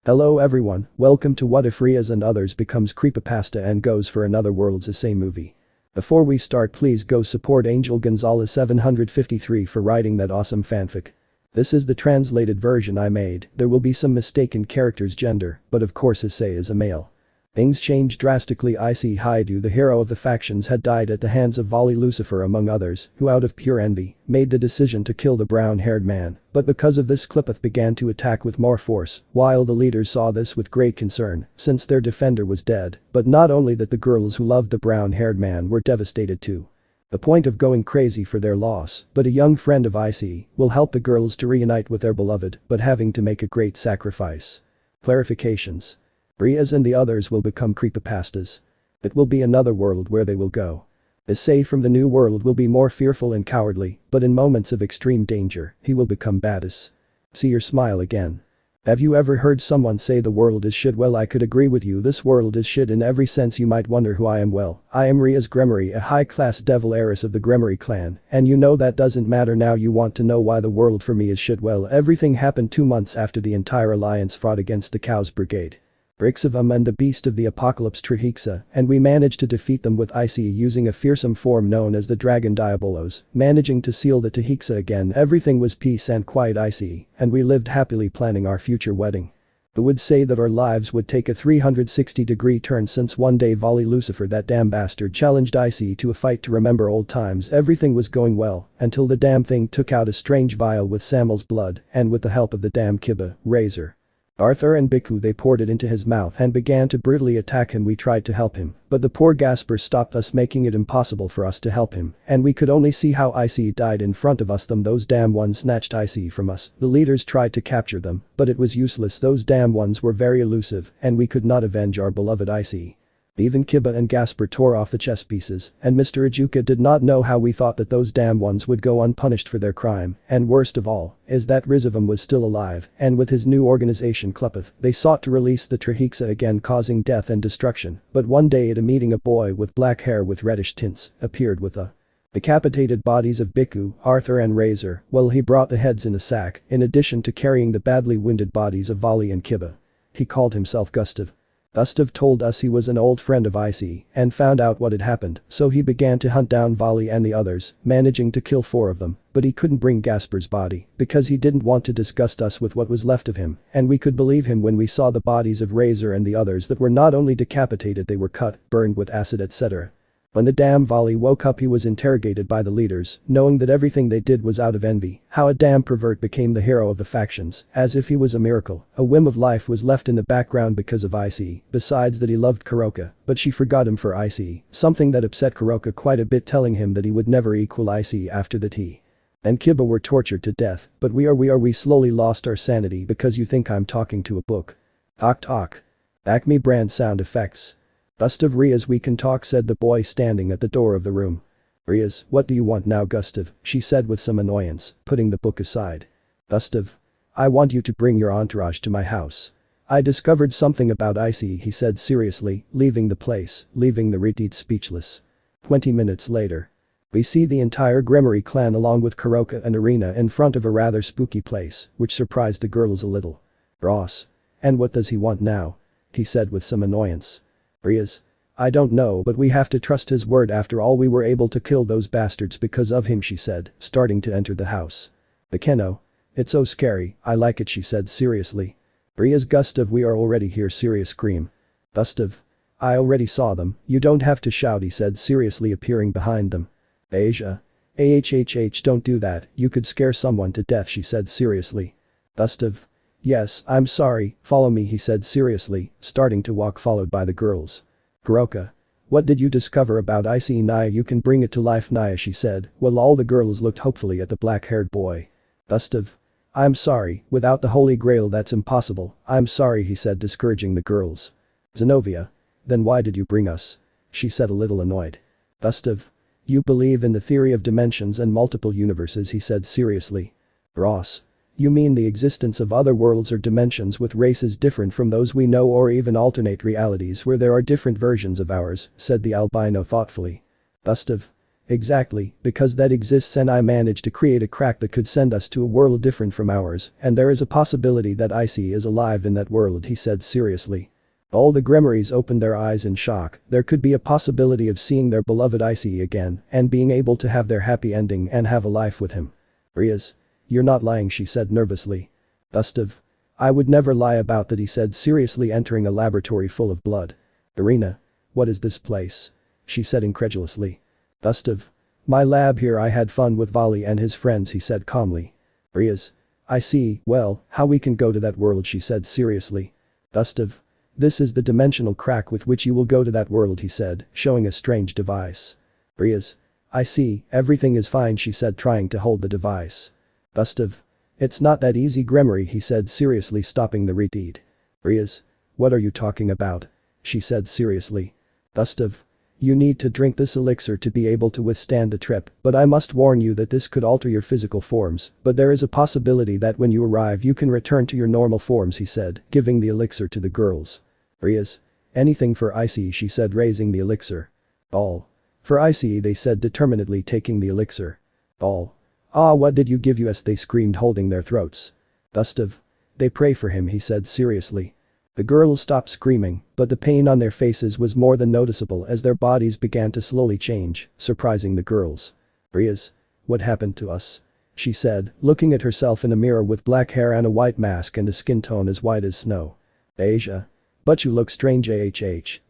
Hello everyone, welcome to What If Rias and Others becomes Creepypasta and goes for another World's Issei movie. Before we start, please go support Angel Gonzalez 753 for writing that awesome fanfic. This is the translated version I made. There will be some mistaken character's gender, but of course Issei is a male. Things changed drastically. Iseei Hyoudou, the hero of the factions, had died at the hands of Vali Lucifer among others, who out of pure envy, made the decision to kill the brown-haired man, but because of this Qlippoth began to attack with more force, while the leaders saw this with great concern, since their defender was dead, but not only that, the girls who loved the brown-haired man were devastated too. The point of going crazy for their loss, but a young friend of Iseei will help the girls to reunite with their beloved, but having to make a great sacrifice. Clarifications. Rias and the others will become creepypastas. It will be another world where they will go. Issei from the new world will be more fearful and cowardly, but in moments of extreme danger, he will become badass. See your smile again. Have you ever heard someone say the world is shit? Well, I could agree with you. This world is shit in every sense. You might wonder who I am. Well, I am Rias Gremory, a high-class devil heiress of the Gremory clan, and you know that doesn't matter now. You want to know why the world for me is shit? Well, everything happened 2 months after the entire alliance fought against the Cows Brigade. Bricks of and the beast of the apocalypse Trihexa, and we managed to defeat them with Iseei using a fearsome form known as the Dragon Diabolos, managing to seal the Trihexa again. Everything was peace and quiet, Iseei, and we lived happily planning our future wedding. Who would say that our lives would take a 360-degree turn since one day Vali Lucifer, that damn bastard, challenged Iseei to a fight to remember old times. Everything was going well, until the damn thing took out a strange vial with Samuel's blood, and with the help of the damn Kiba, Razor, Arthur and Biku, they poured it into his mouth and began to brutally attack him. We tried to help him, but the poor Gasper stopped us, making it impossible for us to help him, and we could only see how Iseei died in front of us. Those damn ones snatched Iseei from us. The leaders tried to capture them, but it was useless. Those damn ones were very elusive, and we could not avenge our beloved Iseei. Even Kiba and Gasper tore off the chess pieces, and Mr. Ijuka did not know how we thought that those damn ones would go unpunished for their crime, and worst of all, is that Rizavum was still alive, and with his new organization Qlippoth, they sought to release the Trihexa again, causing death and destruction. But one day at a meeting, a boy with black hair with reddish tints appeared with the decapitated bodies of Biku, Arthur and Razor. Well, he brought the heads in a sack, in addition to carrying the badly wounded bodies of Vali and Kiba. He called himself Gustave. Gustave told us he was an old friend of Iseei and found out what had happened, so he began to hunt down Vali and the others, managing to kill 4 of them, but he couldn't bring Gasper's body because he didn't want to disgust us with what was left of him, and we could believe him when we saw the bodies of Razor and the others that were not only decapitated, they were cut, burned with acid, etc. When the damn Vali woke up, he was interrogated by the leaders, knowing that everything they did was out of envy. How a damn pervert became the hero of the factions, as if he was a miracle. A whim of life was left in the background because of Iseei, besides that he loved Kuroka, but she forgot him for Iseei, something that upset Kuroka quite a bit, telling him that he would never equal Iseei after that. He and Kiba were tortured to death, but we slowly lost our sanity because you think I'm talking to a book. Talk. Acme brand sound effects. Gustave. Rias, we can talk, said the boy standing at the door of the room. Rias, what do you want now, Gustave? She said with some annoyance, putting the book aside. Gustave. I want you to bring your entourage to my house. I discovered something about Iseei, he said seriously, leaving the place, leaving the reunite speechless. 20 minutes later. We see the entire Gremory clan along with Kuroka and Arena in front of a rather spooky place, which surprised the girls a little. Ross. And what does he want now? He said with some annoyance. Rias. I don't know, but we have to trust his word. After all, we were able to kill those bastards because of him, she said, starting to enter the house. Akeno. It's so scary, I like it, she said seriously. Rias. Gustave, we are already here, serious scream. Gustave. I already saw them, you don't have to shout, he said seriously, appearing behind them. Asia. Don't do that, you could scare someone to death, she said seriously. Gustave. Yes, I'm sorry, follow me, he said seriously, starting to walk, followed by the girls. Kuroka. What did you discover about Iseei? Naya, you can bring it to life, Naya, she said, while all the girls looked hopefully at the black-haired boy. Gustave. I'm sorry, without the Holy Grail that's impossible, I'm sorry, he said, discouraging the girls. Zenovia. Then why did you bring us? She said, a little annoyed. Gustave. You believe in the theory of dimensions and multiple universes, he said seriously. Ross. You mean the existence of other worlds or dimensions with races different from those we know, or even alternate realities where there are different versions of ours, said the albino thoughtfully. Gustave. Exactly, because that exists and I managed to create a crack that could send us to a world different from ours, and there is a possibility that Iseei is alive in that world, he said seriously. All the Grimoires opened their eyes in shock. There could be a possibility of seeing their beloved Iseei again and being able to have their happy ending and have a life with him. Rias. You're not lying, she said nervously. Gustave. I would never lie about that, he said seriously, entering a laboratory full of blood. Irina. What is this place? She said incredulously. Gustave. My lab here, I had fun with Vali and his friends, he said calmly. Rias. I see, well, how we can go to that world, she said seriously. Gustave. This is the dimensional crack with which you will go to that world, he said, showing a strange device. Rias. I see, everything is fine, she said, trying to hold the device. Gustave. It's not that easy, Grimoire, he said seriously, stopping the redeed. Rias. What are you talking about? She said seriously. Gustave. You need to drink this elixir to be able to withstand the trip, but I must warn you that this could alter your physical forms, but there is a possibility that when you arrive you can return to your normal forms, he said, giving the elixir to the girls. Rias. Anything for Iseei, she said, raising the elixir. All. For Iseei, they said determinedly, taking the elixir. All. Ah, what did you give us, they screamed, holding their throats. Gustave. They pray for him, he said seriously. The girls stopped screaming, but the pain on their faces was more than noticeable as their bodies began to slowly change, surprising the girls. Rias. What happened to us? She said, looking at herself in a mirror with black hair and a white mask and a skin tone as white as snow. Asia. But you look strange,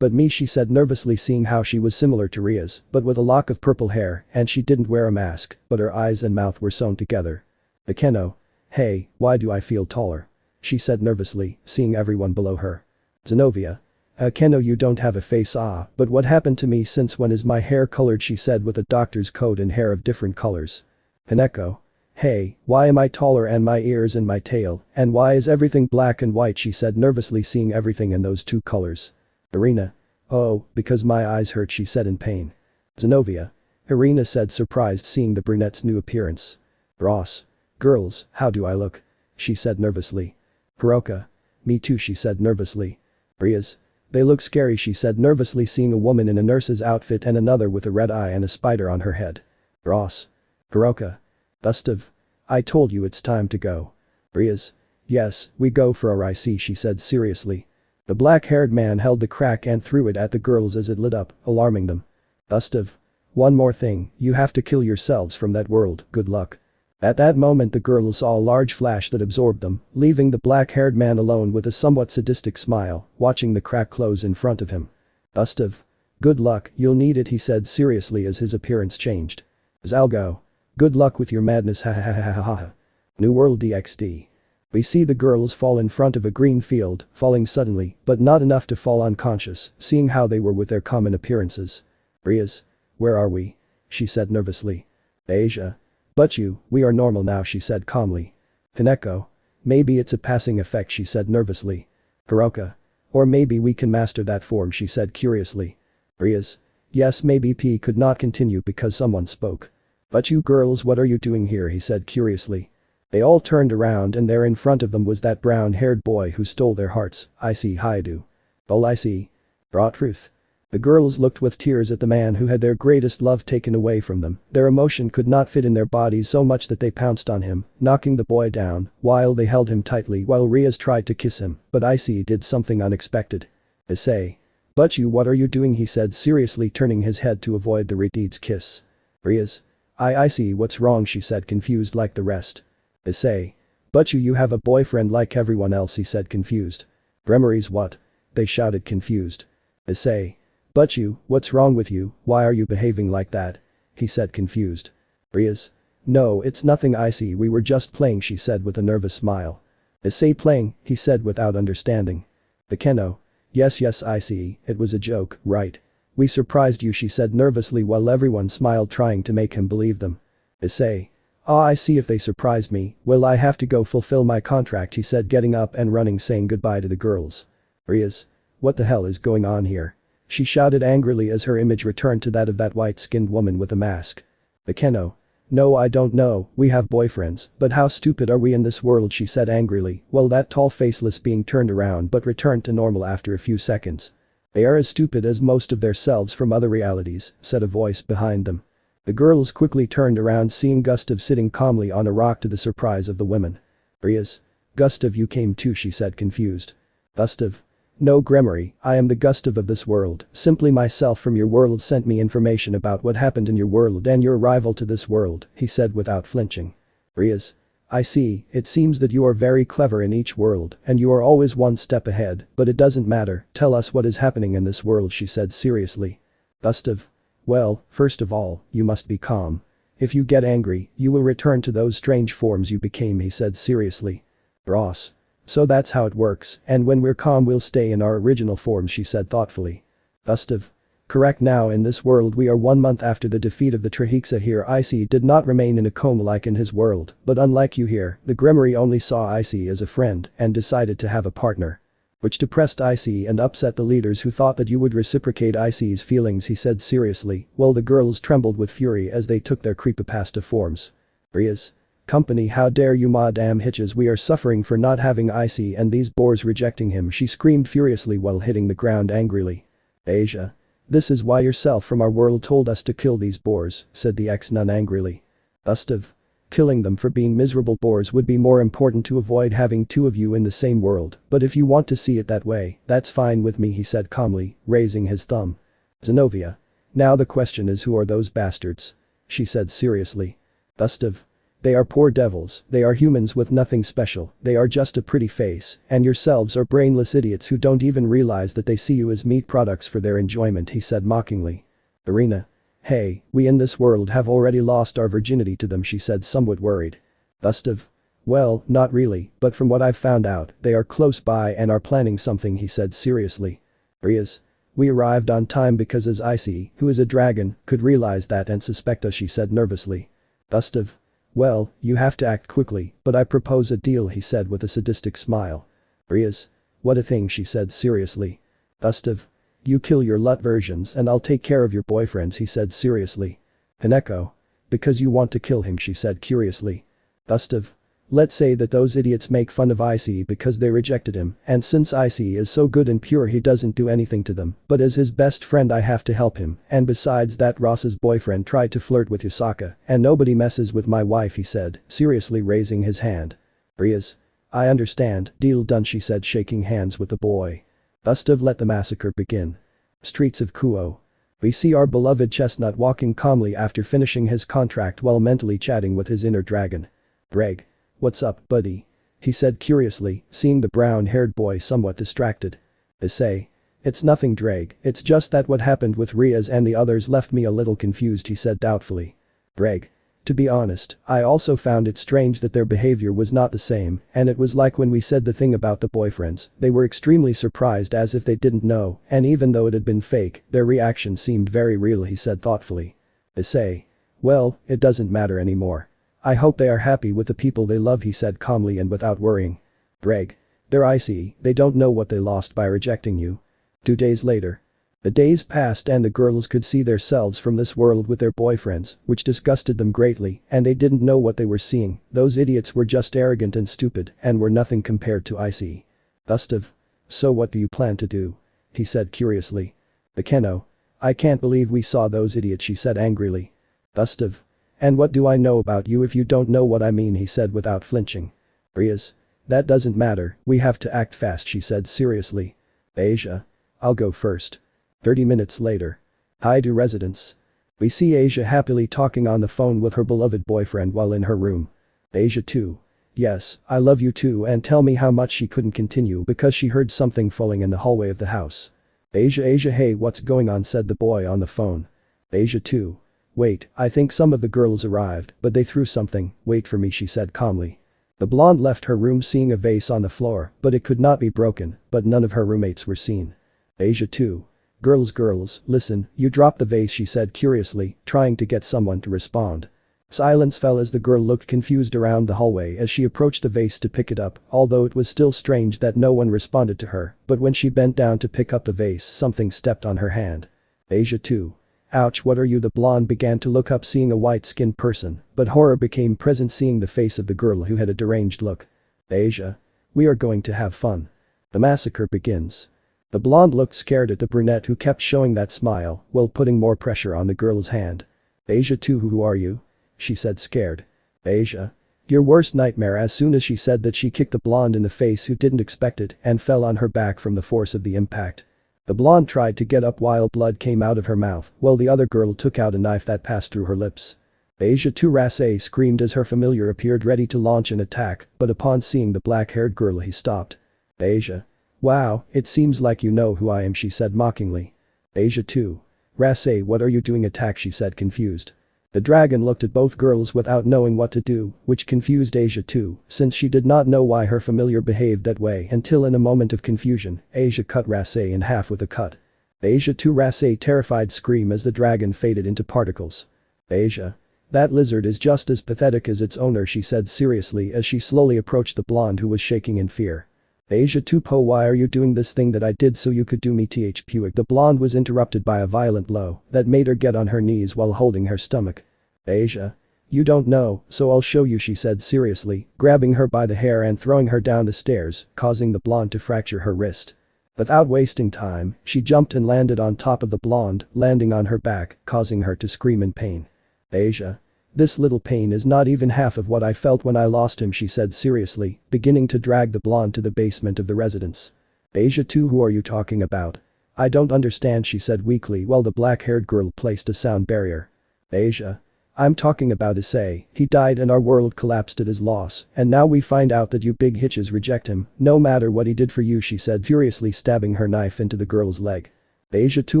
but me, she said nervously, seeing how she was similar to Rias, but with a lock of purple hair, and she didn't wear a mask, but her eyes and mouth were sewn together. Akeno. Hey, why do I feel taller? She said nervously, seeing everyone below her. Zenovia. Akeno, you don't have a face, but what happened to me, since when is my hair colored, she said, with a doctor's coat and hair of different colors. Kaneko. Hey, why am I taller, and my ears and my tail, and why is everything black and white, she said nervously, seeing everything in those two colors. Irina. Oh, because my eyes hurt, she said in pain. Zenovia. Irina said, surprised, seeing the brunette's new appearance. Ross. Girls, how do I look? She said nervously. Hiroka. Me too, she said nervously. Rias. They look scary, she said nervously, seeing a woman in a nurse's outfit and another with a red eye and a spider on her head. Ross. Hiroka. Gustave. I told you it's time to go. Rias. Yes, we go for our IC, she said seriously. The black-haired man held the crack and threw it at the girls as it lit up, alarming them. Gustave. One more thing, you have to kill yourselves from that world, good luck. At that moment the girls saw a large flash that absorbed them, leaving the black-haired man alone with a somewhat sadistic smile, watching the crack close in front of him. Gustave. Good luck, you'll need it, he said seriously as his appearance changed. Zalgo. Good luck with your madness, ha ha ha ha ha ha. New World DXD. We see the girls fall in front of a green field, falling suddenly, but not enough to fall unconscious, seeing how they were with their common appearances. Rias. Where are we? She said nervously. Asia. But we are normal now, she said calmly. Kaneko. Maybe it's a passing effect, she said nervously. Hiroka. Or maybe we can master that form, she said curiously. Rias. Yes, maybe. P could not continue because someone spoke. But you girls, what are you doing here, he said curiously. They all turned around and there in front of them was that brown-haired boy who stole their hearts, Iseei Hyoudou. All I see. Raw truth. The girls looked with tears at the man who had their greatest love taken away from them. Their emotion could not fit in their bodies so much that they pounced on him, knocking the boy down, while they held him tightly while Rias tried to kiss him, but Iseei did something unexpected. Issei. But what are you doing, he said seriously, turning his head to avoid the redeed's kiss. Rias. I see, what's wrong, she said, confused like the rest. Issei. But you have a boyfriend like everyone else, he said confused. Grimoires, what? They shouted confused. Issei. But what's wrong with you, why are you behaving like that? He said confused. Rias. No, it's nothing, Iseei, we were just playing, she said with a nervous smile. Issei. Playing, he said without understanding. Akeno. Yes, Iseei, it was a joke, right? We surprised you, she said nervously while everyone smiled, trying to make him believe them. Issei. I see, if they surprised me, well, I have to go fulfill my contract, he said, getting up and running, saying goodbye to the girls. Rias. What the hell is going on here? She shouted angrily as her image returned to that of that white-skinned woman with a mask. Akeno. No, I don't know, we have boyfriends, but how stupid are we in this world, she said angrily, while that tall faceless being turned around but returned to normal after a few seconds. They are as stupid as most of their selves from other realities, said a voice behind them. The girls quickly turned around seeing Gustave sitting calmly on a rock to the surprise of the women. Rias. Gustave, you came too, she said confused. Gustave. No Gremory, I am the Gustave of this world, simply myself from your world sent me information about what happened in your world and your arrival to this world, he said without flinching. Rias. I see, it seems that you are very clever in each world and you are always one step ahead, but it doesn't matter, tell us what is happening in this world, she said seriously. Gustave. Well, first of all, you must be calm. If you get angry, you will return to those strange forms you became, he said seriously. Ross. So that's how it works, and when we're calm we'll stay in our original form, she said thoughtfully. Gustave. Correct, now in this world we are 1 month after the defeat of the Trahexa here. Iseei did not remain in a coma like in his world, but unlike you here, the Gremory only saw Iseei as a friend and decided to have a partner. Which depressed Iseei and upset the leaders who thought that you would reciprocate Iseei's feelings, he said seriously, while the girls trembled with fury as they took their creepypasta forms. Rias. Company, how dare you, madame Hitches, we are suffering for not having Iseei and these boars rejecting him, she screamed furiously while hitting the ground angrily. Asia. This is why yourself from our world told us to kill these boars, said the ex-nun angrily. Gustave. Killing them for being miserable boars would be more important to avoid having two of you in the same world, but if you want to see it that way, that's fine with me, he said calmly, raising his thumb. Zenovia. Now the question is, who are those bastards? She said seriously. Gustave. They are poor devils, they are humans with nothing special, they are just a pretty face, and yourselves are brainless idiots who don't even realize that they see you as meat products for their enjoyment, he said mockingly. Irina. Hey, we in this world have already lost our virginity to them, she said somewhat worried. Gustave. Well, not really, but from what I've found out, they are close by and are planning something, he said seriously. Rias. We arrived on time because as Iseei, who is a dragon, could realize that and suspect us, she said nervously. Gustave. Well, you have to act quickly, but I propose a deal, he said with a sadistic smile. Rias. What a thing, she said seriously. Gustave. You kill your LUT versions and I'll take care of your boyfriends, he said seriously. Kaneko. Because you want to kill him, she said curiously. Gustave. Let's say that those idiots make fun of Iseei because they rejected him, and since Iseei is so good and pure he doesn't do anything to them, but as his best friend I have to help him, and besides that Ross's boyfriend tried to flirt with Yusaka, and nobody messes with my wife, he said, seriously raising his hand. Rias. I understand, deal done, she said shaking hands with the boy. Gustave, let the massacre begin. Streets of Kuo. We see our beloved chestnut walking calmly after finishing his contract while mentally chatting with his inner dragon. Greg. What's up, buddy? He said curiously, seeing the brown-haired boy somewhat distracted. Issei. It's nothing, Drake, it's just that what happened with Rias and the others left me a little confused, he said doubtfully. Greg. To be honest, I also found it strange that their behavior was not the same, and it was like when we said the thing about the boyfriends, they were extremely surprised as if they didn't know, and even though it had been fake, their reaction seemed very real, he said thoughtfully. Issei. Well, it doesn't matter anymore. I hope they are happy with the people they love, he said calmly and without worrying. Greg. They're Iseei, they don't know what they lost by rejecting you. 2 days later. The days passed and the girls could see themselves from this world with their boyfriends, which disgusted them greatly, and they didn't know what they were seeing, those idiots were just arrogant and stupid and were nothing compared to Iseei. Gustave. So what do you plan to do? He said curiously. Akeno. I can't believe we saw those idiots, she said angrily. Gustave. And what do I know about you if you don't know what I mean, he said without flinching. Rias. That doesn't matter, we have to act fast, she said seriously. Asia. I'll go first. 30 minutes later. Haidu residence. We see Asia happily talking on the phone with her beloved boyfriend while in her room. Asia too. Yes, I love you too, and tell me how much. She couldn't continue because she heard something falling in the hallway of the house. Asia, hey, what's going on, said the boy on the phone. Asia too. Wait, I think some of the girls arrived, but they threw something, wait for me, she said calmly. The blonde left her room seeing a vase on the floor, but it could not be broken, but none of her roommates were seen. Asia too. Girls, listen, you dropped the vase, she said curiously, trying to get someone to respond. Silence fell as the girl looked confused around the hallway as she approached the vase to pick it up, although it was still strange that no one responded to her, but when she bent down to pick up the vase, something stepped on her hand. Asia too. Ouch, what are you? The blonde began to look up seeing a white-skinned person, but horror became present seeing the face of the girl who had a deranged look. Asia. We are going to have fun. The massacre begins. The blonde looked scared at the brunette who kept showing that smile while putting more pressure on the girl's hand. Asia too, who are you? She said, scared. Asia. Your worst nightmare. As soon as she said that, she kicked the blonde in the face, who didn't expect it and fell on her back from the force of the impact. The blonde tried to get up while blood came out of her mouth, while the other girl took out a knife that passed through her lips. Asia too, Rasei screamed as her familiar appeared ready to launch an attack, but upon seeing the black-haired girl he stopped. Asia. Wow, it seems like you know who I am, she said mockingly. Asia too. Rasei, what are you doing? Attack, she said, confused. The dragon looked at both girls without knowing what to do, which confused Asia too, since she did not know why her familiar behaved that way until in a moment of confusion, Asia cut Rasei in half with a cut. Asia too, Rasei terrified scream as the dragon faded into particles. Asia. That lizard is just as pathetic as its owner, she said seriously as she slowly approached the blonde who was shaking in fear. Asia too, Po, why are you doing this thing that I did so you could do me? Puig. The blonde was interrupted by a violent blow that made her get on her knees while holding her stomach. Asia. You don't know, so I'll show you, she said seriously, grabbing her by the hair and throwing her down the stairs, causing the blonde to fracture her wrist. Without wasting time, she jumped and landed on top of the blonde, landing on her back, causing her to scream in pain. Asia. This little pain is not even half of what I felt when I lost him, she said seriously, beginning to drag the blonde to the basement of the residence. Asia too, who are you talking about? I don't understand, she said weakly while the black-haired girl placed a sound barrier. Asia. I'm talking about Issei. He died and our world collapsed at his loss, and now we find out that you big hitches reject him, no matter what he did for you, she said furiously, stabbing her knife into the girl's leg. Asia too,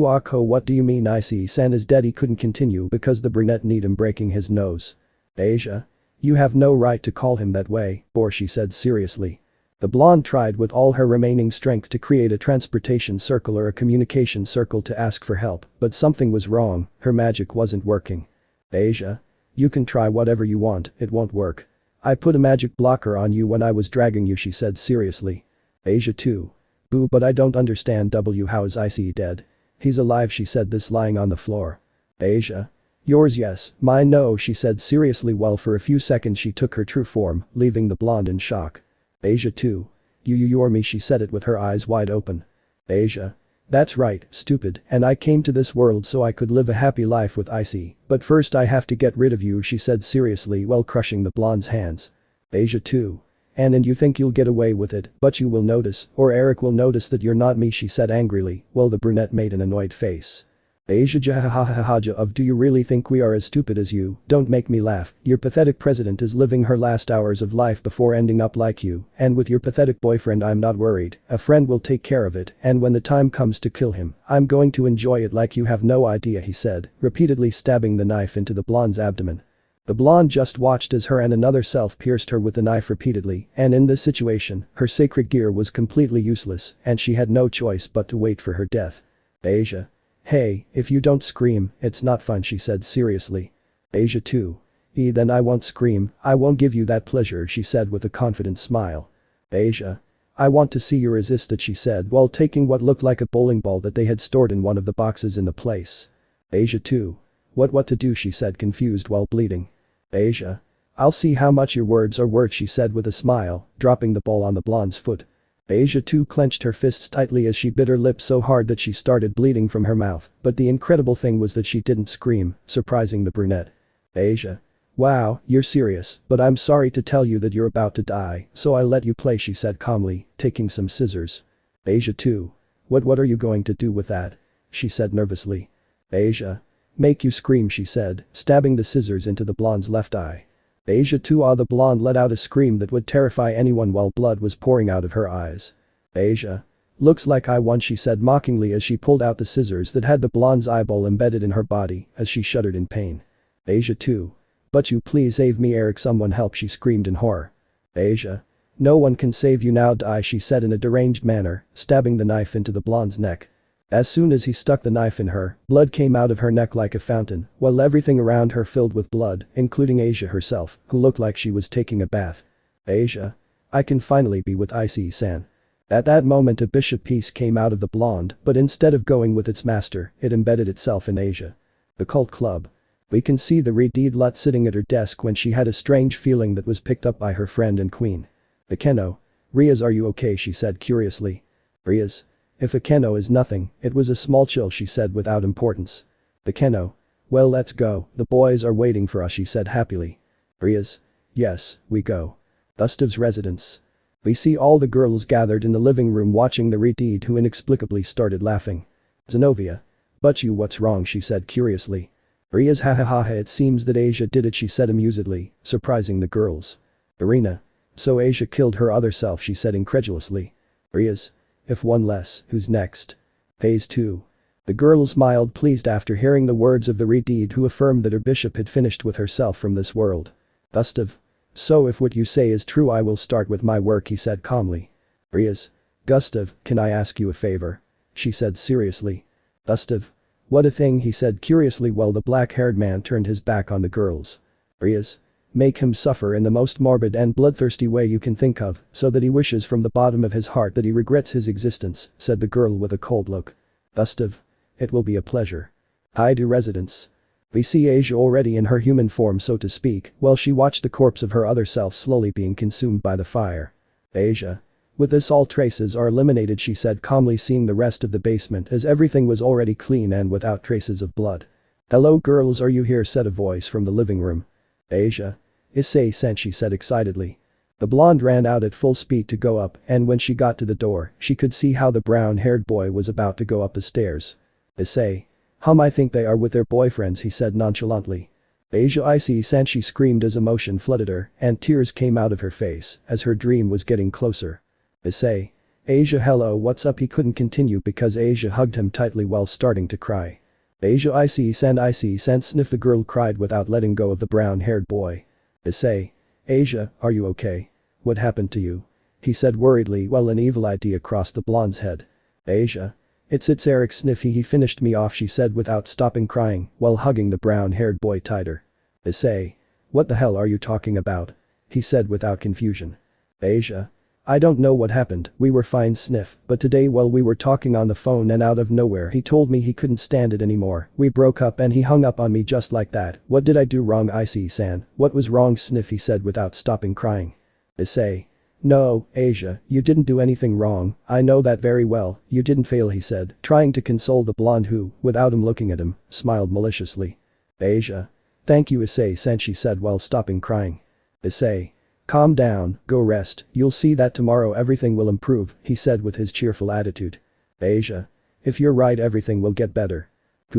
Akko, what do you mean? Iseei-san is dead. He couldn't continue because the brunette need him breaking his nose. Asia. You have no right to call him that way, or, she said seriously. The blonde tried with all her remaining strength to create a transportation circle or a communication circle to ask for help, but something was wrong, her magic wasn't working. Asia. You can try whatever you want, it won't work. I put a magic blocker on you when I was dragging you, she said seriously. Asia too. Boo, but I don't understand. How is Issei dead? He's alive, she said, this lying on the floor. Asia. Yours yes, mine no, she said seriously while for a few seconds she took her true form, leaving the blonde in shock. Asia too. You're me, she said it with her eyes wide open. Asia. That's right, stupid, and I came to this world so I could live a happy life with Issei, but first I have to get rid of you, she said seriously while crushing the blonde's hands. Asia too. And you think you'll get away with it, but you will notice, or Eric will notice that you're not me, she said angrily, while the brunette made an annoyed face. Asia jahahahahaja of do you really think we are as stupid as you? Don't make me laugh, your pathetic president is living her last hours of life before ending up like you, and with your pathetic boyfriend I'm not worried, a friend will take care of it, and when the time comes to kill him, I'm going to enjoy it like you have no idea, he said, repeatedly stabbing the knife into the blonde's abdomen. The blonde just watched as her and another self pierced her with the knife repeatedly, and in this situation, her sacred gear was completely useless, and she had no choice but to wait for her death. Asia. Hey, if you don't scream, it's not fun, she said seriously. Asia too. Then I won't scream, I won't give you that pleasure, she said with a confident smile. Asia. I want to see you resist it, she said while taking what looked like a bowling ball that they had stored in one of the boxes in the place. Asia too. What to do, she said confused while bleeding. Asia. I'll see how much your words are worth, she said with a smile, dropping the ball on the blonde's foot. Asia too clenched her fists tightly as she bit her lip so hard that she started bleeding from her mouth, but the incredible thing was that she didn't scream, surprising the brunette. Asia. Wow, you're serious, but I'm sorry to tell you that you're about to die, so I'll let you play, she said calmly, taking some scissors. Asia too. What are you going to do with that? She said nervously. Asia. Make you scream, she said, stabbing the scissors into the blonde's left eye. Asia too. The blonde let out a scream that would terrify anyone while blood was pouring out of her eyes. Asia. Looks like I won, she said mockingly as she pulled out the scissors that had the blonde's eyeball embedded in her body as she shuddered in pain. Asia too. But you please save me, Eric, someone help, she screamed in horror. Asia. No one can save you now, die, she said in a deranged manner, stabbing the knife into the blonde's neck. As soon as he stuck the knife in her, blood came out of her neck like a fountain, while everything around her filled with blood, including Asia herself, who looked like she was taking a bath. Asia. I can finally be with Issei-san. At that moment a bishop piece came out of the blonde, but instead of going with its master, it embedded itself in Asia. The cult club. We can see the Redeed Lut sitting at her desk when she had a strange feeling that was picked up by her friend and queen. Akeno. Rias, are you okay, she said curiously. Rias. If Akeno is nothing, it was a small chill, she said without importance. Akeno. Well, let's go, the boys are waiting for us, she said happily. Rias. Yes, we go. Gustave's residence. We see all the girls gathered in the living room watching the redeed who inexplicably started laughing. Zenovia. But you, what's wrong, she said curiously. Rias, ha ha ha ha, it seems that Asia did it, she said amusedly, surprising the girls. Irina. So Asia killed her other self, she said incredulously. Rias. If one less, who's next? Phase 2. The girl smiled pleased after hearing the words of the redeed who affirmed that her bishop had finished with herself from this world. Gustave. So if what you say is true, I will start with my work, he said calmly. Rias. Gustave, can I ask you a favor? She said seriously. Gustave. What a thing, he said curiously while the black-haired man turned his back on the girls. Rias. Make him suffer in the most morbid and bloodthirsty way you can think of, so that he wishes from the bottom of his heart that he regrets his existence, said the girl with a cold look. Gustave. It will be a pleasure. Hyoudou residence. We see Asia already in her human form, so to speak, while she watched the corpse of her other self slowly being consumed by the fire. Asia. With this all traces are eliminated, she said calmly, seeing the rest of the basement as everything was already clean and without traces of blood. Hello girls, are you here, said a voice from the living room. Asia. Iseei sent, she said excitedly. The blonde ran out at full speed to go up, and when she got to the door, she could see how the brown-haired boy was about to go up the stairs. Iseei. I think they are with their boyfriends, he said nonchalantly. Asia, I see, sent, she screamed as emotion flooded her and tears came out of her face as her dream was getting closer. Iseei. Asia, hello, what's up, he couldn't continue because Asia hugged him tightly while starting to cry. Asia, I see, sniff, the girl cried without letting go of the brown-haired boy. Iseei. Asia, are you okay? What happened to you? He said worriedly while an evil idea crossed the blonde's head. Asia. It's Eric, sniff, he finished me off, she said without stopping crying while hugging the brown-haired boy tighter. Iseei. What the hell are you talking about? He said without confusion. Asia. I don't know what happened, we were fine, sniff, but today while we were talking on the phone and out of nowhere he told me he couldn't stand it anymore, we broke up and he hung up on me just like that. What did I do wrong, Iseei-san? What was wrong, sniff, he said without stopping crying. Iseei. No, Asia, you didn't do anything wrong, I know that very well, you didn't fail, he said, trying to console the blonde who, without him looking at him, smiled maliciously. Asia. Thank you, Iseei-san, she said while stopping crying. Iseei. Calm down, go rest, you'll see that tomorrow everything will improve, he said with his cheerful attitude. Asia. If you're right, everything will get better.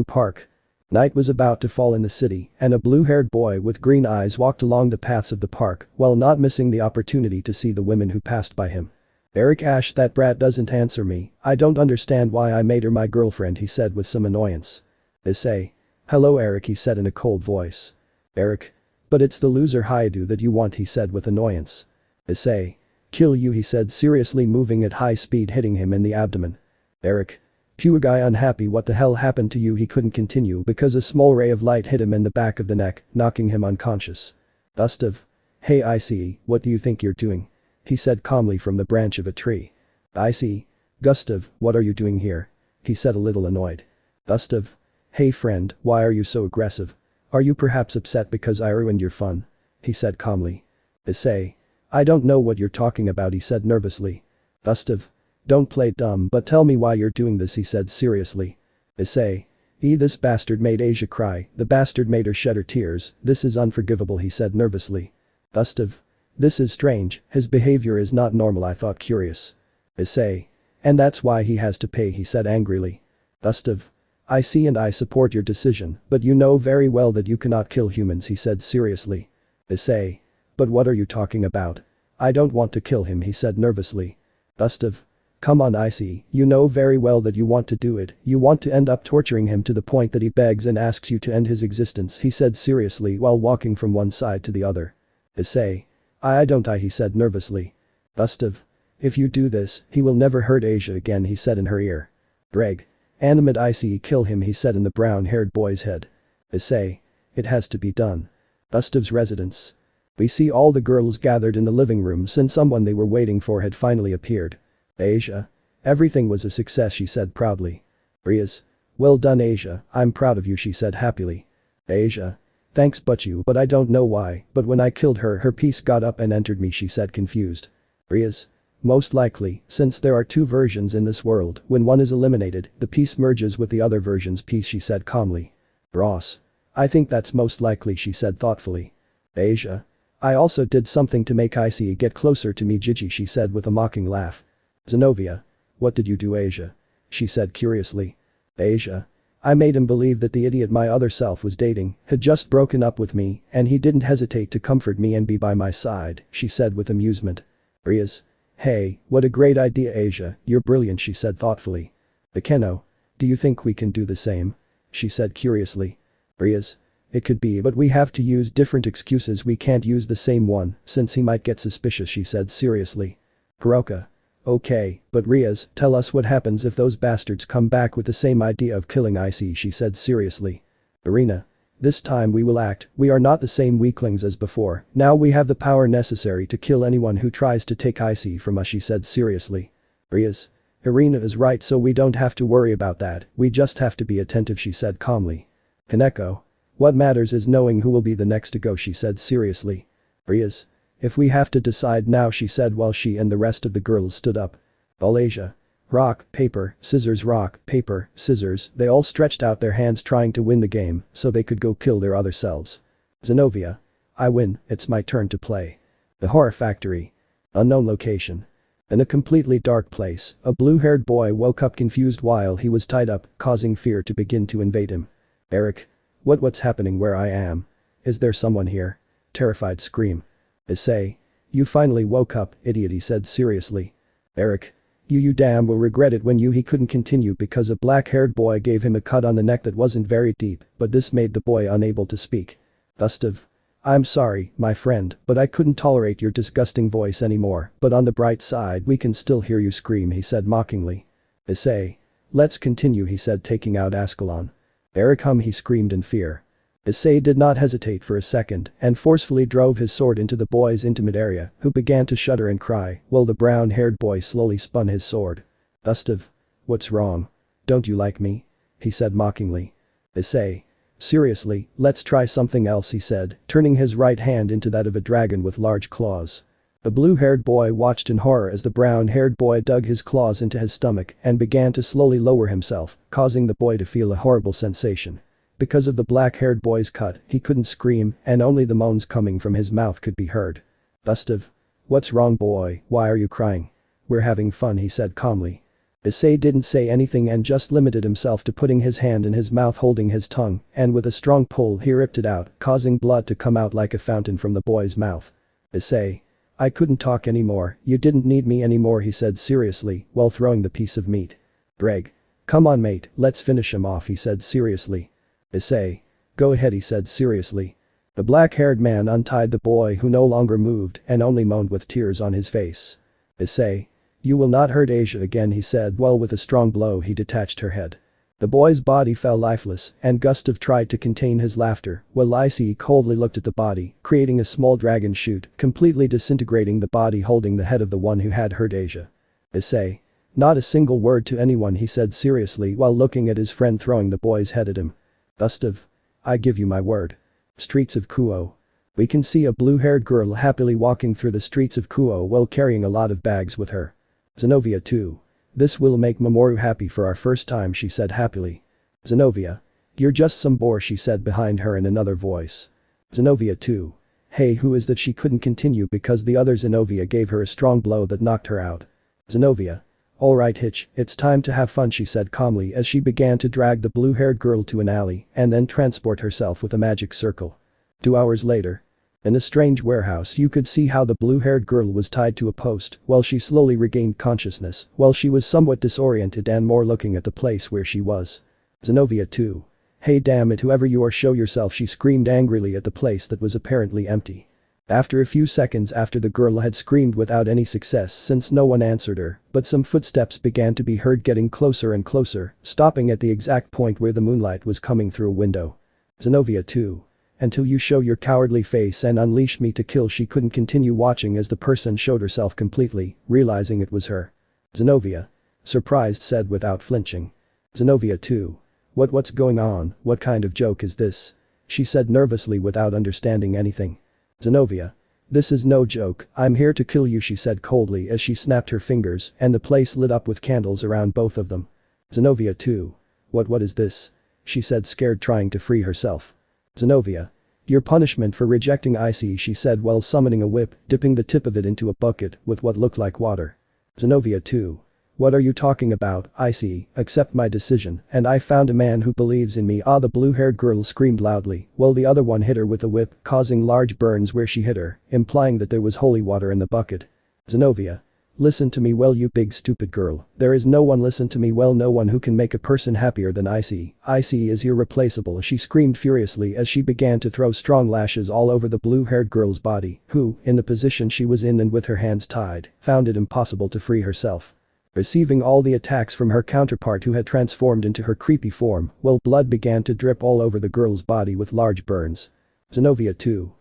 Park. Night was about to fall in the city, and a blue-haired boy with green eyes walked along the paths of the park while not missing the opportunity to see the women who passed by him. Eric, Ash, that brat doesn't answer me, I don't understand why I made her my girlfriend, he said with some annoyance. Iseei. Hello Eric, he said in a cold voice. Eric. But it's the loser Hyoudou that you want, he said with annoyance. Iseei. Kill you, he said seriously, moving at high speed, hitting him in the abdomen. Eric. Pure guy unhappy, what the hell happened to you, he couldn't continue because a small ray of light hit him in the back of the neck, knocking him unconscious. Gustave. Hey Iseei, what do you think you're doing? He said calmly from the branch of a tree. Iseei. Gustave, what are you doing here? He said a little annoyed. Gustave. Hey friend, why are you so aggressive? Are you perhaps upset because I ruined your fun? He said calmly. Iseei. I don't know what you're talking about, he said nervously. Gustave. Don't play dumb but tell me why you're doing this, he said seriously. Iseei. This bastard made Asia cry, the bastard made her shed her tears, this is unforgivable, he said nervously. Gustave. This is strange, his behavior is not normal, I thought, curious. Iseei. And that's why he has to pay, he said angrily. Gustave. I see and I support your decision, but you know very well that you cannot kill humans, he said seriously. Iseei. But what are you talking about? I don't want to kill him, he said nervously. Gustave. Come on Iseei, you know very well that you want to do it, you want to end up torturing him to the point that he begs and asks you to end his existence, he said seriously while walking from one side to the other. Iseei. I don't, he said nervously. Gustave. If you do this, he will never hurt Asia again, he said in her ear. Greg. Animate Iseei, kill him, he said in the brown-haired boy's head. Iseei. It has to be done. Gustave's residence. We see all the girls gathered in the living room since someone they were waiting for had finally appeared. Asia. Everything was a success, she said proudly. Rias. Well done Asia, I'm proud of you, she said happily. Asia. Thanks but I don't know why, but when I killed her, her piece got up and entered me, she said confused. Rias. Most likely, since there are two versions in this world, when one is eliminated, the piece merges with the other version's piece, she said calmly. Ross. I think that's most likely, she said thoughtfully. Asia. I also did something to make Issei get closer to me, Gigi, she said with a mocking laugh. Zenovia. What did you do, Asia? She said curiously. Asia. I made him believe that the idiot my other self was dating had just broken up with me and he didn't hesitate to comfort me and be by my side, she said with amusement. Rias. Hey, what a great idea, Asia, you're brilliant, she said thoughtfully. Akeno. Do you think we can do the same? She said curiously. Rias. It could be, but we have to use different excuses, we can't use the same one since he might get suspicious, she said seriously. Hiroka. Okay, but Rias, tell us what happens if those bastards come back with the same idea of killing Issei, she said seriously. Irina. This time we will act, we are not the same weaklings as before, now we have the power necessary to kill anyone who tries to take Issei from us, she said seriously. Rias. Irina is right, so we don't have to worry about that, we just have to be attentive, she said calmly. Kaneko. What matters is knowing who will be the next to go, she said seriously. Rias. If we have to decide now, she said while she and the rest of the girls stood up. All Asia. Rock, paper, scissors, rock, paper, scissors, they all stretched out their hands trying to win the game so they could go kill their other selves. Zenovia. I win, it's my turn to play. The Horror Factory. Unknown location. In a completely dark place, a blue-haired boy woke up confused while he was tied up, causing fear to begin to invade him. Eric. What's happening where I am? Is there someone here? Terrified scream. Issei. You finally woke up, idiot, he said seriously. Eric. You damn will regret it when he couldn't continue because a black-haired boy gave him a cut on the neck that wasn't very deep, but this made the boy unable to speak. Gustave. I'm sorry, my friend, but I couldn't tolerate your disgusting voice anymore, but on the bright side we can still hear you scream, he said mockingly. Issei. Let's continue, he said taking out Ascalon. Eric, he screamed in fear. Issei did not hesitate for a second and forcefully drove his sword into the boy's intimate area, who began to shudder and cry while the brown-haired boy slowly spun his sword. Gustave. What's wrong? Don't you like me? He said mockingly. Issei. Seriously, let's try something else, he said, turning his right hand into that of a dragon with large claws. The blue-haired boy watched in horror as the brown-haired boy dug his claws into his stomach and began to slowly lower himself, causing the boy to feel a horrible sensation. Because of the black-haired boy's cut, he couldn't scream and only the moans coming from his mouth could be heard. Gustave. What's wrong, boy, why are you crying? We're having fun, he said calmly. Issei didn't say anything and just limited himself to putting his hand in his mouth holding his tongue, and with a strong pull he ripped it out, causing blood to come out like a fountain from the boy's mouth. Issei. I couldn't talk anymore, you didn't need me anymore, he said seriously while throwing the piece of meat. Greg. Come on mate, let's finish him off, he said seriously. Issei. Go ahead, he said seriously. The black-haired man untied the boy who no longer moved and only moaned with tears on his face. Issei. You will not hurt Asia again, he said while with a strong blow he detached her head. The boy's body fell lifeless and Gustave tried to contain his laughter while Issei coldly looked at the body, creating a small dragon shoot, completely disintegrating the body holding the head of the one who had hurt Asia. Issei. Not a single word to anyone, he said seriously while looking at his friend throwing the boy's head at him. Gustave. I give you my word. Streets of Kuo. We can see a blue-haired girl happily walking through the streets of Kuo while carrying a lot of bags with her. Zenovia too. This will make Mamoru happy for our first time, she said happily. Zenovia. You're just some bore, she said behind her in another voice. Zenovia too. Hey, who is that? She couldn't continue because the other Zenovia gave her a strong blow that knocked her out. Zenovia. Alright Hitch, it's time to have fun, she said calmly as she began to drag the blue-haired girl to an alley and then transport herself with a magic circle. 2 hours later. In a strange warehouse you could see how the blue-haired girl was tied to a post while she slowly regained consciousness while she was somewhat disoriented and more looking at the place where she was. Zenovia too. Hey damn it, whoever you are, show yourself, she screamed angrily at the place that was apparently empty. After a few seconds after the girl had screamed without any success since no one answered her, but some footsteps began to be heard getting closer and closer, stopping at the exact point where the moonlight was coming through a window. Zenovia too. Until you show your cowardly face and unleash me to kill, she couldn't continue watching as the person showed herself completely, realizing it was her. Zenovia. Surprised said without flinching. Zenovia too. What's going on, what kind of joke is this? She said nervously without understanding anything. Zenovia. This is no joke, I'm here to kill you, she said coldly as she snapped her fingers and the place lit up with candles around both of them. Zenovia too. What is this? She said scared trying to free herself. Zenovia. Your punishment for rejecting Issei, she said while summoning a whip, dipping the tip of it into a bucket with what looked like water. Zenovia 2. What are you talking about, Issei? Accept my decision, and I found a man who believes in me. The blue-haired girl screamed loudly, while the other one hit her with a whip, causing large burns where she hit her, implying that there was holy water in the bucket. Zenovia. Listen to me well, you big stupid girl. There is no one, listen to me well, no one who can make a person happier than Issei. Issei is irreplaceable, she screamed furiously as she began to throw strong lashes all over the blue-haired girl's body, who, in the position she was in and with her hands tied, found it impossible to free herself. Receiving all the attacks from her counterpart who had transformed into her creepy form, while blood began to drip all over the girl's body with large burns. Zenovia 2.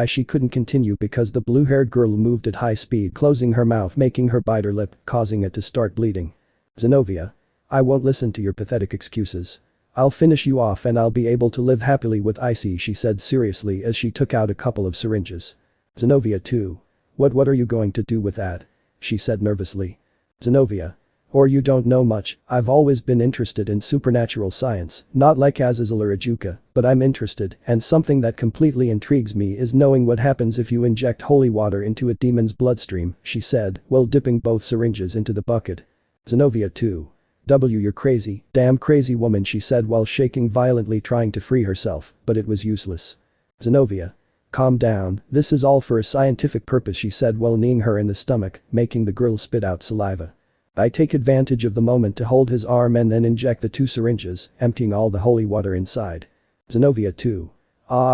She couldn't continue because the blue-haired girl moved at high speed, closing her mouth, making her bite her lip, causing it to start bleeding. Zenovia. I won't listen to your pathetic excuses. I'll finish you off and I'll be able to live happily with Issei, she said seriously as she took out a couple of syringes. Zenovia 2. What are you going to do with that? She said nervously. Zenovia. Or you don't know much. I've always been interested in supernatural science, not like Azazel or Ajuka, but I'm interested, and something that completely intrigues me is knowing what happens if you inject holy water into a demon's bloodstream, she said, while dipping both syringes into the bucket. Zenovia 2. You're crazy, damn crazy woman, she said while shaking violently trying to free herself, but it was useless. Zenovia. Calm down, this is all for a scientific purpose, she said while kneeing her in the stomach, making the girl spit out saliva. I take advantage of the moment to hold his arm and then inject the 2 syringes, emptying all the holy water inside. Zenovia 2.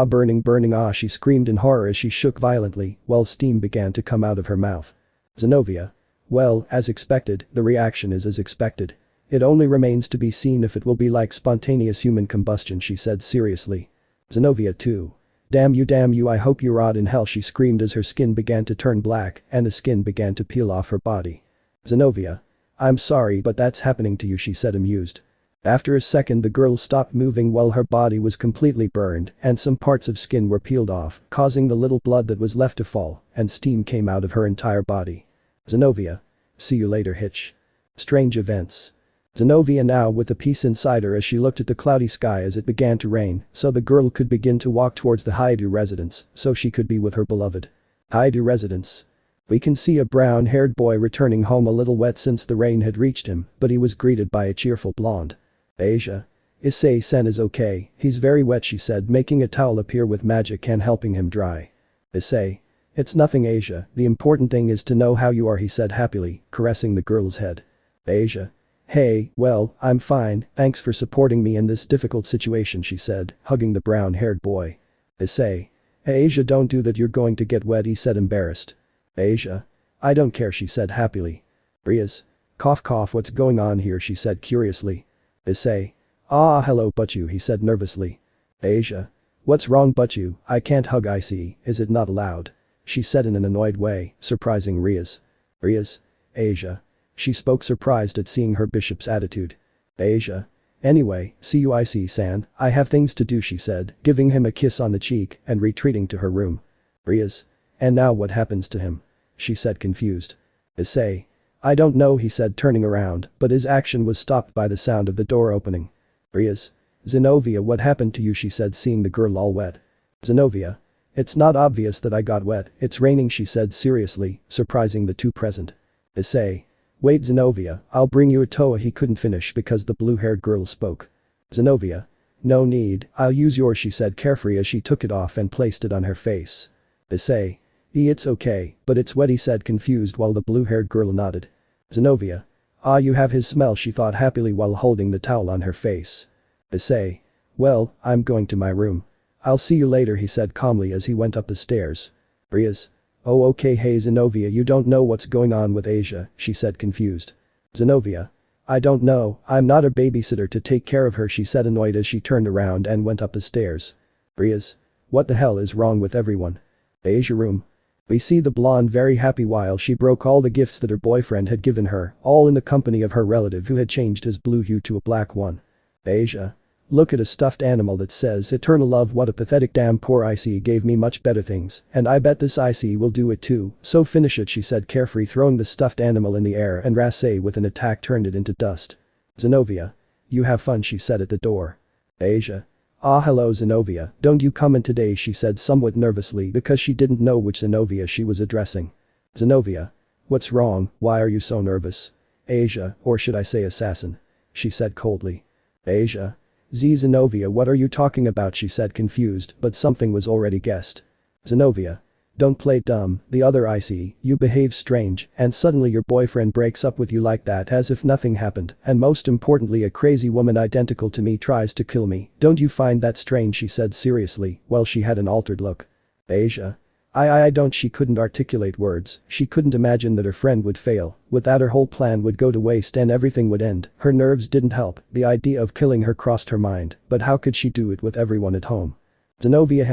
Burning, she screamed in horror as she shook violently, while steam began to come out of her mouth. Zenovia. Well, as expected, the reaction is as expected. It only remains to be seen if it will be like spontaneous human combustion, she said seriously. Zenovia 2. Damn you, I hope you rot in hell, she screamed as her skin began to turn black and the skin began to peel off her body. Zenovia. I'm sorry but that's happening to you, she said amused. After a second the girl stopped moving while her body was completely burned and some parts of skin were peeled off, causing the little blood that was left to fall, and steam came out of her entire body. Zenovia. See you later, Hitch. Strange events. Zenovia now with a peace inside her as she looked at the cloudy sky as it began to rain, so the girl could begin to walk towards the Hyoudou residence, so she could be with her beloved. Hyoudou residence. We can see a brown-haired boy returning home a little wet since the rain had reached him, but he was greeted by a cheerful blonde. Asia. Issei-sen is okay, he's very wet, she said making a towel appear with magic and helping him dry. Issei. It's nothing, Asia, the important thing is to know how you are, he said happily, caressing the girl's head. Asia. Hey, well, I'm fine, thanks for supporting me in this difficult situation, she said, hugging the brown-haired boy. Issei. Asia, don't do that, you're going to get wet, he said embarrassed. Asia. I don't care, she said happily. Rias. Cough, what's going on here, she said curiously. Issei. Hello Butchu, he said nervously. Asia. What's wrong Butchu, I can't hug Issei, is it not allowed? She said in an annoyed way, surprising Rias. Rias. Asia. She spoke surprised at seeing her bishop's attitude. Asia. Anyway, see you Issei-san, I have things to do, she said, giving him a kiss on the cheek and retreating to her room. Rias. And now what happens to him? She said confused. Issei. I don't know, he said turning around, but his action was stopped by the sound of the door opening. Rias. Zenovia, what happened to you, she said seeing the girl all wet. Zenovia. It's not obvious that I got wet, it's raining, she said seriously, surprising the two present. Issei. Wait Zenovia, I'll bring you a toa, he couldn't finish because the blue-haired girl spoke. Zenovia. No need, I'll use yours, she said carefree as she took it off and placed it on her face. Issei. It's okay, but it's wet, he said confused while the blue-haired girl nodded. Zenovia. You have his smell, she thought happily while holding the towel on her face. Issei. Well, I'm going to my room. I'll see you later, he said calmly as he went up the stairs. Rias. Oh okay, hey Zenovia, you don't know what's going on with Asia, she said confused. Zenovia. I don't know, I'm not a babysitter to take care of her, she said annoyed as she turned around and went up the stairs. Rias. What the hell is wrong with everyone? Asia room. We see the blonde very happy while she broke all the gifts that her boyfriend had given her, all in the company of her relative who had changed his blue hue to a black one. Asia. Look at a stuffed animal that says eternal love, what a pathetic, damn poor Issei gave me much better things, and I bet this Issei will do it too, so finish it, she said carefree throwing the stuffed animal in the air and Rasei with an attack turned it into dust. Zenovia. You have fun, she said at the door. Asia. "Ah, hello Zenovia, don't you come in today," she said somewhat nervously because she didn't know which Zenovia she was addressing. "Zenovia? What's wrong, why are you so nervous?" "Asia, or should I say assassin?" she said coldly. "Asia? Zenovia, what are you talking about?" she said confused, but something was already guessed. "Zenovia. Don't play dumb, the other Iseei, you behave strange, and suddenly your boyfriend breaks up with you like that as if nothing happened, and most importantly a crazy woman identical to me tries to kill me, don't you find that strange?" she said seriously, while she had an altered look. "Asia? I don't." She couldn't articulate words, she couldn't imagine that her friend would fail, with that her whole plan would go to waste and everything would end, her nerves didn't help, the idea of killing her crossed her mind, but how could she do it with everyone at home? Zenovia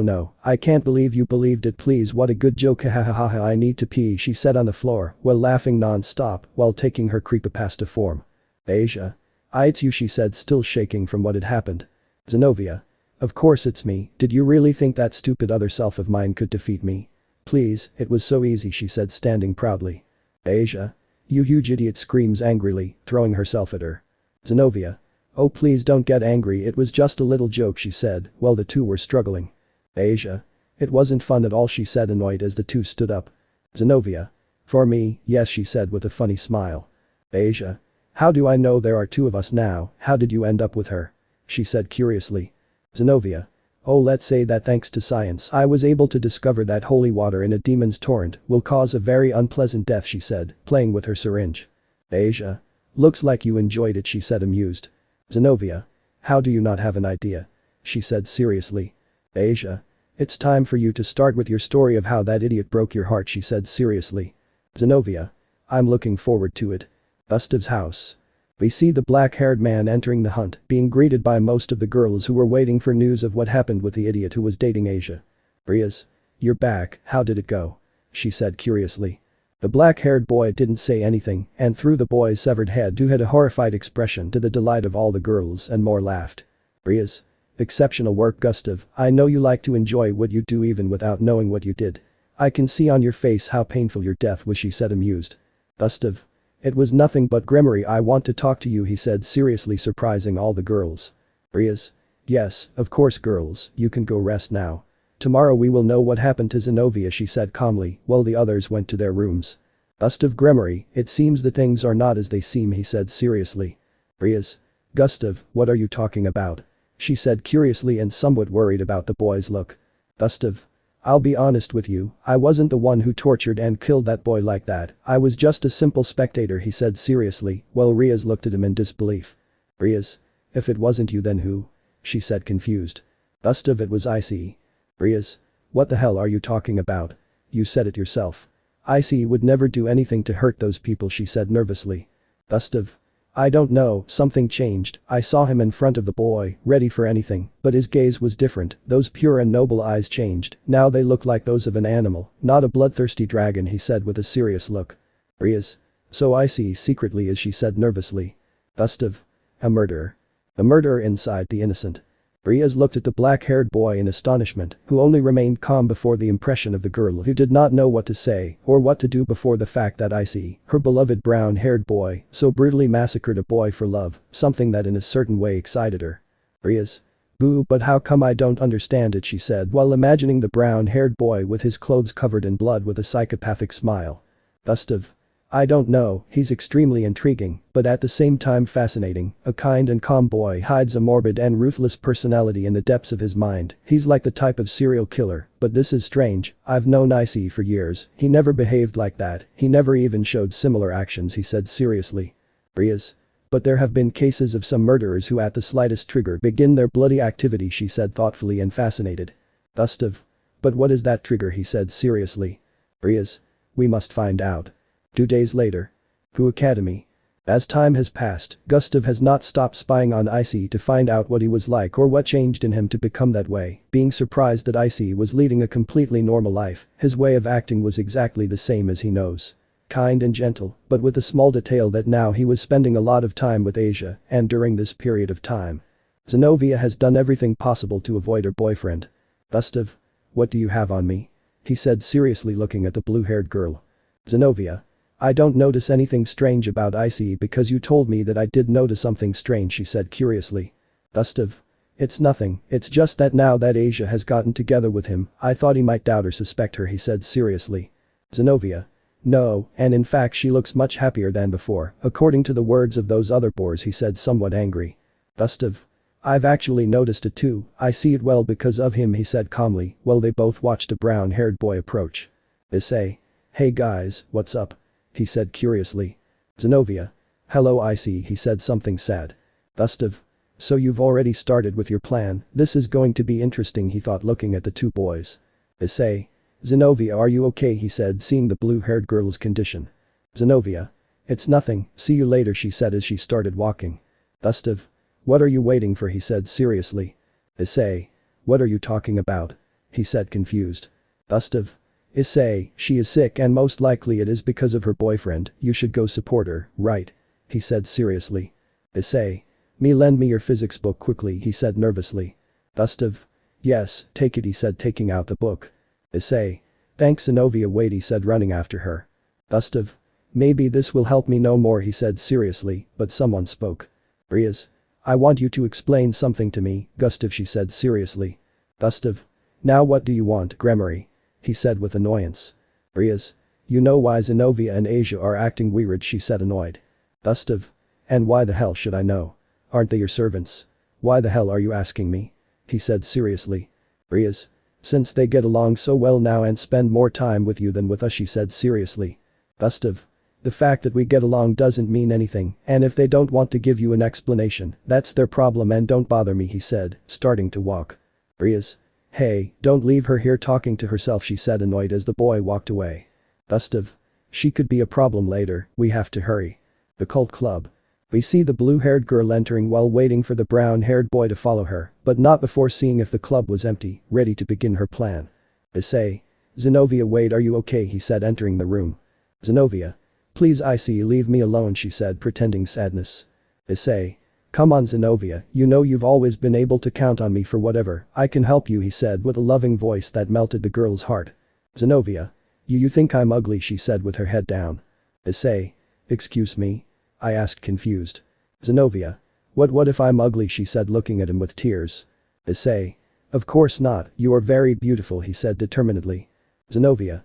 no, I can't believe you believed it, please, what a good joke, I need to pee, she said on the floor while laughing non-stop while taking her creepypasta form. "Asia? It's you," she said still shaking from what had happened. "Zenovia. Of course it's me, did you really think that stupid other self of mine could defeat me? Please, it was so easy," she said standing proudly. "Asia? You huge idiot," screams angrily, throwing herself at her. Zenovia. "Oh please don't get angry, it was just a little joke," she said while the two were struggling. "Asia? It wasn't fun at all," she said annoyed as the two stood up. Zenovia. "For me, yes," she said with a funny smile. "Asia? How do I know there are two of us now, how did you end up with her?" she said curiously. Zenovia. "Oh, let's say that thanks to science I was able to discover that holy water in a demon's torrent will cause a very unpleasant death," she said, playing with her syringe. "Asia? Looks like you enjoyed it," she said amused. Zenovia. "How do you not have an idea?" she said seriously. "Asia? It's time for you to start with your story of how that idiot broke your heart," she said seriously. Zenovia. "I'm looking forward to it." Gustave's house. We see the black-haired man entering the hunt, being greeted by most of the girls who were waiting for news of what happened with the idiot who was dating Asia. "Rias? You're back, how did it go?" she said curiously. The black-haired boy didn't say anything and threw the boy's severed head, who had a horrified expression, to the delight of all the girls, and more laughed. "Rias? Exceptional work, Gustave, I know you like to enjoy what you do even without knowing what you did. I can see on your face how painful your death was," she said amused. Gustave. "It was nothing but Grimmery, I want to talk to you," he said seriously, surprising all the girls. Rias. "Yes, of course girls, you can go rest now. Tomorrow we will know what happened to Zenovia," she said calmly while the others went to their rooms. Gustave. Grimmery, it seems that things are not as they seem, he said seriously. Rias. "Gustave, what are you talking about?" she said curiously and somewhat worried about the boy's look. Gustave. "I'll be honest with you, I wasn't the one who tortured and killed that boy like that, I was just a simple spectator," he said seriously while Rias looked at him in disbelief. Rias. "If it wasn't you then who?" she said confused. Gustave. "It was Iseei." Rias. "What the hell are you talking about? You said it yourself. Iseei would never do anything to hurt those people," she said nervously. Gustave. "I don't know, something changed, I saw him in front of the boy, ready for anything, but his gaze was different, those pure and noble eyes changed, now they look like those of an animal, not a bloodthirsty dragon," he said with a serious look. Rias. "So Iseei secretly is," she said nervously. Gustave. "A murderer. A murderer inside the innocent." Rias looked at the black-haired boy in astonishment, who only remained calm before the impression of the girl who did not know what to say or what to do before the fact that Iseei, her beloved brown-haired boy, so brutally massacred a boy for love, something that in a certain way excited her. Rias. "Boo, but how come I don't understand it," she said while imagining the brown-haired boy with his clothes covered in blood with a psychopathic smile. Gustave. "I don't know, he's extremely intriguing, but at the same time fascinating, a kind and calm boy hides a morbid and ruthless personality in the depths of his mind, he's like the type of serial killer, but this is strange, I've known Iseei for years, he never behaved like that, he never even showed similar actions," he said seriously. Rias. "But there have been cases of some murderers who at the slightest trigger begin their bloody activity," she said thoughtfully and fascinated. Gustave. "But what is that trigger?" he said seriously. Rias. "We must find out." 2 days later. Gu Academy. As time has passed, Gustave has not stopped spying on Iseei to find out what he was like or what changed in him to become that way, being surprised that Iseei was leading a completely normal life, his way of acting was exactly the same as he knows. Kind and gentle, but with the small detail that now he was spending a lot of time with Asia, and during this period of time. Zenovia has done everything possible to avoid her boyfriend. Gustave. "What do you have on me?" he said seriously looking at the blue-haired girl. Zenovia. "I don't notice anything strange about Iseei because you told me that I did notice something strange," she said curiously. Gustave. It's nothing, it's just that now that Asia has gotten together with him, I thought he might doubt or suspect her, he said seriously. Zenovia. No, and in fact she looks much happier than before, according to the words of those other boars, he said somewhat angry. Gustave. I've actually noticed it too, I see it well because of him, he said calmly, while they both watched a brown-haired boy approach. Issei. Hey guys, what's up? He said curiously. Zenovia. Hello Iseei, he said something sad. Gustave. So you've already started with your plan, this is going to be interesting, he thought looking at the two boys. Issei. Zenovia, are you okay, he said seeing the blue-haired girl's condition. Zenovia. It's nothing, see you later, she said as she started walking. Gustave. What are you waiting for, he said seriously. Issei. What are you talking about? He said confused. Gustave. Issei, she is sick and most likely it is because of her boyfriend, you should go support her, right? He said seriously. Issei. Lend me your physics book quickly, he said nervously. Gustave. Yes, take it, he said taking out the book. Issei. Thanks Zenovia, wait, he said running after her. Gustave. Maybe this will help me know more, he said seriously, but someone spoke. Rias. I want you to explain something to me, Gustave, she said seriously. Gustave. Now what do you want, Gremory? He said with annoyance. Rias. You know why Zenovia and Asia are acting weird, she said annoyed. Gustave. And why the hell should I know? Aren't they your servants? Why the hell are you asking me? He said seriously. Rias. Since they get along so well now and spend more time with you than with us, she said seriously. Gustave. The fact that we get along doesn't mean anything, and if they don't want to give you an explanation, that's their problem and don't bother me, he said, starting to walk. Rias. Hey, don't leave her here talking to herself, she said annoyed as the boy walked away. Gustave. She could be a problem later, we have to hurry. The cult club. We see the blue-haired girl entering while waiting for the brown-haired boy to follow her, but not before seeing if the club was empty, ready to begin her plan. Issei. Zenovia, wait, are you okay, he said entering the room. Zenovia. Please Iseei, leave me alone, she said pretending sadness. Issei. Come on Zenovia, you know you've always been able to count on me for whatever, I can help you, he said with a loving voice that melted the girl's heart. Zenovia. You think I'm ugly, she said with her head down. Issei. Excuse me? I asked confused. Zenovia. What if I'm ugly, she said looking at him with tears. Issei. Of course not, you are very beautiful, he said determinedly. Zenovia.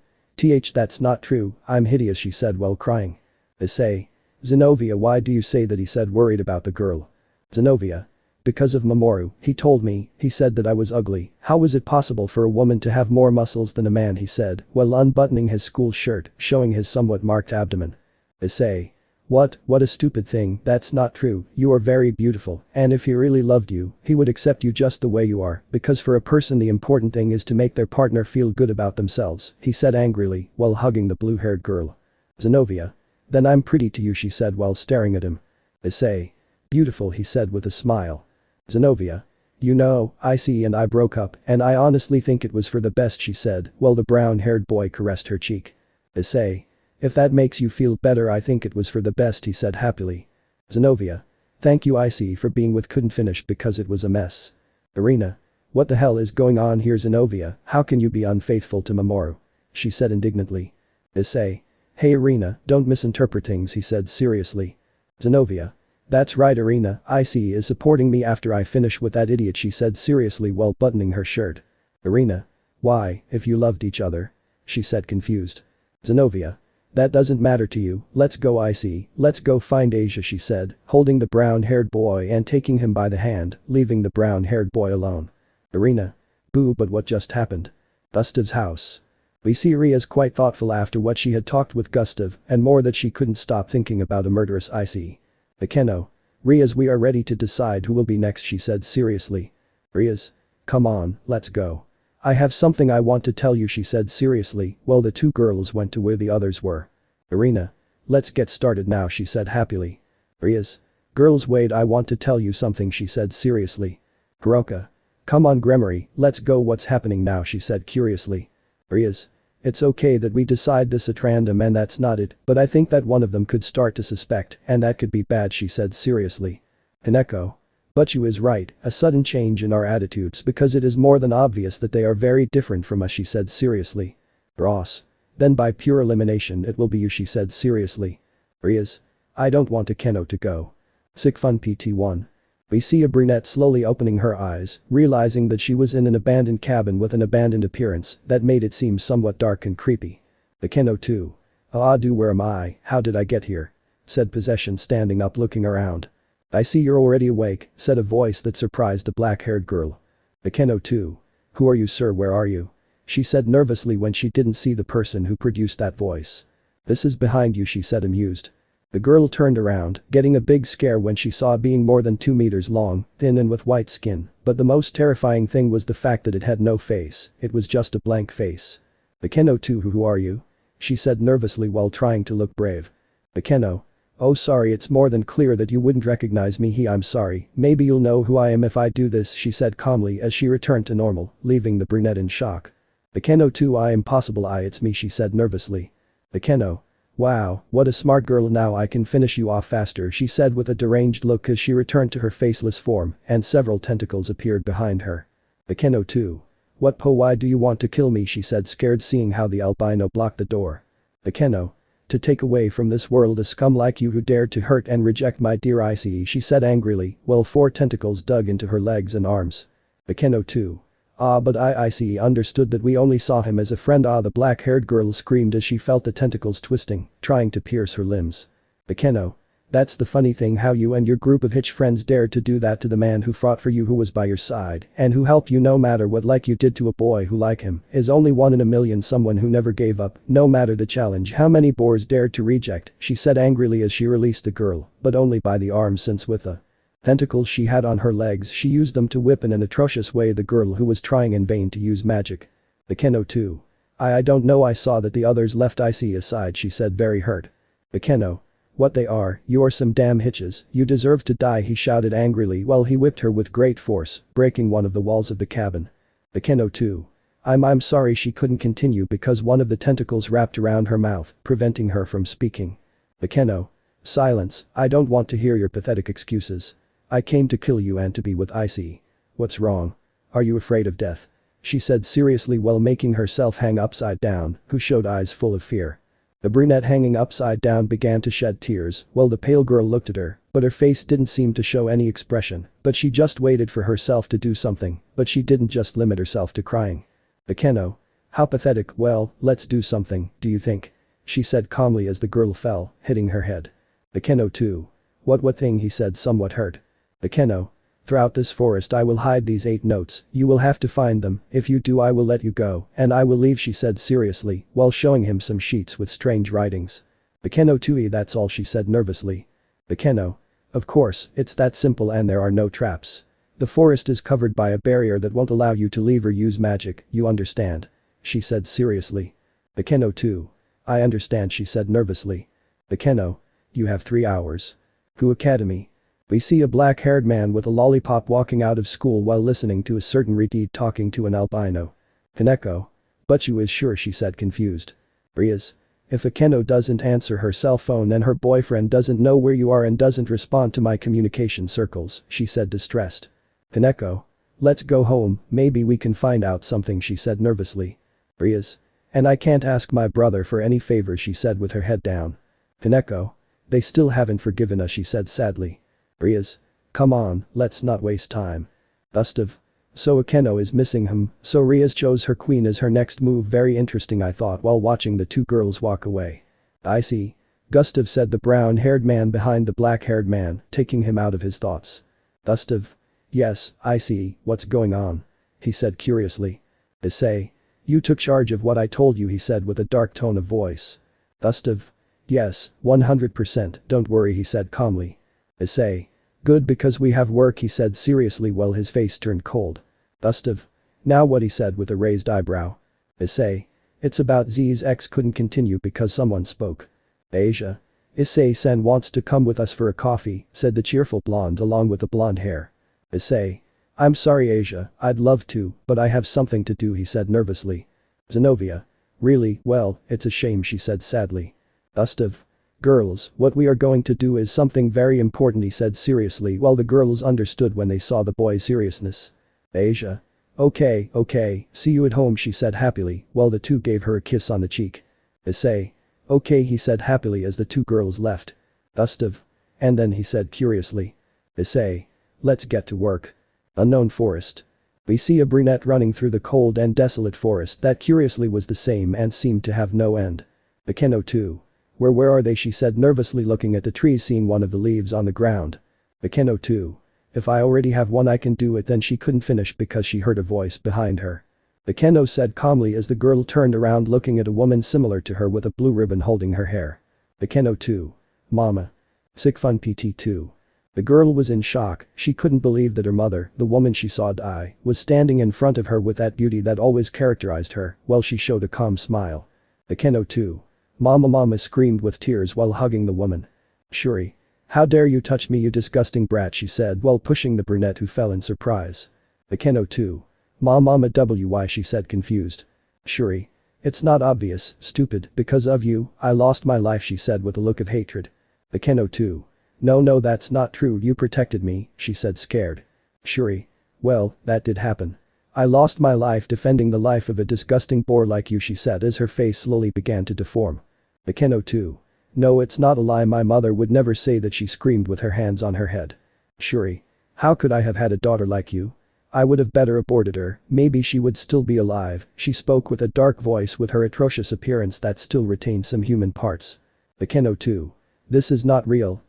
That's not true, I'm hideous, she said while crying. Issei. Zenovia, why do you say that, he said worried about the girl. Zenovia. Because of Mamoru, he told me, he said that I was ugly, how is it possible for a woman to have more muscles than a man, he said while unbuttoning his school shirt, showing his somewhat marked abdomen. Issei. What a stupid thing, that's not true, you are very beautiful, and if he really loved you, he would accept you just the way you are, because for a person the important thing is to make their partner feel good about themselves, he said angrily, while hugging the blue-haired girl. Zenovia. Then I'm pretty to you, she said while staring at him. Issei. Beautiful, he said with a smile. Zenovia. You know, Iseei and I broke up, and I honestly think it was for the best, she said, while the brown-haired boy caressed her cheek. Issei. If that makes you feel better, I think it was for the best, he said happily. Zenovia. Thank you Iseei for being with, couldn't finish because it was a mess. Irina. What the hell is going on here, Zenovia, how can you be unfaithful to Mamoru? She said indignantly. Issei. Hey Irina, don't misinterpret things, he said seriously. Zenovia. That's right Irina, Iseei is supporting me after I finish with that idiot, she said seriously while buttoning her shirt. Irina. Why, if you loved each other? She said confused. Zenovia. That doesn't matter to you, let's go Iseei, let's go find Asia, she said, holding the brown-haired boy and taking him by the hand, leaving the brown-haired boy alone. Irina. Boo, but what just happened? Gustave's house. We see Rias quite thoughtful after what she had talked with Gustave, and more that she couldn't stop thinking about a murderous Iseei. Akeno. Rias, we are ready to decide who will be next, she said seriously. Rias. Come on, let's go. I have something I want to tell you, she said seriously, while the two girls went to where the others were. Irina. Let's get started now, she said happily. Rias. Girls, wait, I want to tell you something, she said seriously. Hiroka. Come on Gremory, let's go, what's happening now, she said curiously. Rias. It's okay that we decide this at random and that's not it, but I think that one of them could start to suspect, and that could be bad, she said seriously. Hineko. But you is right, a sudden change in our attitudes because it is more than obvious that they are very different from us, she said seriously. Ross. Then by pure elimination it will be you, she said seriously. Rias. I don't want Akeno to go. Sick fun PT1. We see a brunette slowly opening her eyes, realizing that she was in an abandoned cabin with an abandoned appearance that made it seem somewhat dark and creepy. Akeno too. Ah, where am I, how did I get here? Said Possession, standing up looking around. I see you're already awake, said a voice that surprised the black-haired girl. Akeno too. Who are you, sir, where are you? She said nervously when she didn't see the person who produced that voice. This is behind you, she said, amused. The girl turned around, getting a big scare when she saw a being more than 2 meters long, thin and with white skin, but the most terrifying thing was the fact that it had no face, it was just a blank face. Akeno too, who are you? She said nervously while trying to look brave. Akeno. Oh, sorry, it's more than clear that you wouldn't recognize me. I'm sorry, maybe you'll know who I am if I do this, she said calmly as she returned to normal, leaving the brunette in shock. Akeno too, I impossible, it's me, she said nervously. Akeno. Wow, what a smart girl, now I can finish you off faster, she said with a deranged look as she returned to her faceless form and several tentacles appeared behind her. Akeno too. What why do you want to kill me, she said, scared seeing how the albino blocked the door. Akeno. To take away from this world a scum like you who dared to hurt and reject my dear Iseei, she said angrily while 4 tentacles dug into her legs and arms. Akeno too. Ah, but Iseei understood that we only saw him as a friend. Ah, the black-haired girl screamed as she felt the tentacles twisting, trying to pierce her limbs. Akeno. That's the funny thing, how you and your group of hitch friends dared to do that to the man who fought for you, who was by your side and who helped you no matter what, like you did to a boy who, like him, is only one in a million, someone who never gave up, no matter the challenge. How many boars dared to reject, she said angrily as she released the girl, but only by the arms, since with the tentacles she had on her legs she used them to whip in an atrocious way the girl who was trying in vain to use magic. Akeno too. I don't know, I saw that the others left Iseei aside, she said, very hurt. Akeno. What they are, you're some damn hitches, you deserve to die, he shouted angrily while he whipped her with great force, breaking one of the walls of the cabin. Akeno too. I'm sorry, she couldn't continue because one of the tentacles wrapped around her mouth, preventing her from speaking. Akeno. Silence, I don't want to hear your pathetic excuses. I came to kill you and to be with Iseei. What's wrong? Are you afraid of death? She said seriously while making herself hang upside down, who showed eyes full of fear. The brunette hanging upside down began to shed tears while the pale girl looked at her, but her face didn't seem to show any expression, but she just waited for herself to do something, but she didn't just limit herself to crying. Akeno. How pathetic, well, let's do something, do you think? She said calmly as the girl fell, hitting her head. Akeno too. What thing, he said, somewhat hurt. Akeno. Throughout this forest I will hide these 8 notes, you will have to find them, if you do I will let you go, and I will leave, she said seriously while showing him some sheets with strange writings. Akeno too, that's all, she said nervously. Akeno. Of course, it's that simple and there are no traps. The forest is covered by a barrier that won't allow you to leave or use magic, you understand? She said seriously. Akeno too. I understand, she said nervously. Akeno. You have 3 hours. Who Academy? We see a black-haired man with a lollipop walking out of school while listening to a certain retard talking to an albino. Kaneko. But you is sure, she said confused. Rias. If Akeno doesn't answer her cell phone and her boyfriend doesn't know where you are and doesn't respond to my communication circles, she said distressed. Kaneko. Let's go home, maybe we can find out something, she said nervously. Rias. And I can't ask my brother for any favors, she said with her head down. Kaneko. They still haven't forgiven us, she said sadly. Rias. Come on, let's not waste time. Gustave. So Akeno is missing him, so Rias chose her queen as her next move, very interesting, I thought while watching the 2 girls walk away. I see. Gustave, said the brown-haired man behind the black-haired man, taking him out of his thoughts. Gustave. Yes, I see, what's going on? He said curiously. Issei. You took charge of what I told you, he said with a dark tone of voice. Gustave. Yes, 100%, don't worry, he said calmly. Issei. Good, because we have work, he said seriously while his face turned cold. Gustave. Now what, he said with a raised eyebrow. Issei. It's about Z's ex couldn't continue because someone spoke. Asia. Issei-san wants to come with us for a coffee, said the cheerful blonde along with the blonde hair. Issei. I'm sorry Asia, I'd love to, but I have something to do, he said nervously. Zenovia. Really, well, it's a shame, she said sadly. Gustave. Girls, what we are going to do is something very important, he said seriously while the girls understood when they saw the boy's seriousness. Asia. Okay, see you at home, she said happily while the 2 gave her a kiss on the cheek. Issei. Okay, he said happily as the 2 girls left. Gustave. And then, he said curiously. Issei. let's get to work. Unknown forest. We see a brunette running through the cold and desolate forest that curiously was the same and seemed to have no end. Akeno too. Where are they, she said nervously looking at the trees, seeing one of the leaves on the ground. Akeno too. If I already have one I can do it. Then she couldn't finish because she heard a voice behind her. Akeno said calmly as the girl turned around looking at a woman similar to her with a blue ribbon holding her hair. Akeno too. Mama. Sick fun PT too. The girl was in shock, she couldn't believe that her mother, the woman she saw die, was standing in front of her with that beauty that always characterized her, while she showed a calm smile. Akeno too. Mama screamed with tears while hugging the woman. Shuri. How dare you touch me, you disgusting brat, she said while pushing the brunette, who fell in surprise. Akeno too. Mama why, she said confused. Shuri. It's not obvious, stupid, because of you, I lost my life, she said with a look of hatred. Akeno too. No, that's not true, you protected me, she said scared. Shuri. Well, that did happen. I lost my life defending the life of a disgusting boar like you, she said as her face slowly began to deform. Akeno too. No, it's not a lie, my mother would never say that, she screamed with her hands on her head. Shuri. How could I have had a daughter like you? I would have better aborted her, maybe she would still be alive, she spoke with a dark voice with her atrocious appearance that still retained some human parts. Akeno too. This is not real,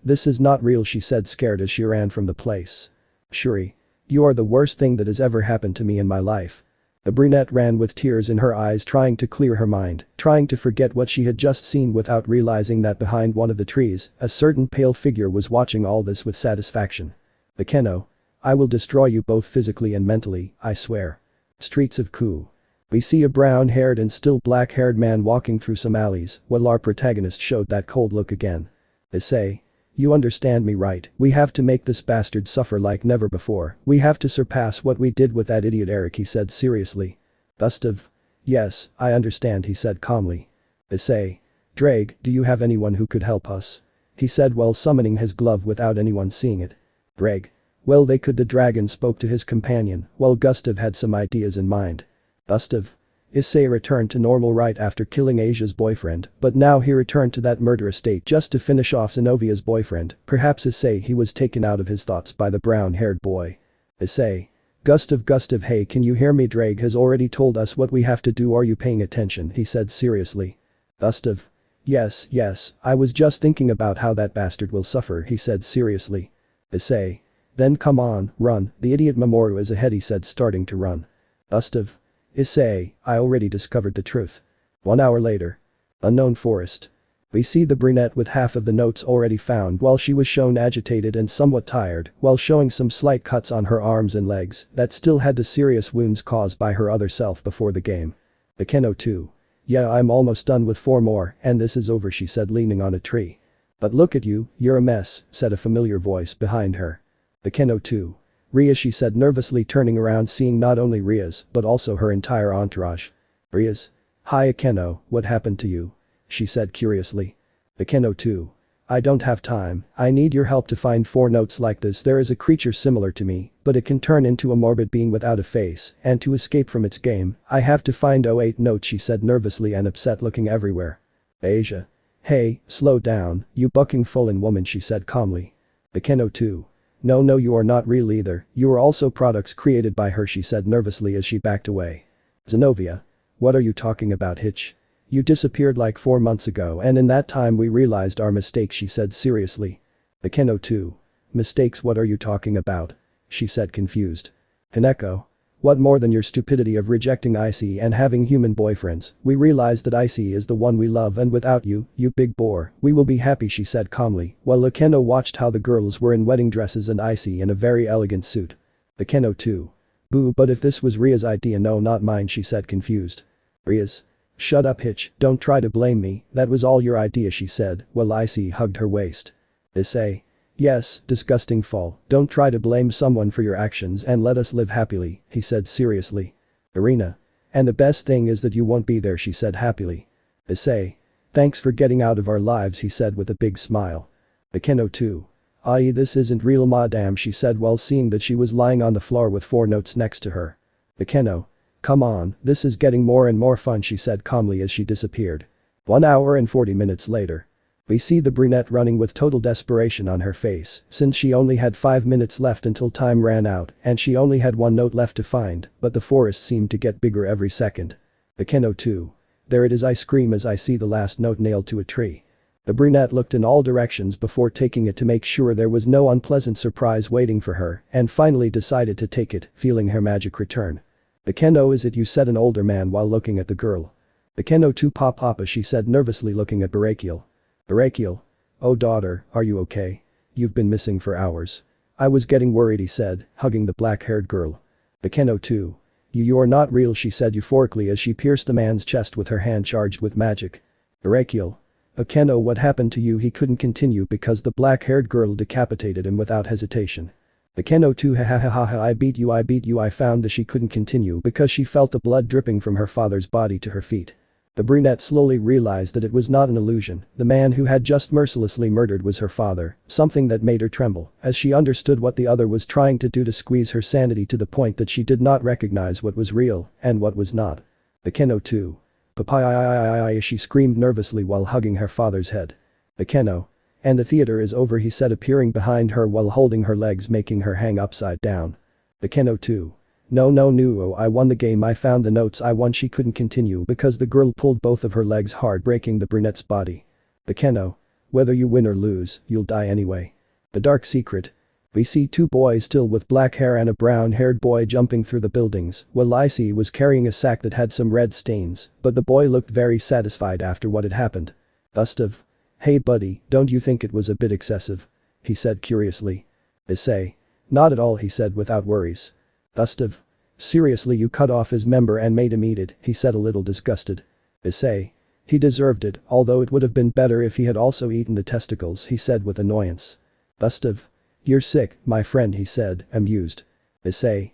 she said scared as she ran from the place. Shuri. You are the worst thing that has ever happened to me in my life. The brunette ran with tears in her eyes, trying to clear her mind, trying to forget what she had just seen without realizing that behind one of the trees, a certain pale figure was watching all this with satisfaction. Akeno. I will destroy you both physically and mentally, I swear. Streets of Ku. We see a brown-haired and still black-haired man walking through some alleys, while our protagonist showed that cold look again. Issei. You understand me right, we have to make this bastard suffer like never before, we have to surpass what we did with that idiot Eric, he said seriously. Gustave. Yes, I understand, he said calmly. Issei. Drake, do you have anyone who could help us? He said while summoning his glove without anyone seeing it. Drake. Well, they could, the dragon spoke to his companion, while Gustave had some ideas in mind. Gustave. Issei returned to normal right after killing Asia's boyfriend, but now he returned to that murderous state just to finish off Zenovia's boyfriend. Perhaps Issei, he was taken out of his thoughts by the brown-haired boy. Issei. Gustave, hey, can you hear me? Drake has already told us what we have to do, are you paying attention, he said seriously. Gustave. Yes, I was just thinking about how that bastard will suffer, he said seriously. Issei. Then come on, run, the idiot Mamoru is ahead, he said starting to run. Gustave. Issei, I already discovered the truth. 1 hour later. Unknown forest. We see the brunette with half of the notes already found while she was shown agitated and somewhat tired while showing some slight cuts on her arms and legs that still had the serious wounds caused by her other self before the game. Akeno too. Yeah, I'm almost done with 4 more and this is over, she said leaning on a tree. But look at you, you're a mess, said a familiar voice behind her. Akeno too. Rias, she said nervously turning around seeing not only Rias but also her entire entourage. Rias. Hi Akeno, what happened to you? She said curiously. Akeno too. I don't have time, I need your help to find 4 notes like this. There is a creature similar to me, but it can turn into a morbid being without a face, and to escape from its game, I have to find 08 notes, she said nervously and upset looking everywhere. Asia. Hey, slow down, you bucking Fulin woman, she said calmly. Akeno too. No, you are not real either, you are also products created by her, she said nervously as she backed away. Zenovia. What are you talking about, Hitch? You disappeared like 4 months ago and in that time we realized our mistakes, she said seriously. Akeno too. Mistakes, what are you talking about? She said confused. Kaneko. What more than your stupidity of rejecting Iseei and having human boyfriends, we realized that Iseei is the one we love and without you, you big bore, we will be happy, she said calmly while Akeno watched how the girls were in wedding dresses and Iseei in a very elegant suit. Akeno too. Boo, but if this was Ria's idea, no, not mine, she said confused. Rias. Shut up Hitch, don't try to blame me, that was all your idea, she said while Iseei hugged her waist. Issei. Yes, disgusting fall, don't try to blame someone for your actions and let us live happily, he said seriously. Irina. And the best thing is that you won't be there, she said happily. Issei. Thanks for getting out of our lives, he said with a big smile. Akeno too. This isn't real madame, she said while seeing that she was lying on the floor with 4 notes next to her. Akeno. Come on, this is getting more and more fun, she said calmly as she disappeared. 1 hour and 40 minutes later. We see the brunette running with total desperation on her face, since she only had 5 minutes left until time ran out and she only had one note left to find, but the forest seemed to get bigger every second. Akeno too. There it is, I scream as I see the last note nailed to a tree. The brunette looked in all directions before taking it to make sure there was no unpleasant surprise waiting for her and finally decided to take it, feeling her magic return. Akeno, is it you, said an older man while looking at the girl. Akeno too, papa, she said nervously looking at Barakiel. Barakiel. Oh daughter, are you okay? You've been missing for hours. I was getting worried, he said, hugging the black-haired girl. Akeno too. You're not real, she said euphorically as she pierced the man's chest with her hand charged with magic. Barakiel. Akeno, what happened to you? He couldn't continue because the black-haired girl decapitated him without hesitation. Akeno too, ha, I beat you. I found that she couldn't continue because she felt the blood dripping from her father's body to her feet. The brunette slowly realized that it was not an illusion, the man who had just mercilessly murdered was her father, something that made her tremble, as she understood what the other was trying to do to squeeze her sanity to the point that she did not recognize what was real and what was not. Akeno too. Papa, she screamed nervously while hugging her father's head. Akeno. And the theater is over, he said, appearing behind her while holding her legs, making her hang upside down. Akeno too. No, I won the game, I found the notes I won. She couldn't continue because the girl pulled both of her legs hard, breaking the brunette's body. Akeno. Whether you win or lose, you'll die anyway. The dark secret. We see two boys still with black hair and a brown-haired boy jumping through the buildings, while Iseei was carrying a sack that had some red stains, but the boy looked very satisfied after what had happened. Gustave. Hey buddy, don't you think it was a bit excessive? He said curiously. Issei. Not at all, he said without worries. Gustave. Seriously, you cut off his member and made him eat it, he said a little disgusted. Issei. He deserved it, although it would have been better if he had also eaten the testicles, he said with annoyance. Gustave. You're sick, my friend, he said, amused. Issei.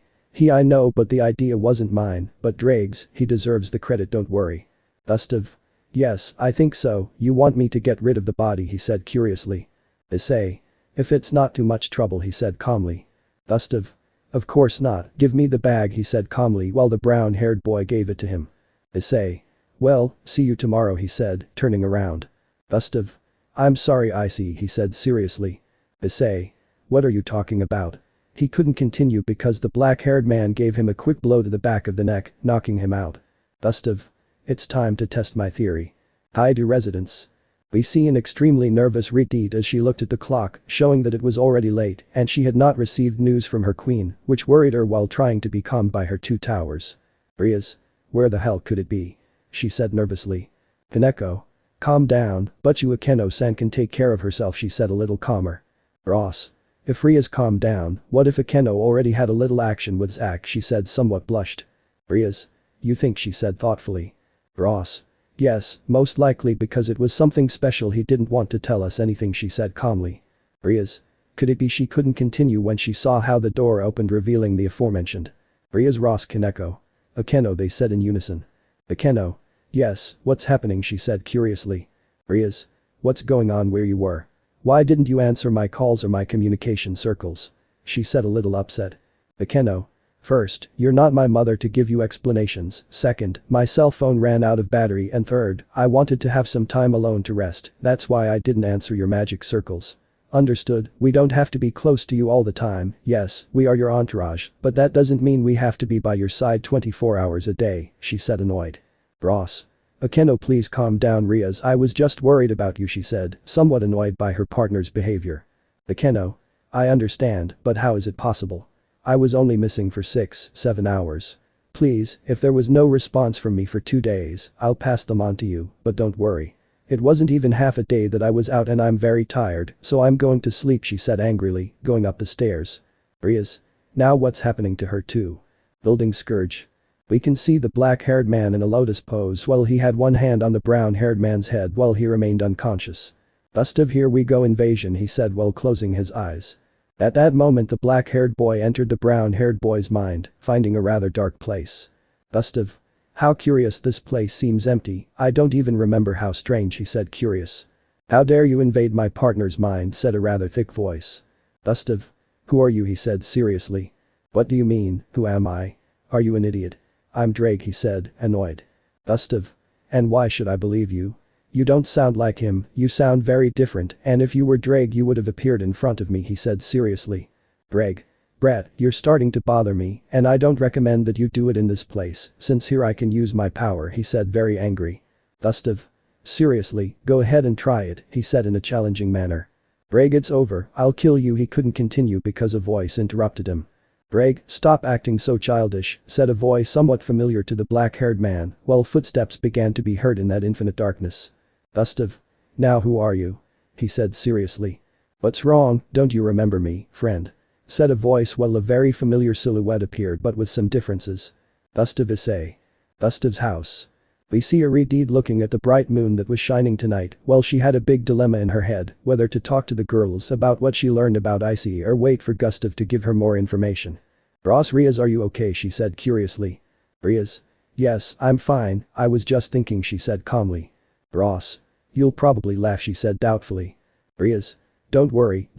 I know, but the idea wasn't mine, but Drake's, he deserves the credit, don't worry. Gustave. Yes, I think so, you want me to get rid of the body, he said curiously. Issei. If it's not too much trouble, he said calmly. Gustave. Of course not, give me the bag, he said calmly while the brown-haired boy gave it to him. Issei. Well, see you tomorrow, he said, turning around. Gustave. I'm sorry Iseei, he said seriously. Issei. What are you talking about? He couldn't continue because the black-haired man gave him a quick blow to the back of the neck, knocking him out. Gustave. It's time to test my theory. Hi to residents. We see an extremely nervous Rias as she looked at the clock, showing that it was already late and she had not received news from her queen, which worried her while trying to be calmed by her two towers. Rias. Where the hell could it be? She said nervously. Kaneko. Calm down, but you Akeno-san can take care of herself, she said a little calmer. Ross. If Rias calmed down, what if Akeno already had a little action with Zack, she said somewhat blushed. Rias. You think, she said thoughtfully. Ross. Yes, most likely because it was something special, he didn't want to tell us anything, she said calmly. Rias. Could it be she couldn't continue when she saw how the door opened revealing the aforementioned. Rias. Ross. Kaneko. Akeno, they said in unison. Akeno. Yes, what's happening, she said curiously. Rias. What's going on where you were? Why didn't you answer my calls or my communication circles? She said a little upset. Akeno. First, you're not my mother to give you explanations, second, my cell phone ran out of battery, and third, I wanted to have some time alone to rest, that's why I didn't answer your magic circles. Understood, we don't have to be close to you all the time, yes, we are your entourage, but that doesn't mean we have to be by your side 24 hours a day, she said annoyed. Ross. Akeno, please calm down. Rias, I was just worried about you, she said, somewhat annoyed by her partner's behavior. Akeno. I understand, but how is it possible? I was only missing for 6-7 hours. Please, if there was no response from me for 2 days, I'll pass them on to you, but don't worry. It wasn't even half a day that I was out and I'm very tired, so I'm going to sleep, she said angrily, going up the stairs. Rias. Now what's happening to her too? Building Scourge. We can see the black-haired man in a lotus pose while he had one hand on the brown-haired man's head while he remained unconscious. Gustave, here we go, invasion, he said while closing his eyes. At that moment the black-haired boy entered the brown-haired boy's mind, finding a rather dark place. Gustave. How curious, this place seems empty, I don't even remember how strange, he said curious. How dare you invade my partner's mind, said a rather thick voice. Gustave. Who are you, he said seriously. What do you mean, who am I? Are you an idiot? I'm Drake, he said, annoyed. Gustave. And why should I believe you? You don't sound like him, you sound very different, and if you were Drake you would have appeared in front of me, he said seriously. Drake. Brett, you're starting to bother me, and I don't recommend that you do it in this place, since here I can use my power, he said very angry. Gustave. Seriously, go ahead and try it, he said in a challenging manner. Drake, it's over, I'll kill you, he couldn't continue because a voice interrupted him. Drake, stop acting so childish, said a voice somewhat familiar to the black-haired man, while footsteps began to be heard in that infinite darkness. Gustave. Now who are you? He said seriously. What's wrong, don't you remember me, friend? Said a voice while a very familiar silhouette appeared but with some differences. Gustave Issei. Gustave's house. We see Ireide looking at the bright moon that was shining tonight while she had a big dilemma in her head whether to talk to the girls about what she learned about Iseei or wait for Gustave to give her more information. Rias, are you okay, she said curiously. Rias. Yes, I'm fine, I was just thinking, she said calmly. Ross. You'll probably laugh, she said doubtfully. Rias. Don't worry,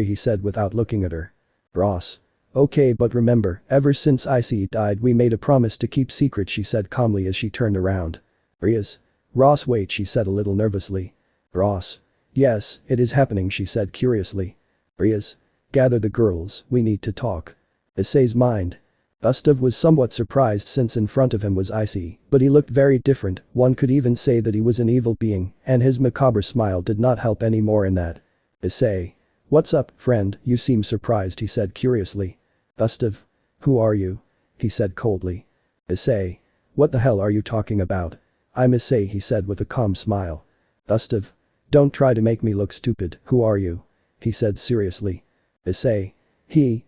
he said without looking at her. Ross. Okay, but remember, ever since Iseei died we made a promise to keep secret, she said calmly as she turned around. Rias. Ross, wait, she said a little nervously. Ross. Yes, it is happening, she said curiously. Rias. Gather the girls, we need to talk. Issei's mind. Gustave was somewhat surprised since in front of him was Iseei, but he looked very different, one could even say that he was an evil being, and his macabre smile did not help any more in that. Issei. What's up, friend, you seem surprised, he said curiously. Gustave. Who are you? He said coldly. Issei. What the hell are you talking about? I'm Issei, he said with a calm smile. Gustave. Don't try to make me look stupid, who are you? He said seriously. Issei.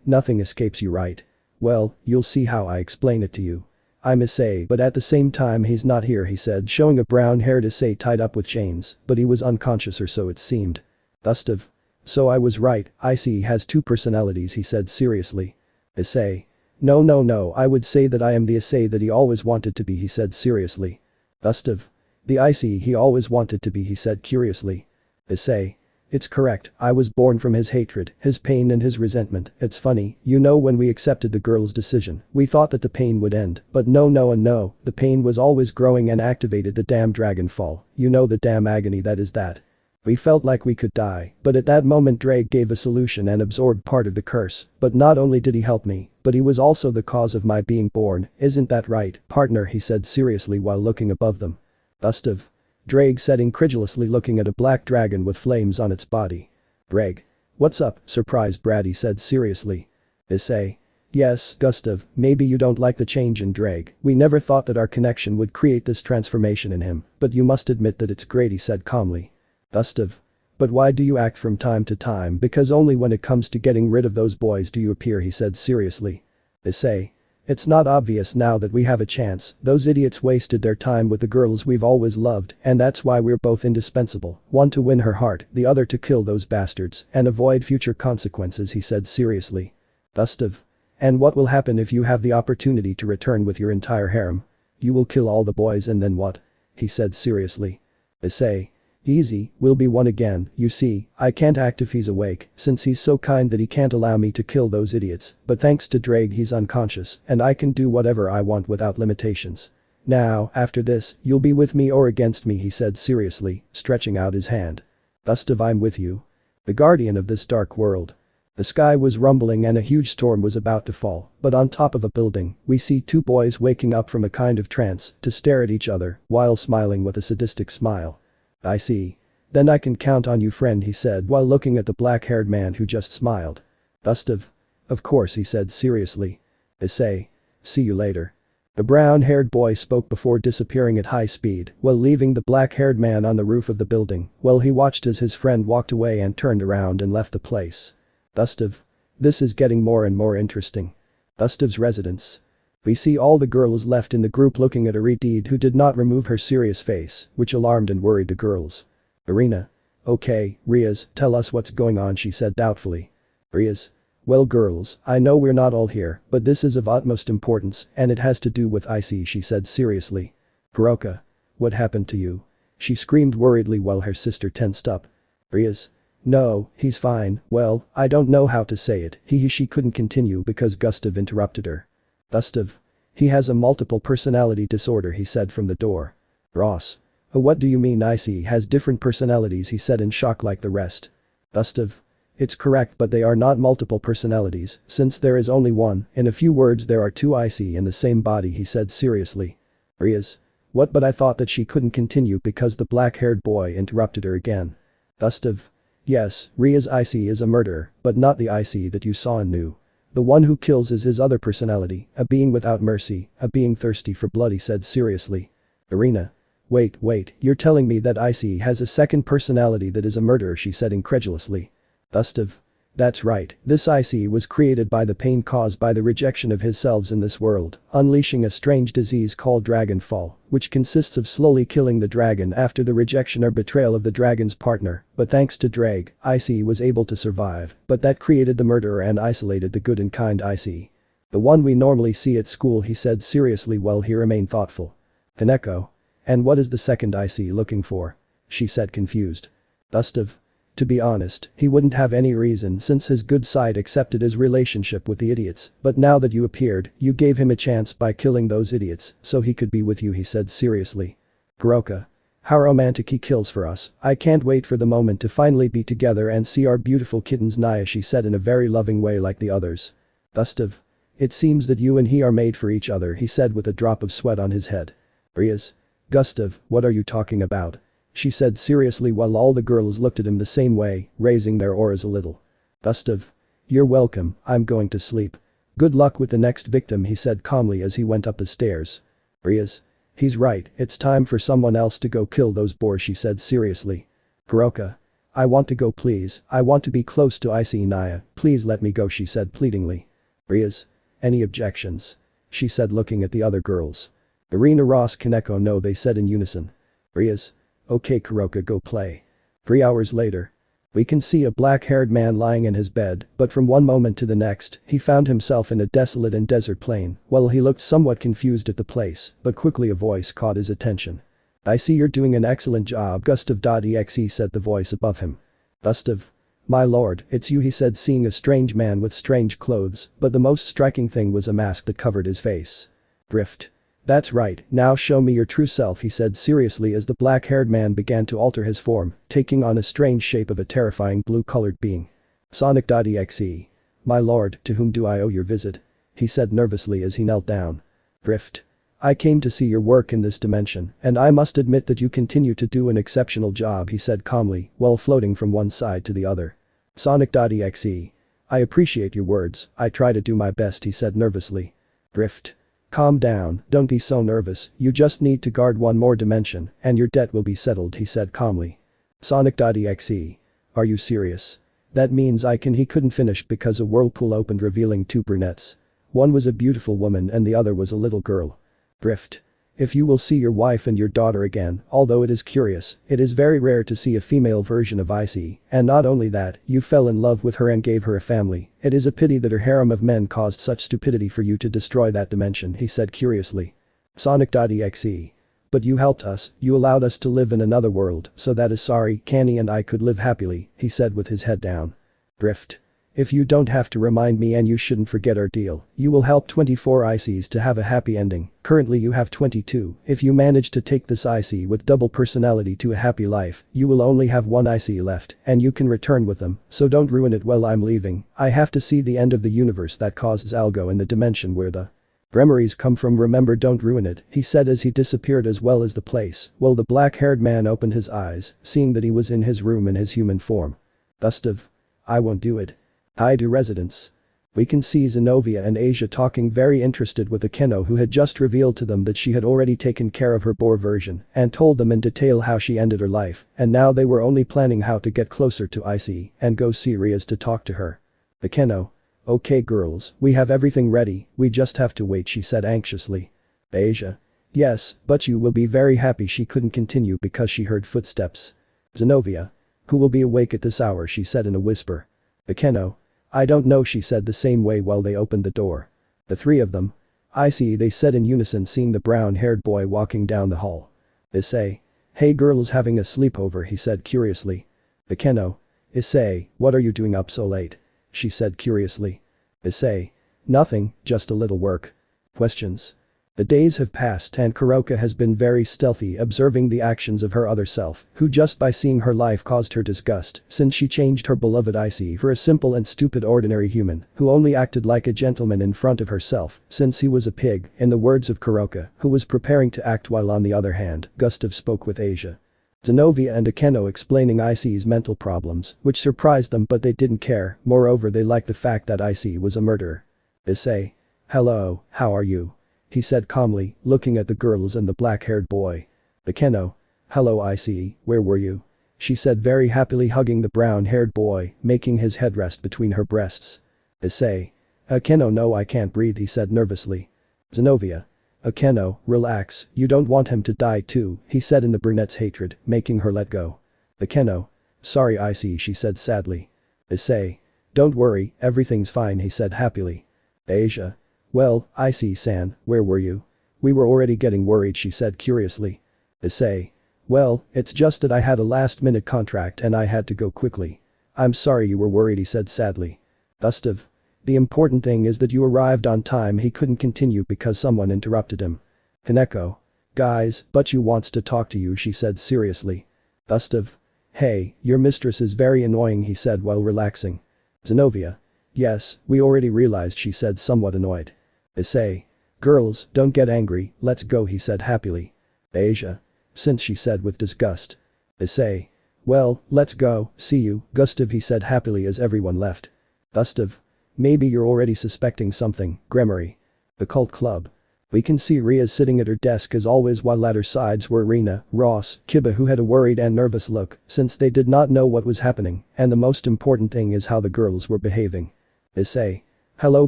Nothing escapes you, right? Well, you'll see how I explain it to you. I'm Issei, but at the same time he's not here, he said, showing a brown-haired Issei tied up with chains, but he was unconscious, or so it seemed. Gustave. So I was right, Iseei has two personalities, he said seriously. Issei. No, I would say that I am the Issei that he always wanted to be, he said seriously. Gustave. The Iseei he always wanted to be, he said curiously. Issei. It's correct, I was born from his hatred, his pain and his resentment. It's funny, you know, when we accepted the girl's decision, we thought that the pain would end, but no, the pain was always growing and activated the damn dragon fall, you know, the damn agony that is that. We felt like we could die, but at that moment Drake gave a solution and absorbed part of the curse, but not only did he help me, but he was also the cause of my being born, isn't that right, partner, he said seriously while looking above them. Gustave. Drake said incredulously, looking at a black dragon with flames on its body. Drake. What's up, surprised Brady said seriously. Issei. Yes, Gustave, maybe you don't like the change in Drake, we never thought that our connection would create this transformation in him, but you must admit that it's great, he said calmly. Gustave. But why do you act from time to time, because only when it comes to getting rid of those boys do you appear, he said seriously. Issei. It's not obvious now that we have a chance, those idiots wasted their time with the girls we've always loved, and that's why we're both indispensable, one to win her heart, the other to kill those bastards and avoid future consequences, he said seriously. Gustave. And what will happen if you have the opportunity to return with your entire harem? You will kill all the boys and then what? He said seriously. Issei. Easy, we'll be one again, you see, I can't act if he's awake, since he's so kind that he can't allow me to kill those idiots, but thanks to Drake he's unconscious, and I can do whatever I want without limitations. Now, after this, you'll be with me or against me, he said seriously, stretching out his hand. Gustave, I'm with you. The guardian of this dark world. The sky was rumbling and a huge storm was about to fall, but on top of a building, we see two boys waking up from a kind of trance to stare at each other while smiling with a sadistic smile. I see. Then I can count on you, friend, he said while looking at the black-haired man who just smiled. Gustave. Of course, he said seriously. Issei. See you later. The brown-haired boy spoke before disappearing at high speed while leaving the black-haired man on the roof of the building while he watched as his friend walked away and turned around and left the place. Gustave. This is getting more and more interesting. Gustave's residence. We see all the girls left in the group looking at Ireide, who did not remove her serious face, which alarmed and worried the girls. Irina. Okay, Rias, tell us what's going on, she said doubtfully. Rias. Well girls, I know we're not all here, but this is of utmost importance and it has to do with Iseei, she said seriously. Kuroka. What happened to you? She screamed worriedly while her sister tensed up. Rias. No, he's fine, well, I don't know how to say it, she couldn't continue because Gustave interrupted her. Gustave. He has a multiple personality disorder, he said from the door. Ross. Oh, what do you mean Issei has different personalities, he said in shock like the rest. Gustave. It's correct, but they are not multiple personalities, since there is only one. In a few words, there are two Issei in the same body, he said seriously. Rias. What, but I thought that she couldn't continue because the black-haired boy interrupted her again. Gustave. Yes, Rias Issei is a murderer, but not the Issei that you saw and knew. The one who kills is his other personality, a being without mercy, a being thirsty for blood, he said seriously. Irina. Wait, you're telling me that Issei has a second personality that is a murderer, she said incredulously. Gustave. That's right, this Issei was created by the pain caused by the rejection of his selves in this world, unleashing a strange disease called dragonfall, which consists of slowly killing the dragon after the rejection or betrayal of the dragon's partner, but thanks to Drag, Issei was able to survive, but that created the murderer and isolated the good and kind Issei. The one we normally see at school, he said seriously while he remained thoughtful. Kaneko. And what is the second Issei looking for? She said confused. Gustave. To be honest, he wouldn't have any reason since his good side accepted his relationship with the idiots, but now that you appeared, you gave him a chance by killing those idiots, so he could be with you, he said seriously. Kuroka. How romantic, he kills for us, I can't wait for the moment to finally be together and see our beautiful kittens, Naya, she said in a very loving way like the others. Gustave. It seems that you and he are made for each other, he said with a drop of sweat on his head. Rias. Gustave, what are you talking about? She said seriously while all the girls looked at him the same way, raising their auras a little. Gustave. You're welcome, I'm going to sleep. Good luck with the next victim, he said calmly as he went up the stairs. Rias. He's right, it's time for someone else to go kill those boars, she said seriously. Kuroka. I want to go, please, I want to be close to Issei, Naya, please let me go, she said pleadingly. Rias. Any objections? She said looking at the other girls. Irina, Ross, Kaneko, no, they said in unison. Rias. Okay Kuroka, go play. 3 hours later. We can see a black-haired man lying in his bed, but from one moment to the next, he found himself in a desolate and desert plain. Well, he looked somewhat confused at the place, but quickly a voice caught his attention. I see you're doing an excellent job, Gustave.exe, said the voice above him. Gustave. My lord, it's you, he said, seeing a strange man with strange clothes, but the most striking thing was a mask that covered his face. Drift. That's right, now show me your true self, he said seriously as the black-haired man began to alter his form, taking on a strange shape of a terrifying blue-colored being. Sonic.exe. My lord, to whom do I owe your visit? He said nervously as he knelt down. Drift. I came to see your work in this dimension, and I must admit that you continue to do an exceptional job, he said calmly, while floating from one side to the other. Sonic.exe. I appreciate your words, I try to do my best, he said nervously. Drift. Calm down, don't be so nervous, you just need to guard one more dimension, and your debt will be settled, he said calmly. Sonic.exe. Are you serious? That means he couldn't finish because a whirlpool opened revealing two brunettes. One was a beautiful woman and the other was a little girl. Drift. If you will see your wife and your daughter again, although it is curious, it is very rare to see a female version of Issei, and not only that, you fell in love with her and gave her a family, it is a pity that her harem of men caused such stupidity for you to destroy that dimension, he said curiously. Sonic.exe. But you helped us, you allowed us to live in another world, so that Isari, Canny and I could live happily, he said with his head down. Drift. If you don't have to remind me, and you shouldn't forget our deal, you will help 24 Isseis to have a happy ending, currently you have 22, if you manage to take this Issei with double personality to a happy life, you will only have one Issei left, and you can return with them, so don't ruin it while I'm leaving, I have to see the end of the universe that causes algo in the dimension where the memories come from, remember, don't ruin it, he said as he disappeared as well as the place, while the black-haired man opened his eyes, seeing that he was in his room in his human form. Gustave. I won't do it. Hi to residents. We can see Zenovia and Asia talking very interested with Akeno, who had just revealed to them that she had already taken care of her boar version and told them in detail how she ended her life, and now they were only planning how to get closer to Issei and go see Rias to talk to her. Akeno. Okay girls, we have everything ready, we just have to wait, she said anxiously. Asia. Yes, but you will be very happy, she couldn't continue because she heard footsteps. Zenovia. Who will be awake at this hour, she said in a whisper. Akeno. I don't know, she said the same way while they opened the door. The three of them. I see, they said in unison, seeing the brown-haired boy walking down the hall. Issei. Hey girls, having a sleepover, he said curiously. Akeno. Issei, what are you doing up so late? She said curiously. Issei. Nothing, just a little work. Questions? The days have passed and Kuroka has been very stealthy observing the actions of her other self, who just by seeing her life caused her disgust since she changed her beloved Iseei for a simple and stupid ordinary human who only acted like a gentleman in front of herself since he was a pig, in the words of Kuroka, who was preparing to act while on the other hand, Gustave spoke with Asia. Zenovia and Akeno explaining Iseei's mental problems, which surprised them but they didn't care, moreover they liked the fact that Iseei was a murderer. Issei. Hello, how are you? He said calmly, looking at the girls and the black-haired boy. Akeno. Hello Iseei, where were you? She said very happily hugging the brown-haired boy, making his head rest between her breasts. Issei. Akeno no I can't breathe he said nervously. Zenovia. Akeno, relax, you don't want him to die too, he said in the brunette's hatred, making her let go. Akeno. Sorry Iseei she said sadly. Issei. Don't worry, everything's fine he said happily. Asia. Well, Iseei-san, where were you? We were already getting worried she said curiously. Issei. Well, it's just that I had a last-minute contract and I had to go quickly. I'm sorry you were worried he said sadly. Gustave. The important thing is that you arrived on time he couldn't continue because someone interrupted him. Kaneko. Guys, Butchu wants to talk to you she said seriously. Gustave. Hey, your mistress is very annoying he said while relaxing. Zenovia. Yes, we already realized she said somewhat annoyed. Issei. Girls, don't get angry, let's go he said happily. Asia. Since she said with disgust. Issei. Well, let's go, see you, Gustave he said happily as everyone left. Gustave. Maybe you're already suspecting something, Gremory. The cult club. We can see Rias sitting at her desk as always while at her sides were Rina, Ross, Kiba who had a worried and nervous look since they did not know what was happening and the most important thing is how the girls were behaving. Issei. Hello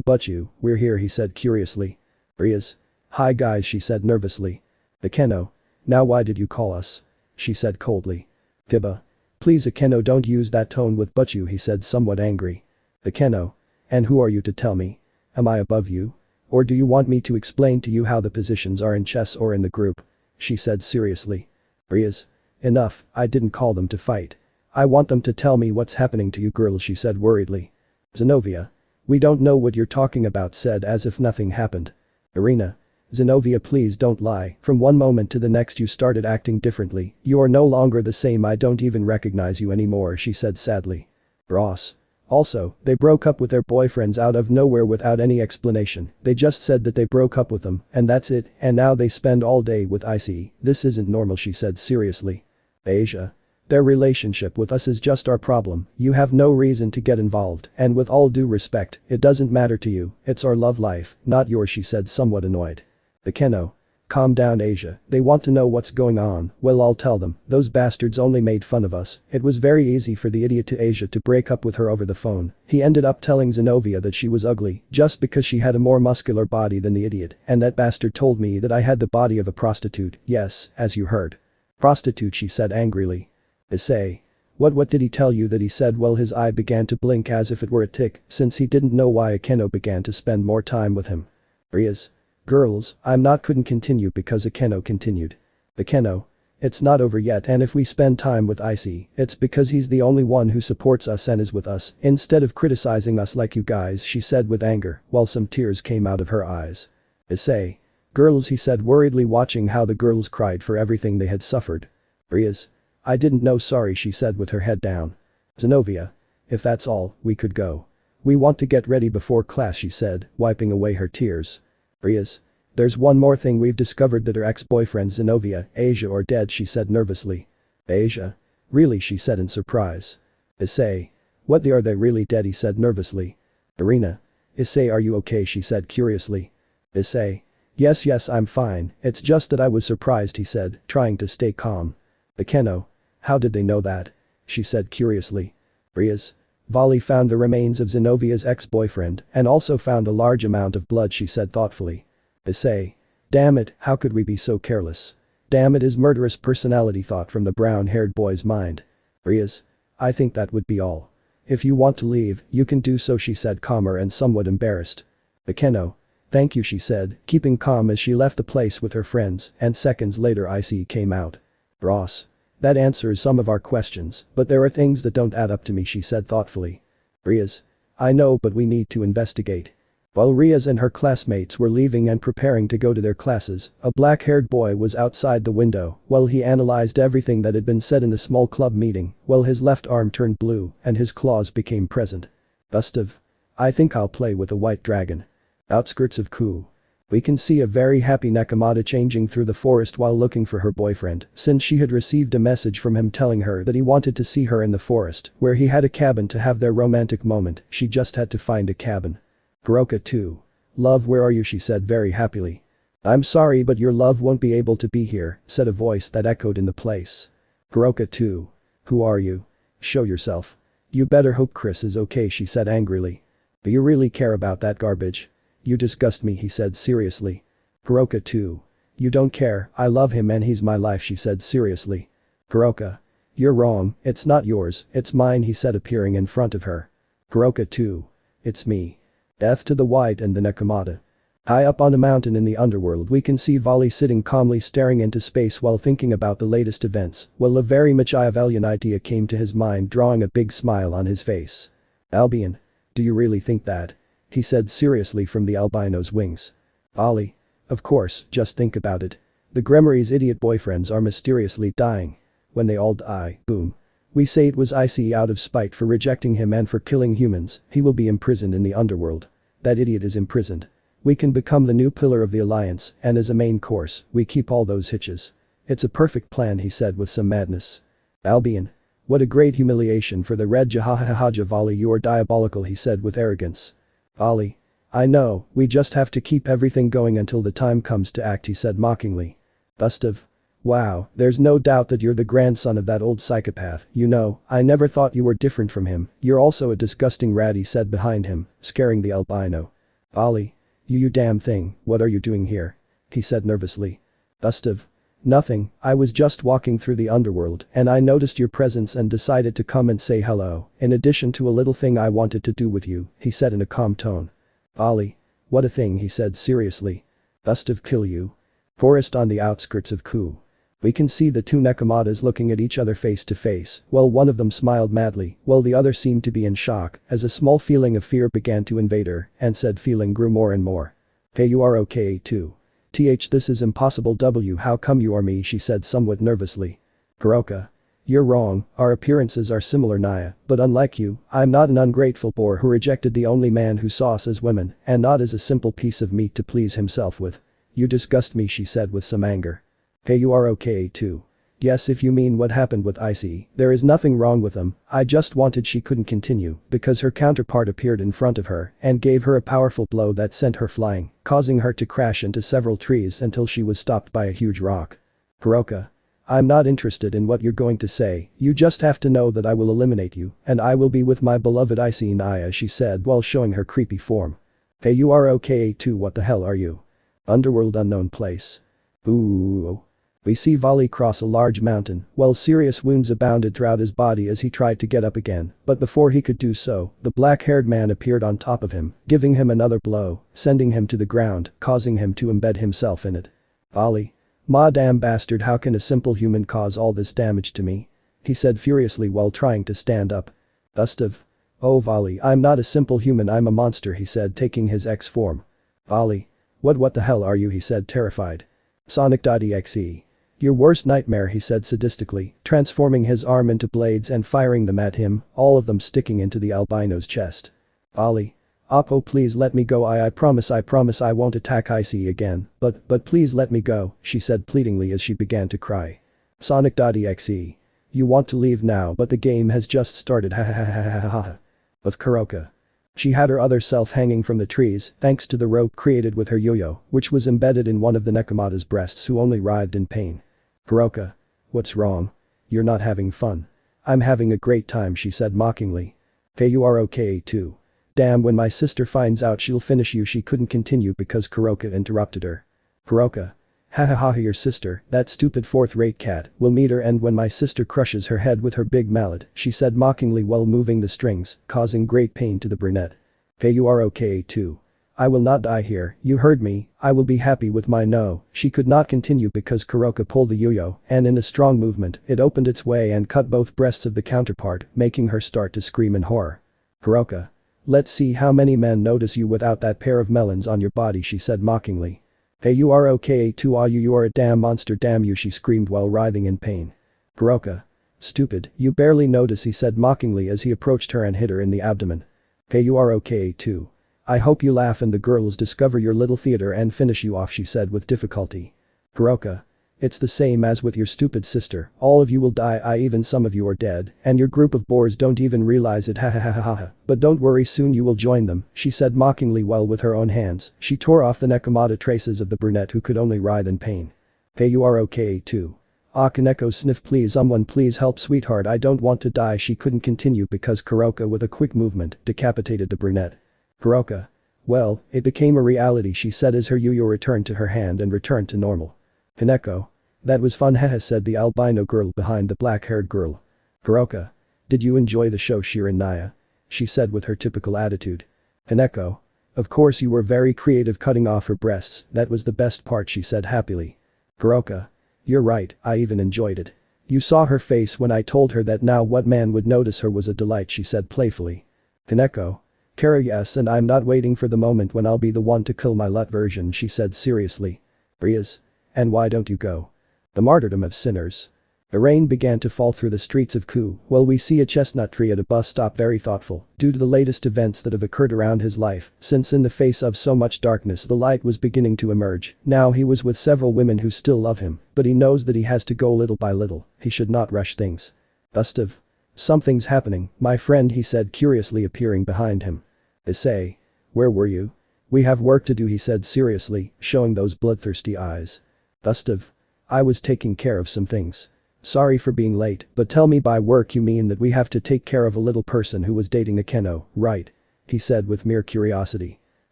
Butchu, we're here he said curiously. Rias. Hi guys she said nervously. Akeno. Now why did you call us? She said coldly. Kiba. Please Akeno don't use that tone with Butchu he said somewhat angry. Akeno. And who are you to tell me? Am I above you? Or do you want me to explain to you how the positions are in chess or in the group? She said seriously. Rias. Enough, I didn't call them to fight. I want them to tell me what's happening to you girls she said worriedly. Zenovia. We don't know what you're talking about said as if nothing happened. Irina. Zenovia please don't lie, from one moment to the next you started acting differently, you are no longer the same I don't even recognize you anymore she said sadly. Ross. Also, they broke up with their boyfriends out of nowhere without any explanation, they just said that they broke up with them, and that's it, and now they spend all day with Iseei, this isn't normal she said seriously. Asia. Their relationship with us is just our problem, you have no reason to get involved, and with all due respect, it doesn't matter to you, it's our love life, not yours she said somewhat annoyed. Akeno. Calm down Asia, they want to know what's going on, well I'll tell them, those bastards only made fun of us, it was very easy for the idiot to Asia to break up with her over the phone, he ended up telling Zenovia that she was ugly, just because she had a more muscular body than the idiot, and that bastard told me that I had the body of a prostitute, yes, as you heard. Prostitute she said angrily. Issei. What did he tell you that he said well his eye began to blink as if it were a tick, since he didn't know why Akeno began to spend more time with him. Rias. Girls, I'm not couldn't continue because Akeno continued. Akeno. It's not over yet and if we spend time with Iseei, it's because he's the only one who supports us and is with us, instead of criticizing us like you guys she said with anger, while some tears came out of her eyes. Issei. Girls he said worriedly watching how the girls cried for everything they had suffered. Rias. I didn't know sorry she said with her head down. Zenovia. If that's all, we could go. We want to get ready before class she said, wiping away her tears. Rias. There's one more thing we've discovered that her ex-boyfriends Zenovia, Asia are dead she said nervously. Asia. Really she said in surprise. Issei. What are they really dead he said nervously. Irina. Issei are you okay she said curiously. Issei. Yes I'm fine, it's just that I was surprised he said, trying to stay calm. Akeno. How did they know that? She said curiously. Rias. Vali found the remains of Zenovia's ex-boyfriend and also found a large amount of blood she said thoughtfully. Issei. Damn it, how could we be so careless? Damn it his murderous personality thought from the brown-haired boy's mind. Rias. I think that would be all. If you want to leave, you can do so she said calmer and somewhat embarrassed. Akeno. Thank you she said, keeping calm as she left the place with her friends and seconds later Iseei came out. Ross. That answers some of our questions, but there are things that don't add up to me she said thoughtfully. Rias. I know but we need to investigate. While Rias and her classmates were leaving and preparing to go to their classes, a black-haired boy was outside the window while he analyzed everything that had been said in the small club meeting while his left arm turned blue and his claws became present. Gustave. I think I'll play with a white dragon. Outskirts of Qlippoth. We can see a very happy Nakamata changing through the forest while looking for her boyfriend since she had received a message from him telling her that he wanted to see her in the forest where he had a cabin to have their romantic moment. She just had to find a cabin. Kuroka too. Love, where are you? She said very happily. I'm sorry, but your love won't be able to be here, said a voice that echoed in the place. Kuroka too. Who are you? Show yourself. You better hope Chris is okay, she said angrily. Do you really care about that garbage? You disgust me, he said seriously. Kuroka too. You don't care, I love him and he's my life, she said seriously. Kuroka. You're wrong, it's not yours, it's mine, he said appearing in front of her. Kuroka too. It's me. F to the white and the Nakamata. High up on a mountain in the underworld we can see Vali sitting calmly staring into space while thinking about the latest events, while a very Machiavellian idea came to his mind, drawing a big smile on his face. Albion. Do you really think that? He said seriously from the albino's wings. Ollie. Of course, just think about it. The Gremory's idiot boyfriends are mysteriously dying. When they all die, boom. We say it was Iseei out of spite for rejecting him and for killing humans, he will be imprisoned in the underworld. That idiot is imprisoned. We can become the new pillar of the alliance, and as a main course, we keep all those hitches. It's a perfect plan, he said with some madness. Albion. What a great humiliation for the red Jahahahaja Vali, you are diabolical, he said with arrogance. Ollie. I know, we just have to keep everything going until the time comes to act, he said mockingly. Gustave. Wow, there's no doubt that you're the grandson of that old psychopath, you know, I never thought you were different from him, you're also a disgusting rat, he said behind him, scaring the albino. Ollie. You damn thing, what are you doing here? He said nervously. Gustave. Nothing, I was just walking through the underworld and I noticed your presence and decided to come and say hello, in addition to a little thing I wanted to do with you, he said in a calm tone. Ollie. What a thing, he said seriously. Gustave, kill you. Forest on the outskirts of Qlippoth. We can see the two Nakamatas looking at each other face to face, while one of them smiled madly, while the other seemed to be in shock, as a small feeling of fear began to invade her, and said feeling grew more and more. Hey, you are okay too. This is impossible. How come you are me, she said somewhat nervously. Kuroka. You're wrong, our appearances are similar, Naya, but unlike you, I'm not an ungrateful boor who rejected the only man who saw us as women, and not as a simple piece of meat to please himself with. You disgust me, she said with some anger. Hey, you are okay too. Yes, if you mean what happened with Iseei, there is nothing wrong with him, I just wanted. She couldn't continue because her counterpart appeared in front of her and gave her a powerful blow that sent her flying, causing her to crash into several trees until she was stopped by a huge rock. Kuroka. I'm not interested in what you're going to say, you just have to know that I will eliminate you and I will be with my beloved Iseei, Naya, she said while showing her creepy form. Hey, you are okay too, what the hell are you? Underworld, unknown place. Ooh. We see Vali cross a large mountain while serious wounds abounded throughout his body as he tried to get up again, but before he could do so, the black-haired man appeared on top of him, giving him another blow, sending him to the ground, causing him to embed himself in it. Vali. Ma damn bastard, how can a simple human cause all this damage to me? He said furiously while trying to stand up. Gustave. Oh Vali, I'm not a simple human, I'm a monster, he said taking his X form. Vali. What the hell are you, he said terrified. Sonic.exe. Your worst nightmare, he said sadistically, transforming his arm into blades and firing them at him, all of them sticking into the albino's chest. Ollie. Oppo, please let me go, I promise I won't attack Iseei again, but please let me go, she said pleadingly as she began to cry. Sonic.exe. You want to leave now, but the game has just started, ha ha ha ha ha ha. With Kuroka. She had her other self hanging from the trees thanks to the rope created with her yo-yo, which was embedded in one of the Nakamata's breasts, who only writhed in pain. Kuroka. What's wrong? You're not having fun. I'm having a great time, she said mockingly. Hey, you are okay too. Damn, when my sister finds out she'll finish you. She couldn't continue because Kuroka interrupted her. Kuroka. Ha ha ha, your sister, that stupid fourth-rate cat, will meet her end when my sister crushes her head with her big mallet, she said mockingly while moving the strings, causing great pain to the brunette. Hey, you are okay too. I will not die here, you heard me, I will be happy with my no. She could not continue because Kuroka pulled the yo-yo, and in a strong movement, it opened its way and cut both breasts of the counterpart, making her start to scream in horror. Kuroka. Let's see how many men notice you without that pair of melons on your body, she said mockingly. Hey, you are okay too, are you are a damn monster, damn you, she screamed while writhing in pain. Kuroka. Stupid, you barely notice, he said mockingly as he approached her and hit her in the abdomen. Hey, you are okay too. I hope you laugh and the girls discover your little theater and finish you off, she said with difficulty. Kuroka. It's the same as with your stupid sister, all of you will die, even some of you are dead, and your group of bores don't even realize it, ha ha ha ha ha, but don't worry, soon you will join them, she said mockingly while with her own hands, she tore off the Nekomata traces of the brunette who could only writhe in pain. Hey, you are okay too. Kaneko sniffed, please someone please help, sweetheart, I don't want to die, she couldn't continue because Kuroka with a quick movement decapitated the brunette. Kuroka. Well, it became a reality, she said as her yo-yo returned to her hand and returned to normal. Kaneko. That was fun, haha, said the albino girl behind the black-haired girl. Kuroka. Did you enjoy the show, Shirin Naya? She said with her typical attitude. Kaneko. Of course you were very creative cutting off her breasts, that was the best part, she said happily. Kuroka. You're right, I even enjoyed it. You saw her face when I told her that now what man would notice her was a delight, she said playfully. Kaneko. Kara, yes, and I'm not waiting for the moment when I'll be the one to kill my lut version, she said seriously. Rias. And why don't you go? The martyrdom of sinners. The rain began to fall through the streets of Ku while we see a chestnut tree at a bus stop very thoughtful due to the latest events that have occurred around his life since in the face of so much darkness the light was beginning to emerge. Now he was with several women who still love him, but he knows that he has to go little by little, he should not rush things. Gustave. Something's happening, my friend, he said curiously appearing behind him. Issei. Where were you? We have work to do, he said seriously, showing those bloodthirsty eyes. Gustave. I was taking care of some things. Sorry for being late, but tell me by work you mean that we have to take care of a little person who was dating Akeno, right? He said with mere curiosity.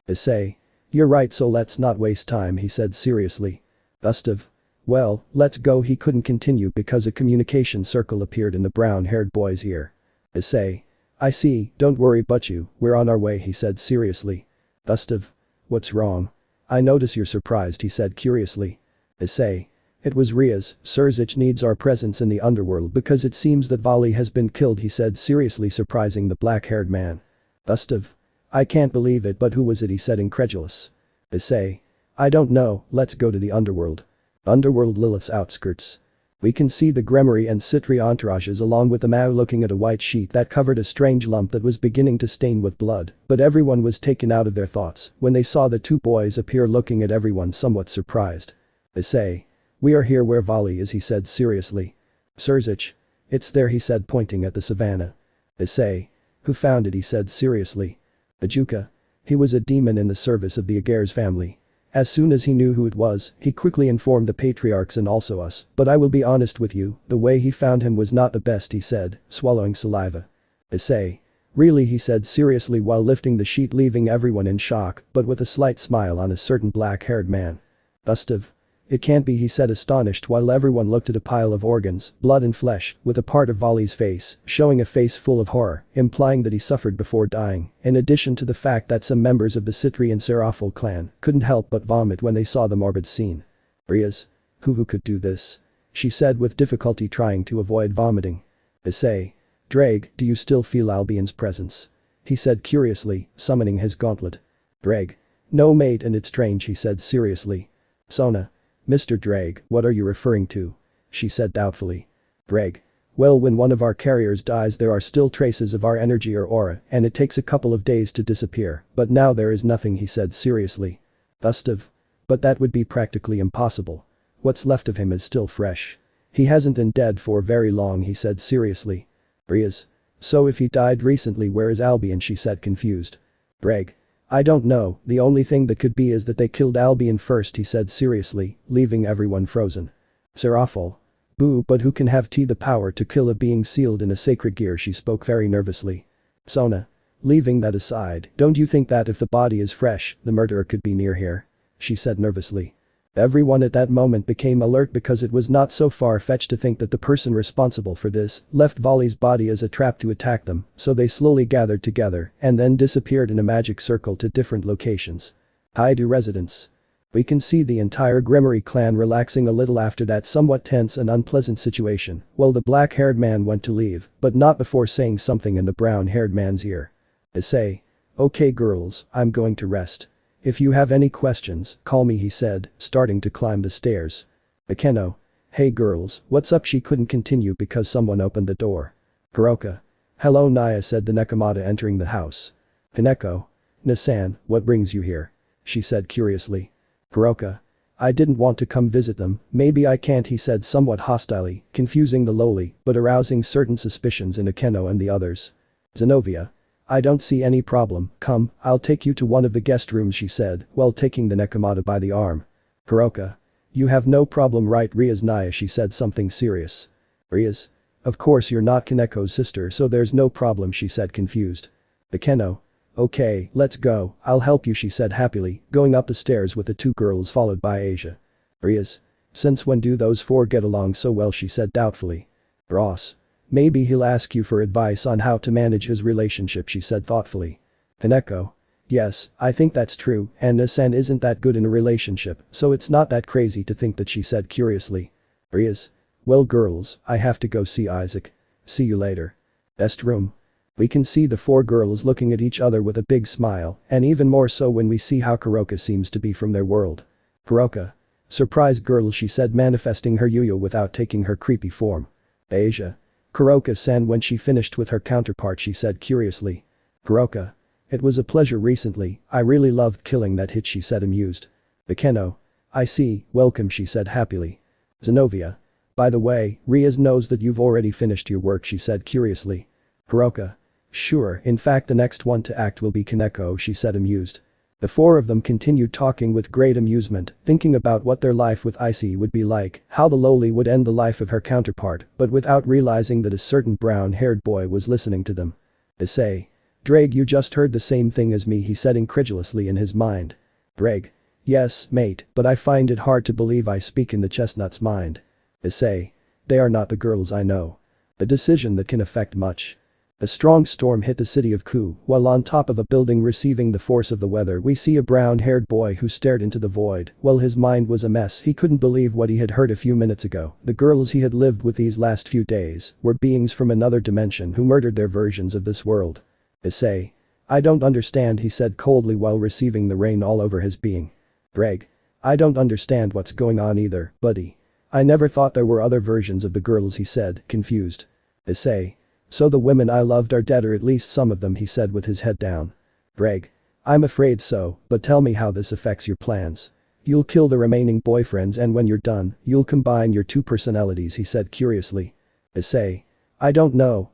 Issei. You're right, so let's not waste time, he said seriously. Gustave. Well, let's go, he couldn't continue because a communication circle appeared in the brown-haired boy's ear. Issei. I see, don't worry but we're on our way, he said seriously. Gustave. What's wrong? I notice you're surprised, he said curiously. Issei. It was Rias, Surzich needs our presence in the underworld because it seems that Vali has been killed, he said seriously, surprising the black-haired man. Gustave. I can't believe it, but who was it, he said incredulous. Issei. I don't know, let's go to the underworld. Underworld, Lilith's outskirts. We can see the Gremory and Citri entourages along with the Mao looking at a white sheet that covered a strange lump that was beginning to stain with blood, but everyone was taken out of their thoughts when they saw the two boys appear looking at everyone somewhat surprised. Issei. We are here where Vali is, he said seriously. Surzich. It's there, he said pointing at the savannah. Issei. Who found it, he said seriously. Ajuka. He was a demon in the service of the Aguirre's family. As soon as he knew who it was, he quickly informed the patriarchs and also us, but I will be honest with you, the way he found him was not the best, he said, swallowing saliva. Issei. Really, he said seriously while lifting the sheet, leaving everyone in shock, but with a slight smile on a certain black-haired man. Gustave. It can't be, he said astonished while everyone looked at a pile of organs, blood and flesh, with a part of Vali's face, showing a face full of horror, implying that he suffered before dying, in addition to the fact that some members of the Citri and Serafel clan couldn't help but vomit when they saw the morbid scene. Rias. Who could do this? She said with difficulty trying to avoid vomiting. Issei. Drake, do you still feel Albion's presence? He said curiously, summoning his gauntlet. Drake. No mate, and it's strange, he said seriously. Sona. Mr. Drake, what are you referring to? She said doubtfully. Drake. Well, when one of our carriers dies there are still traces of our energy or aura and it takes a couple of days to disappear, but now there is nothing, he said seriously. Gustave. But that would be practically impossible. What's left of him is still fresh. He hasn't been dead for very long, he said seriously. Rias. So if he died recently, where is Albion, she said confused. Drake. I don't know, the only thing that could be is that they killed Albion first, he said seriously, leaving everyone frozen. Serafel. Boo, but who can have the power to kill a being sealed in a sacred gear, she spoke very nervously. Sona. Leaving that aside, don't you think that if the body is fresh, the murderer could be near here? She said nervously. Everyone at that moment became alert because it was not so far-fetched to think that the person responsible for this left Vali's body as a trap to attack them, so they slowly gathered together and then disappeared in a magic circle to different locations. Haidu residence. We can see the entire Gremory clan relaxing a little after that somewhat tense and unpleasant situation, while the black-haired man went to leave, but not before saying something in the brown-haired man's ear. Issei. Okay girls, I'm going to rest. If you have any questions, call me he said, starting to climb the stairs. Akeno. Hey girls, what's up she couldn't continue because someone opened the door. Kuroka. Hello Naya said the Nekomata entering the house. Hineko. Nasan, what brings you here? She said curiously. Kuroka. I didn't want to come visit them, maybe I can't he said somewhat hostilely, confusing the lowly but arousing certain suspicions in Akeno and the others. Zenovia. I don't see any problem, come, I'll take you to one of the guest rooms she said, while taking the Nekomata by the arm. Kuroka. You have no problem right Rias Naya she said something serious. Rias. Of course you're not Kaneko's sister so there's no problem she said confused. Akeno. Okay, let's go, I'll help you she said happily, going up the stairs with the two girls followed by Asia. Rias. Since when do those four get along so well she said doubtfully. Ross. Maybe he'll ask you for advice on how to manage his relationship she said thoughtfully. Hineko. Yes, I think that's true, and Nasan isn't that good in a relationship, so it's not that crazy to think that she said curiously. Rias. Well girls, I have to go see Isaac. See you later. Best room. We can see the four girls looking at each other with a big smile, and even more so when we see how Kuroka seems to be from their world. Kuroka. Surprise girl she said manifesting her yuyo without taking her creepy form. Asia. Kuroka-san when she finished with her counterpart she said curiously. Kuroka. It was a pleasure recently, I really loved killing that hit she said amused. Akeno. I see, welcome she said happily. Zenovia. By the way, Rias knows that you've already finished your work she said curiously. Kuroka. Sure, in fact the next one to act will be Kaneko she said amused. The four of them continued talking with great amusement, thinking about what their life with Iseei would be like, how the lowly would end the life of her counterpart, but without realizing that a certain brown-haired boy was listening to them. Issei. Drake you just heard the same thing as me he said incredulously in his mind. Drake. Yes, mate, but I find it hard to believe I speak in the chestnut's mind. Issei. They are not the girls I know. A decision that can affect much. A strong storm hit the city of Ku, while on top of a building receiving the force of the weather we see a brown-haired boy who stared into the void, while his mind was a mess he couldn't believe what he had heard a few minutes ago, the girls he had lived with these last few days were beings from another dimension who murdered their versions of this world. Issei. I don't understand he said coldly while receiving the rain all over his being. Greg. I don't understand what's going on either, buddy. I never thought there were other versions of the girls he said, confused. Issei. So the women I loved are dead or at least some of them he said with his head down. Greg. I'm afraid so, but tell me how this affects your plans. You'll kill the remaining boyfriends and when you're done, you'll combine your two personalities he said curiously. Issei. I don't know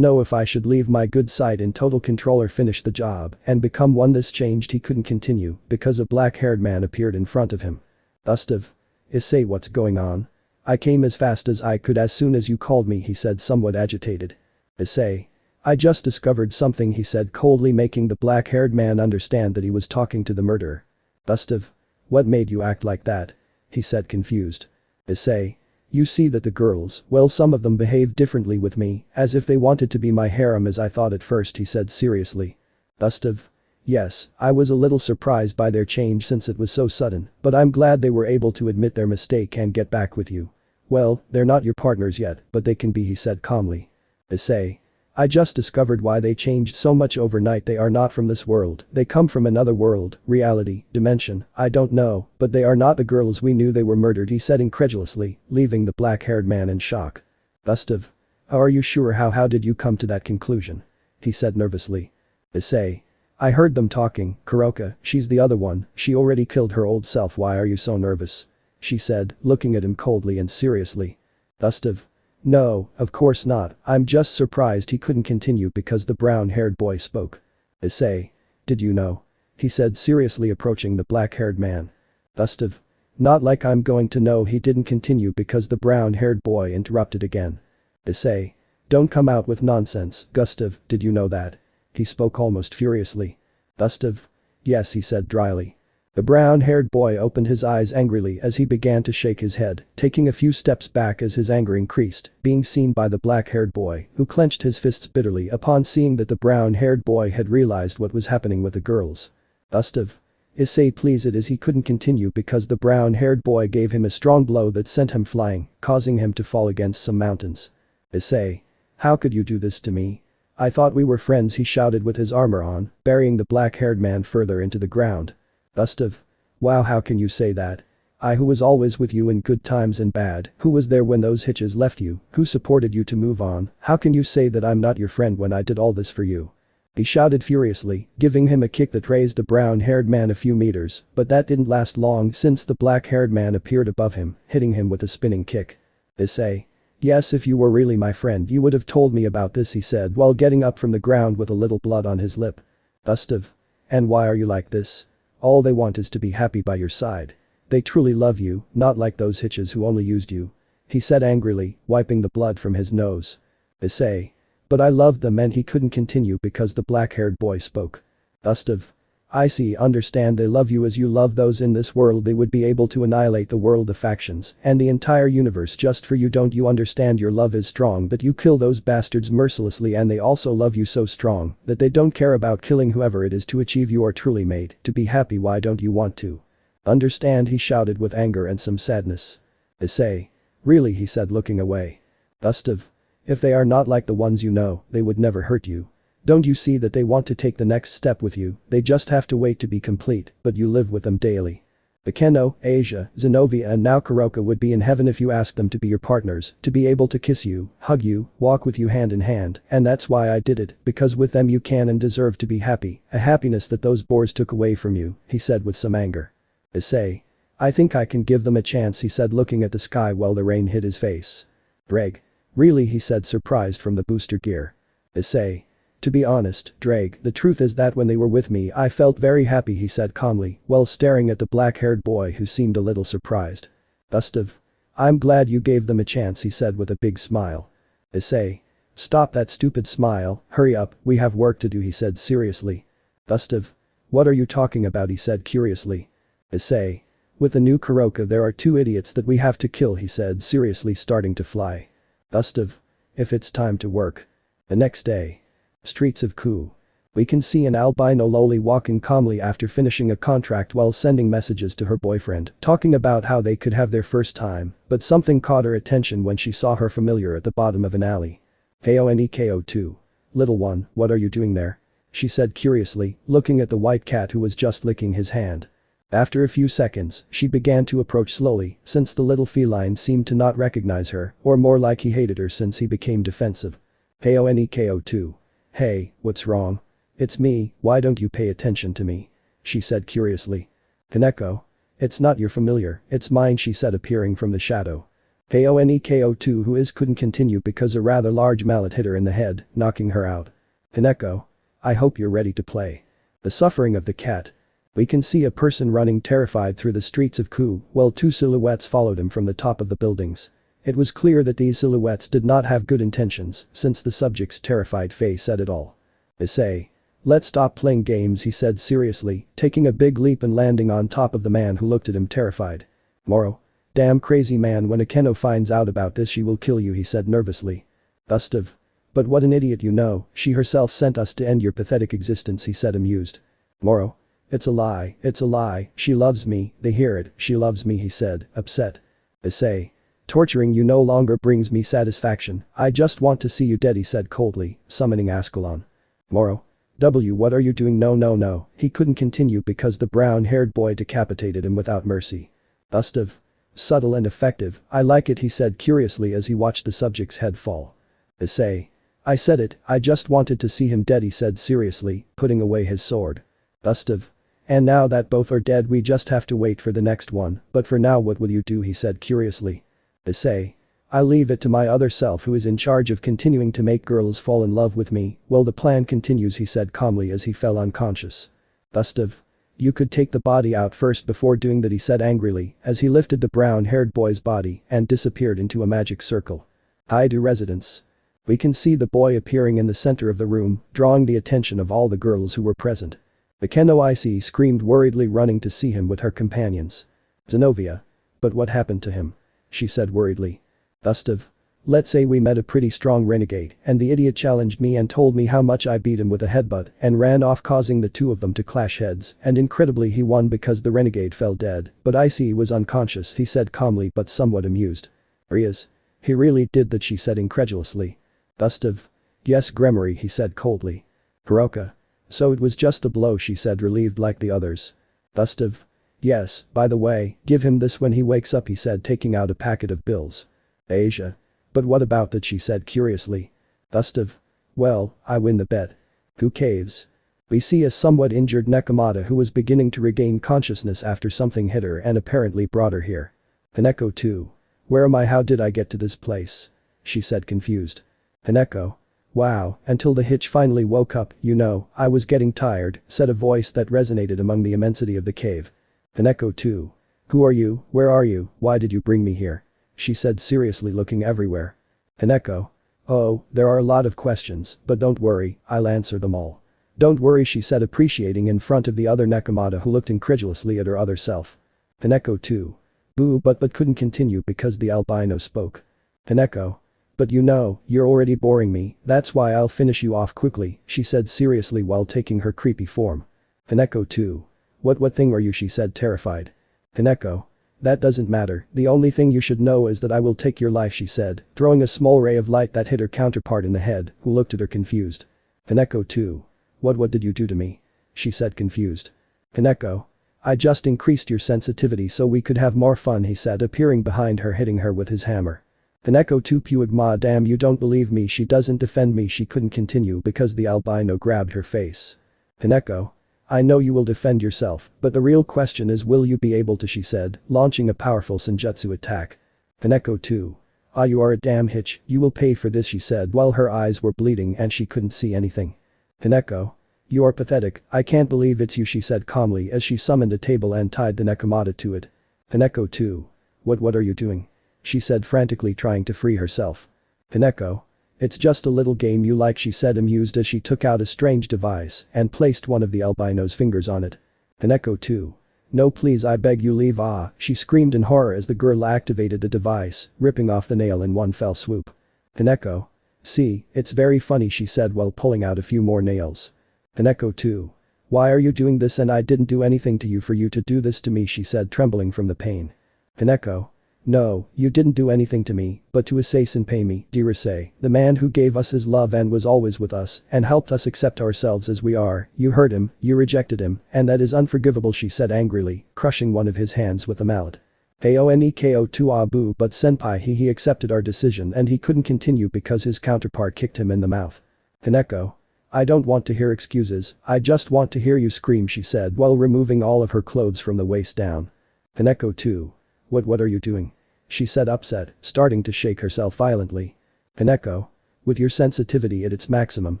if I should leave my good side in total control or finish the job and become one this changed he couldn't continue because a black-haired man appeared in front of him. Gustave. Issei what's going on? I came as fast as I could as soon as you called me he said somewhat agitated. Issei. I just discovered something he said coldly making the black-haired man understand that he was talking to the murderer. Gustave. What made you act like that? He said confused. Issei. You see that the girls, well some of them behaved differently with me, as if they wanted to be my harem as I thought at first he said seriously. Gustave. Yes, I was a little surprised by their change since it was so sudden, but I'm glad they were able to admit their mistake and get back with you. Well, they're not your partners yet, but they can be he said calmly. Issei. I just discovered why they changed so much overnight they are not from this world, they come from another world, reality, dimension, I don't know, but they are not the girls we knew they were murdered he said incredulously, leaving the black-haired man in shock. Gustave. Are you sure how did you come to that conclusion? He said nervously. Issei. I heard them talking, Kuroka, she's the other one, she already killed her old self why are you so nervous? She said, looking at him coldly and seriously. Gustave. No, of course not, I'm just surprised he couldn't continue because the brown-haired boy spoke. Issei. Did you know? He said seriously approaching the black-haired man. Gustave. Not like I'm going to know he didn't continue because the brown-haired boy interrupted again. Issei. Don't come out with nonsense, Gustave, did you know that? He spoke almost furiously. Gustave. Yes he said dryly. The brown-haired boy opened his eyes angrily as he began to shake his head, taking a few steps back as his anger increased, being seen by the black-haired boy, who clenched his fists bitterly upon seeing that the brown-haired boy had realized what was happening with the girls. Gustave. Issei please it is he couldn't continue because the brown-haired boy gave him a strong blow that sent him flying, causing him to fall against some mountains. Issei. How could you do this to me? I thought we were friends, he shouted with his armor on, burying the black-haired man further into the ground. Gustave. Wow, how can you say that? I who was always with you in good times and bad, who was there when those hitches left you, who supported you to move on, how can you say that I'm not your friend when I did all this for you? He shouted furiously, giving him a kick that raised the brown-haired man a few meters, but that didn't last long since the black-haired man appeared above him, hitting him with a spinning kick. Issei. Yes, if you were really my friend you would have told me about this, he said while getting up from the ground with a little blood on his lip. Gustave. And why are you like this? All they want is to be happy by your side. They truly love you, not like those hitches who only used you. He said angrily, wiping the blood from his nose. Issei. But I loved them, and he couldn't continue because the black-haired boy spoke. Gustave. I see, understand they love you as you love those in this world. They would be able to annihilate the world of factions and the entire universe just for you. Don't you understand? Your love is strong that you kill those bastards mercilessly, and they also love you so strong that they don't care about killing whoever it is to achieve you are truly made to be happy. Why don't you want to understand? He shouted with anger and some sadness. Issei. Really, he said looking away. Gustave. If they are not like the ones you know, they would never hurt you. Don't you see that they want to take the next step with you? They just have to wait to be complete, but you live with them daily. Akeno, Asia, Zenovia and now Kuroko would be in heaven if you asked them to be your partners, to be able to kiss you, hug you, walk with you hand in hand, and that's why I did it, because with them you can and deserve to be happy, a happiness that those boars took away from you, he said with some anger. Issei. I think I can give them a chance, he said looking at the sky while the rain hit his face. Dreg. Really, he said surprised from the booster gear. Issei. To be honest, Dreg, the truth is that when they were with me I felt very happy, he said calmly while staring at the black-haired boy who seemed a little surprised. Gustave. I'm glad you gave them a chance, he said with a big smile. Issei. Stop that stupid smile, hurry up, we have work to do, he said seriously. Gustave. What are you talking about, he said curiously. Issei. With the new Kuroko there are 2 idiots that we have to kill, he said seriously starting to fly. Gustave. If it's time to work. The next day. Streets of Ku. We can see an albino loli walking calmly after finishing a contract while sending messages to her boyfriend, talking about how they could have their first time, but something caught her attention when she saw her familiar at the bottom of an alley. Koneko2. Little one, what are you doing there? She said curiously, looking at the white cat who was just licking his hand. After a few seconds, she began to approach slowly, since the little feline seemed to not recognize her, or more like he hated her since he became defensive. Koneko2. Hey, what's wrong? It's me, why don't you pay attention to me? She said curiously. Kaneko. It's not your familiar, it's mine, she said appearing from the shadow. Koneko2 who couldn't continue because a rather large mallet hit her in the head, knocking her out. Kaneko. I hope you're ready to play. The suffering of the cat. We can see a person running terrified through the streets of Ku while 2 silhouettes followed him from the top of the buildings. It was clear that these silhouettes did not have good intentions since the subject's terrified face said it all. Issei. Let's stop playing games, he said seriously, taking a big leap and landing on top of the man who looked at him terrified. Moro. Damn crazy man, when Akeno finds out about this she will kill you, he said nervously. Gustave. But what an idiot, you know, she herself sent us to end your pathetic existence, he said amused. Moro. It's a lie, she loves me, they hear it, she loves me, he said, upset. Issei. Torturing you no longer brings me satisfaction, I just want to see you dead, he said coldly, summoning Ascalon. Moro. What are you doing? No, he couldn't continue because the brown-haired boy decapitated him without mercy. Gustave. Subtle and effective, I like it, he said curiously as he watched the subject's head fall. Issei. I said it, I just wanted to see him dead, he said seriously, putting away his sword. Gustave. And now that both are dead we just have to wait for the next one, but for now what will you do, he said curiously. Issei. I'll leave it to my other self who is in charge of continuing to make girls fall in love with me, well the plan continues, he said calmly as he fell unconscious. Gustave. You could take the body out first before doing that, he said angrily as he lifted the brown-haired boy's body and disappeared into a magic circle. Haidu residence. We can see the boy appearing in the center of the room, drawing the attention of all the girls who were present. Akeno Issei screamed worriedly running to see him with her companions. Zenovia. But what happened to him? She said worriedly. Gustave. Let's say we met a pretty strong renegade and the idiot challenged me and told me how much I beat him with a headbutt and ran off causing the 2 of them to clash heads, and incredibly he won because the renegade fell dead, but Issei was unconscious, he said calmly but somewhat amused. Rias. He really did that, she said incredulously. Gustave. Yes, Gremory, he said coldly. Kuroka. So it was just a blow, she said, relieved like the others. Gustave. Yes, by the way, give him this when he wakes up, he said, taking out a packet of bills. Asia. But what about that, she said curiously. Gustave. Well, I win the bet. Who caves? We see a somewhat injured Nekomata who was beginning to regain consciousness after something hit her and apparently brought her here. Haneko too. Where am I? How did I get to this place? She said confused. Haneko. Wow, until the hitch finally woke up, you know, I was getting tired, said a voice that resonated among the immensity of the cave. Haneko too. Who are you? Where are you? Why did you bring me here? She said seriously, looking everywhere. Haneko. Oh, there are a lot of questions, but don't worry, I'll answer them all. Don't worry, she said, appreciating in front of the other Nekomata who looked incredulously at her other self. Haneko too. Boo, but couldn't continue because the albino spoke. Haneko. But you know, you're already boring me, that's why I'll finish you off quickly, she said seriously while taking her creepy form. Haneko too. What thing are you? She said terrified. Haneko. That doesn't matter, the only thing you should know is that I will take your life, she said, throwing a small ray of light that hit her counterpart in the head, who looked at her confused. Haneko too. What did you do to me? She said confused. Haneko. I just increased your sensitivity so we could have more fun, he said, appearing behind her, hitting her with his hammer. Haneko too. Puigma, damn, you don't believe me, she doesn't defend me. She couldn't continue because the albino grabbed her face. Haneko. I know you will defend yourself, but the real question is, will you be able to, she said, launching a powerful senjutsu attack. Haneko too. Ah, you are a damn hitch, you will pay for this, she said while her eyes were bleeding and she couldn't see anything. Haneko. You are pathetic, I can't believe it's you, she said calmly as she summoned a table and tied the Nekomata to it. Haneko too. What are you doing? She said frantically, trying to free herself. Haneko. It's just a little game you like, she said amused as she took out a strange device and placed one of the albino's fingers on it. Haneko too. No, please, I beg you, leave. Ah, she screamed in horror as the girl activated the device, ripping off the nail in one fell swoop. Haneko. See, it's very funny, she said while pulling out a few more nails. Haneko too. Why are you doing this? And I didn't do anything to you for you to do this to me, she said, trembling from the pain. Haneko. No, you didn't do anything to me, but to Issei-senpai, me, dear Issei, the man who gave us his love and was always with us and helped us accept ourselves as we are. You hurt him, you rejected him, and that is unforgivable, she said angrily, crushing one of his hands with a mallet. Aoneko to Abu, but senpai, he accepted our decision and he couldn't continue because his counterpart kicked him in the mouth. Haneko. I don't want to hear excuses, I just want to hear you scream, she said while removing all of her clothes from the waist down. Haneko too. What are you doing? She said, upset, starting to shake herself violently. Haneko. With your sensitivity at its maximum,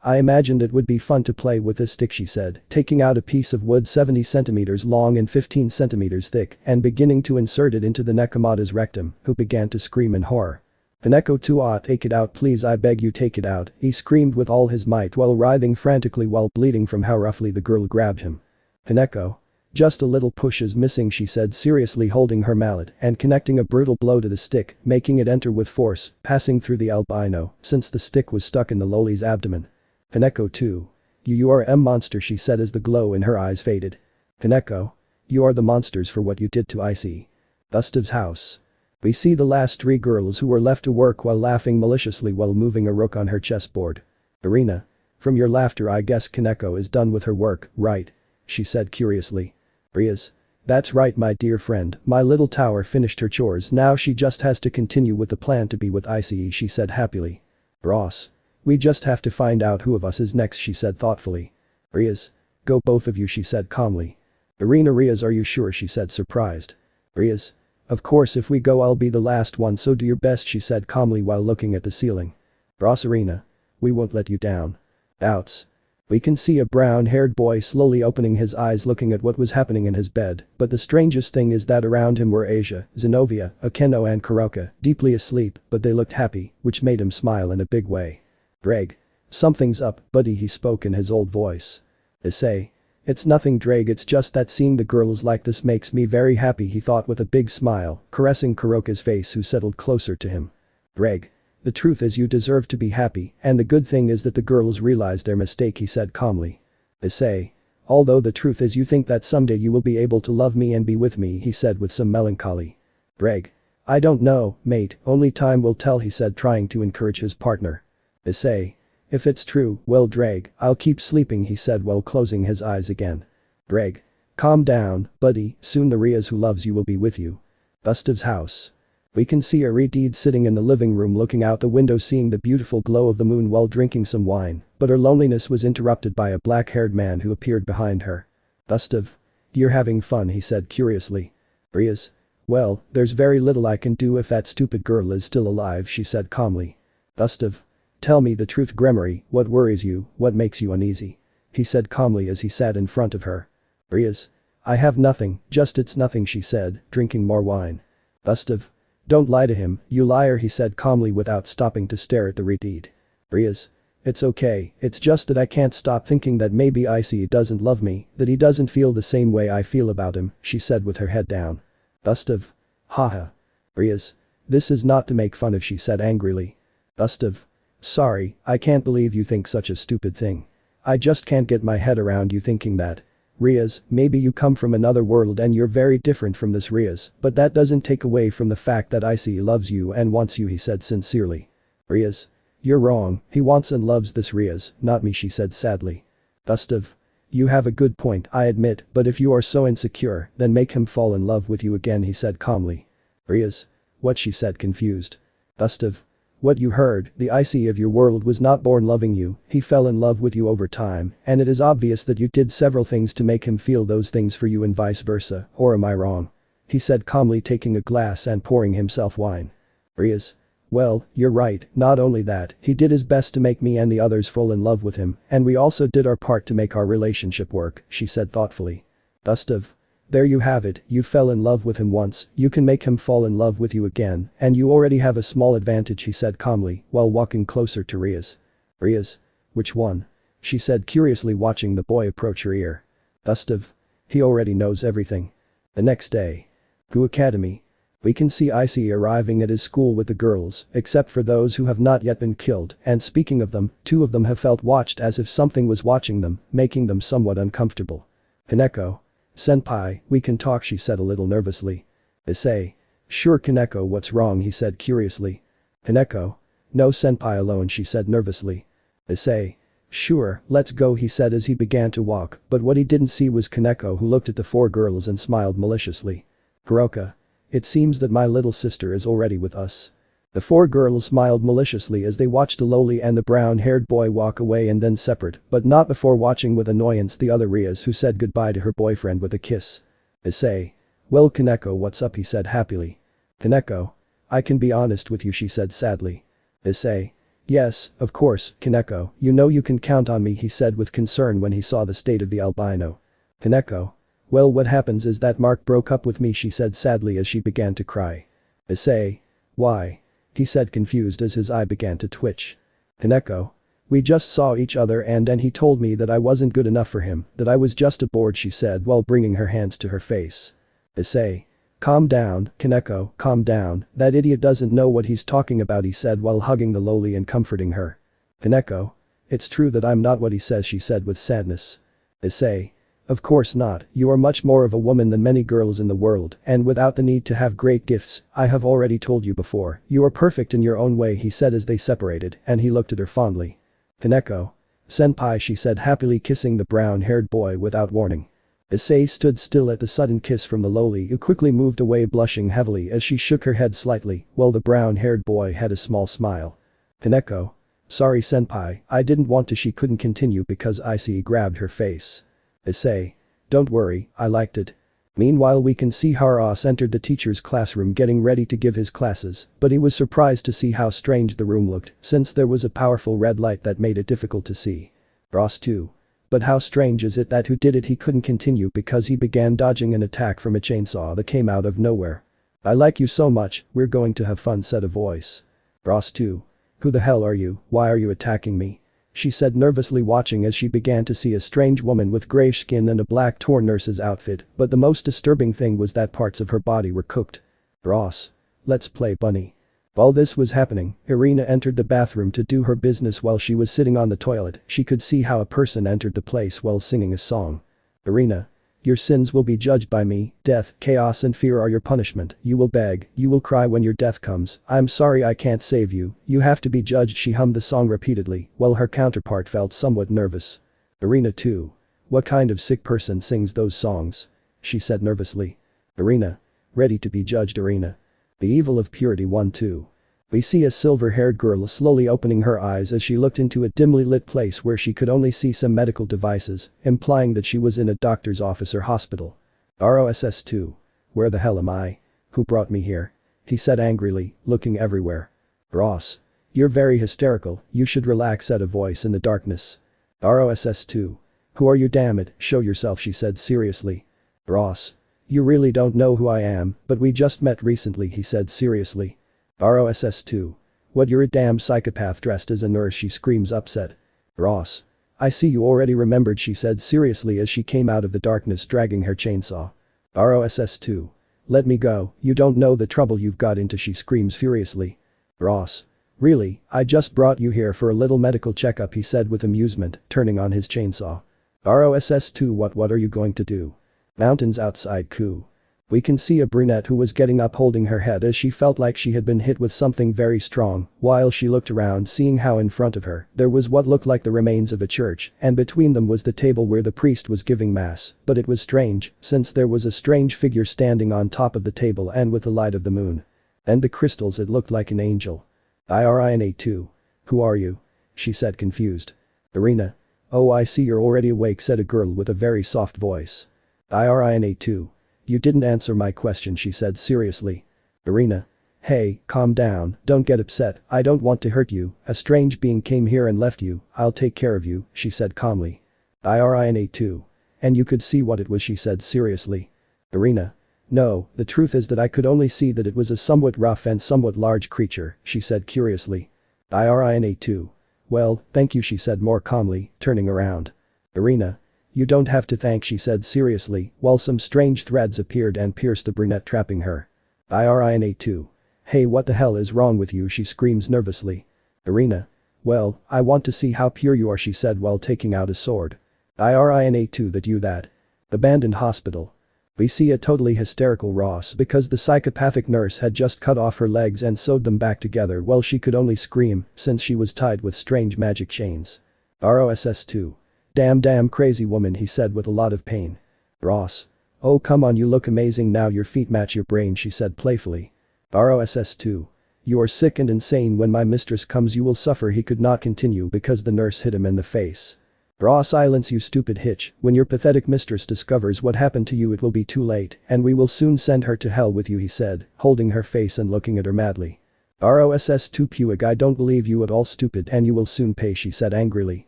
I imagined it would be fun to play with this stick, she said, taking out a piece of wood 70 centimeters long and 15 centimeters thick and beginning to insert it into the Nekomata's rectum, who began to scream in horror. Haneko too. Ah, take it out, please, I beg you, take it out, he screamed with all his might while writhing frantically while bleeding from how roughly the girl grabbed him. Haneko. Just a little push is missing, she said seriously, holding her mallet and connecting a brutal blow to the stick, making it enter with force, passing through the albino since the stick was stuck in the loli's abdomen. Haneko too. You are a monster, she said as the glow in her eyes faded. Haneko. You are the monsters for what you did to Issei. Gustave's house. We see the last three girls who were left to work while laughing maliciously while moving a rook on her chessboard. Arena. From your laughter I guess Kaneko is done with her work, right? She said curiously. Rias. That's right, my dear friend, my little tower finished her chores, now she just has to continue with the plan to be with Issei, she said happily. Ross. We just have to find out who of us is next, she said thoughtfully. Rias. Go both of you, she said calmly. Arena. Rias, are you sure, she said surprised. Rias. Of course, if we go I'll be the last one, so do your best, she said calmly while looking at the ceiling. Ross. Arena. We won't let you down. Doubts. We can see a brown-haired boy slowly opening his eyes looking at what was happening in his bed, but the strangest thing is that around him were Asia, Zenovia, Akeno and Kuroka, deeply asleep, but they looked happy, which made him smile in a big way. Dreg. Something's up, buddy, he spoke in his old voice. Issei. It's nothing, Dreg, it's just that seeing the girls like this makes me very happy, he thought with a big smile, caressing Kuroka's face who settled closer to him. Dreg. The truth is you deserve to be happy, and the good thing is that the girls realized their mistake, he said calmly. Issei. Although the truth is you think that someday you will be able to love me and be with me, he said with some melancholy. Dreg. I don't know, mate, only time will tell, he said trying to encourage his partner. Issei. If it's true, well Dreg, I'll keep sleeping he said while closing his eyes again. Dreg. Calm down, buddy, soon the Rias who loves you will be with you. Gustave's house. We can see Iseei sitting in the living room looking out the window seeing the beautiful glow of the moon while drinking some wine, but her loneliness was interrupted by a black-haired man who appeared behind her. Gustave. You're having fun he said curiously. Rias. Well, there's very little I can do if that stupid girl is still alive she said calmly. Gustave. Tell me the truth Gremory, what worries you, what makes you uneasy? He said calmly as he sat in front of her. Rias. I have nothing, just it's nothing she said, drinking more wine. Gustave. Don't lie to him, you liar he said calmly without stopping to stare at the redeed. Rias. It's okay, it's just that I can't stop thinking that maybe Iseei doesn't love me, that he doesn't feel the same way I feel about him, she said with her head down. Gustave. Haha. Rias. This is not to make fun of she said angrily. Gustave. Sorry, I can't believe you think such a stupid thing. I just can't get my head around you thinking that. Rias, maybe you come from another world and you're very different from this Rias, but that doesn't take away from the fact that Iseei loves you and wants you he said sincerely. Rias. You're wrong, he wants and loves this Rias, not me she said sadly. Gustave. You have a good point I admit, but if you are so insecure, then make him fall in love with you again he said calmly. Rias. What she said confused. Gustave. What you heard, the Iseei of your world was not born loving you, he fell in love with you over time, and it is obvious that you did several things to make him feel those things for you and vice versa, or am I wrong? He said calmly taking a glass and pouring himself wine. Rias. Well, you're right, not only that, he did his best to make me and the others fall in love with him, and we also did our part to make our relationship work, she said thoughtfully. Gustave. There you have it, you fell in love with him once, you can make him fall in love with you again, and you already have a small advantage he said calmly while walking closer to Rias. Rias. Which one? She said curiously watching the boy approach her ear. Gustave. He already knows everything. The next day. Gu Academy. We can see Iseei arriving at his school with the girls, except for those who have not yet been killed, and speaking of them, 2 of them have felt watched as if something was watching them, making them somewhat uncomfortable. Kaneko. Senpai, we can talk she said a little nervously. Issei. Sure Kaneko what's wrong he said curiously. Kaneko. No senpai alone she said nervously. Issei. Sure, let's go he said as he began to walk, but what he didn't see was Kaneko who looked at the 4 girls and smiled maliciously. Kuroka. It seems that my little sister is already with us. The 4 girls smiled maliciously as they watched the lowly and the brown-haired boy walk away and then separate, but not before watching with annoyance the other Rias who said goodbye to her boyfriend with a kiss. Issei. Well Kaneko what's up he said happily. Kaneko. I can be honest with you she said sadly. Issei. Yes, of course, Kaneko, you know you can count on me he said with concern when he saw the state of the albino. Kaneko. Well what happens is that Mark broke up with me she said sadly as she began to cry. Issei. Why? He said confused as his eye began to twitch. Kaneko. We just saw each other and he told me that I wasn't good enough for him, that I was just a bored she said while bringing her hands to her face. Issei. Calm down, Kaneko, calm down, that idiot doesn't know what he's talking about he said while hugging the lowly and comforting her. Kaneko. It's true that I'm not what he says she said with sadness. Issei. Of course not, you are much more of a woman than many girls in the world, and without the need to have great gifts, I have already told you before, you are perfect in your own way he said as they separated, and he looked at her fondly. Kaneko. Senpai she said happily kissing the brown-haired boy without warning. Issei stood still at the sudden kiss from the lowly who quickly moved away blushing heavily as she shook her head slightly, while the brown-haired boy had a small smile. Kaneko. Sorry senpai, I didn't want to she couldn't continue because Iseei grabbed her face. Issei. Don't worry, I liked it. Meanwhile we can see how Rias entered the teacher's classroom getting ready to give his classes, but he was surprised to see how strange the room looked since there was a powerful red light that made it difficult to see. Rias too. But how strange is it that who did it he couldn't continue because he began dodging an attack from a chainsaw that came out of nowhere. I like you so much, we're going to have fun said a voice. Rias too. Who the hell are you, why are you attacking me? She said nervously watching as she began to see a strange woman with grayish skin and a black torn nurse's outfit, but the most disturbing thing was that parts of her body were cooked. Rias. Let's play bunny. While this was happening, Irina entered the bathroom to do her business while she was sitting on the toilet, she could see how a person entered the place while singing a song. Irina. Your sins will be judged by me, death, chaos and fear are your punishment, you will beg, you will cry when your death comes, I'm sorry I can't save you, you have to be judged. She hummed the song repeatedly, while her counterpart felt somewhat nervous. Irina too. What kind of sick person sings those songs? She said nervously. Irina. Ready to be judged Irina. The evil of purity 1-2. We see a silver-haired girl slowly opening her eyes as she looked into a dimly lit place where she could only see some medical devices, implying that she was in a doctor's office or hospital. ROSS2. Where the hell am I? Who brought me here? He said angrily, looking everywhere. Ross. You're very hysterical, you should relax, said a voice in the darkness. ROSS2. Who are you, damn it, show yourself, she said seriously. Ross. You really don't know who I am, but we just met recently, he said seriously. ROSS2. What, you're a damn psychopath dressed as a nurse, she screams upset. Ross. I see you already remembered, she said seriously as she came out of the darkness dragging her chainsaw. ROSS2. Let me go, you don't know the trouble you've got into, she screams furiously. Ross. Really, I just brought you here for a little medical checkup, he said with amusement, turning on his chainsaw. ROSS2. What are you going to do? Mountains outside Ku. We can see a brunette who was getting up holding her head as she felt like she had been hit with something very strong, while she looked around seeing how in front of her there was what looked like the remains of a church and between them was the table where the priest was giving mass, but it was strange since there was a strange figure standing on top of the table and with the light of the moon. And the crystals, it looked like an angel. Irina2. Who are you? She said confused. Irina. Oh, I see you're already awake, said a girl with a very soft voice. Irina2. You didn't answer my question, she said seriously. Irina. Hey, calm down, don't get upset, I don't want to hurt you, a strange being came here and left you, I'll take care of you, she said calmly. Irina2. And you could see what it was, she said seriously. Irina. No, the truth is that I could only see that it was a somewhat rough and somewhat large creature, she said curiously. Irina2. Well, thank you, she said more calmly, turning around. Irina. You don't have to thank, she said seriously, while some strange threads appeared and pierced the brunette, trapping her. Irina2. Hey, what the hell is wrong with you, she screams nervously. Irina. Well, I want to see how pure you are, she said while taking out a sword. Irina2. That. Abandoned hospital. We see a totally hysterical Ross because the psychopathic nurse had just cut off her legs and sewed them back together while she could only scream since she was tied with strange magic chains. ROSS2. Damn crazy woman, he said with a lot of pain. Ross. Oh come on, you look amazing now, your feet match your brain, she said playfully. ROSS2. You are sick and insane, when my mistress comes you will suffer. He could not continue because the nurse hit him in the face. Ross. Silence, you stupid hitch, when your pathetic mistress discovers what happened to you it will be too late and we will soon send her to hell with you, he said, holding her face and looking at her madly. ROSS2. Puig, I don't believe you at all, stupid, and you will soon pay, she said angrily.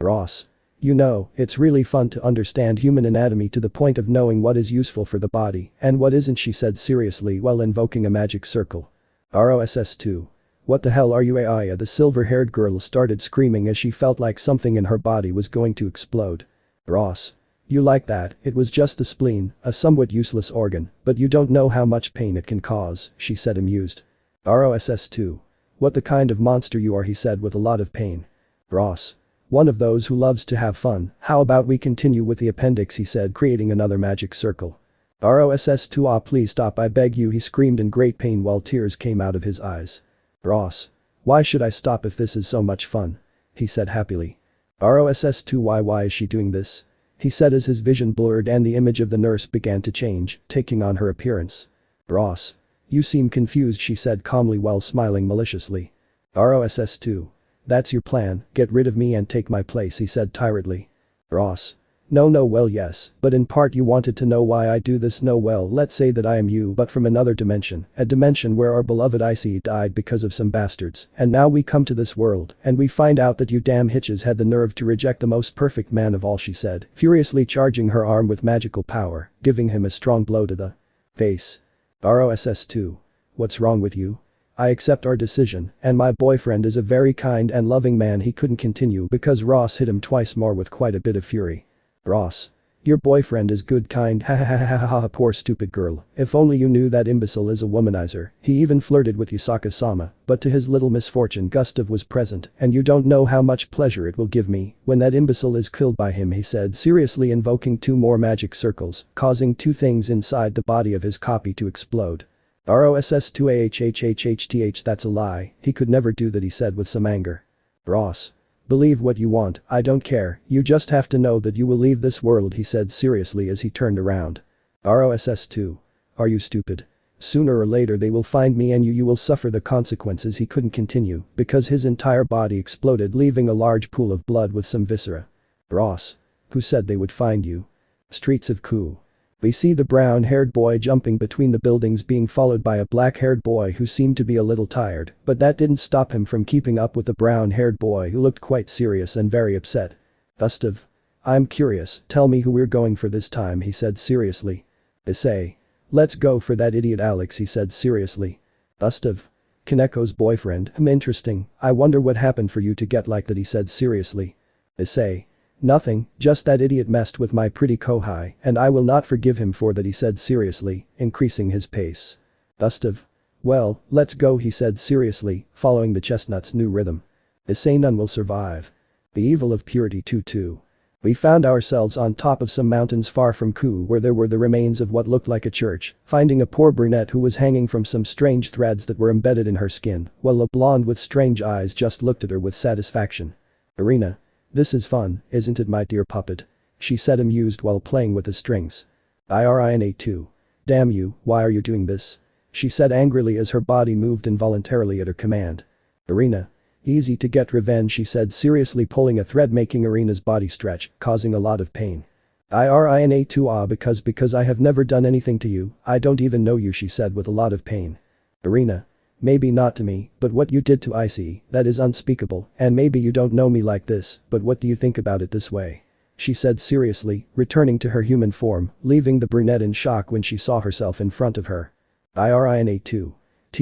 Ross. You know, it's really fun to understand human anatomy to the point of knowing what is useful for the body and what isn't, she said seriously while invoking a magic circle. ROSS2. What the hell are you, AI? The silver-haired girl started screaming as she felt like something in her body was going to explode. Ross. You like that, it was just the spleen, a somewhat useless organ, but you don't know how much pain it can cause, she said amused. ROSS2. What the kind of monster you are, he said with a lot of pain. Ross. One of those who loves to have fun, how about we continue with the appendix, he said, creating another magic circle. ROSS2. Ah, please stop, I beg you, he screamed in great pain while tears came out of his eyes. Ross. Why should I stop if this is so much fun? He said happily. ROSS2. Why is she doing this? He said as his vision blurred and the image of the nurse began to change, taking on her appearance. Ross. You seem confused, she said calmly while smiling maliciously. ROSS2. That's your plan, get rid of me and take my place, he said tiredly. Ross. No, well yes, but in part you wanted to know why I do this. No, well, let's say that I am you but from another dimension, a dimension where our beloved Iseei died because of some bastards, and now we come to this world and we find out that you damn hitches had the nerve to reject the most perfect man of all, she said, furiously charging her arm with magical power, giving him a strong blow to the face. ROSS2. What's wrong with you? I accept our decision, and my boyfriend is a very kind and loving man. He couldn't continue because Ross hit him twice more with quite a bit of fury. Ross. Your boyfriend is good kind ha ha ha ha ha ha poor stupid girl, if only you knew that imbecile is a womanizer, he even flirted with Yusaka-sama, but to his little misfortune Gustave was present, and you don't know how much pleasure it will give me when that imbecile is killed by him he said seriously invoking 2 more magic circles, causing 2 things inside the body of his copy to explode. ROSS2AHHHHTH that's a lie, he could never do that he said with some anger. Ross. Believe what you want, I don't care, you just have to know that you will leave this world he said seriously as he turned around. ROSS2. Are you stupid? Sooner or later they will find me and you will suffer the consequences he couldn't continue because his entire body exploded leaving a large pool of blood with some viscera. Ross. Who said they would find you? Streets of Ku. We see the brown-haired boy jumping between the buildings being followed by a black-haired boy who seemed to be a little tired, but that didn't stop him from keeping up with the brown-haired boy who looked quite serious and very upset. Gustave. I'm curious, tell me who we're going for this time he said seriously. Issei. Let's go for that idiot Alex he said seriously. Gustave. Kaneko's boyfriend, interesting, I wonder what happened for you to get like that he said seriously. Issei. Nothing, just that idiot messed with my pretty Kohai and I will not forgive him for that he said seriously, increasing his pace. Gustave. Well, let's go he said seriously, following the chestnut's new rhythm. Issei none will survive. The evil of purity 2-2. We found ourselves on top of some mountains far from Ku where there were the remains of what looked like a church, finding a poor brunette who was hanging from some strange threads that were embedded in her skin, while a blonde with strange eyes just looked at her with satisfaction. Irina. This is fun, isn't it my dear puppet? She said amused while playing with the strings. Irina2. Damn you, why are you doing this? She said angrily as her body moved involuntarily at her command. Irina. Easy to get revenge she said seriously pulling a thread making Irina's body stretch, causing a lot of pain. Irina2 because I have never done anything to you, I don't even know you she said with a lot of pain. Irina. Maybe not to me, but what you did to Iseei, that is unspeakable, and maybe you don't know me like this, but what do you think about it this way? She said seriously, returning to her human form, leaving the brunette in shock when she saw herself in front of her. Irina2.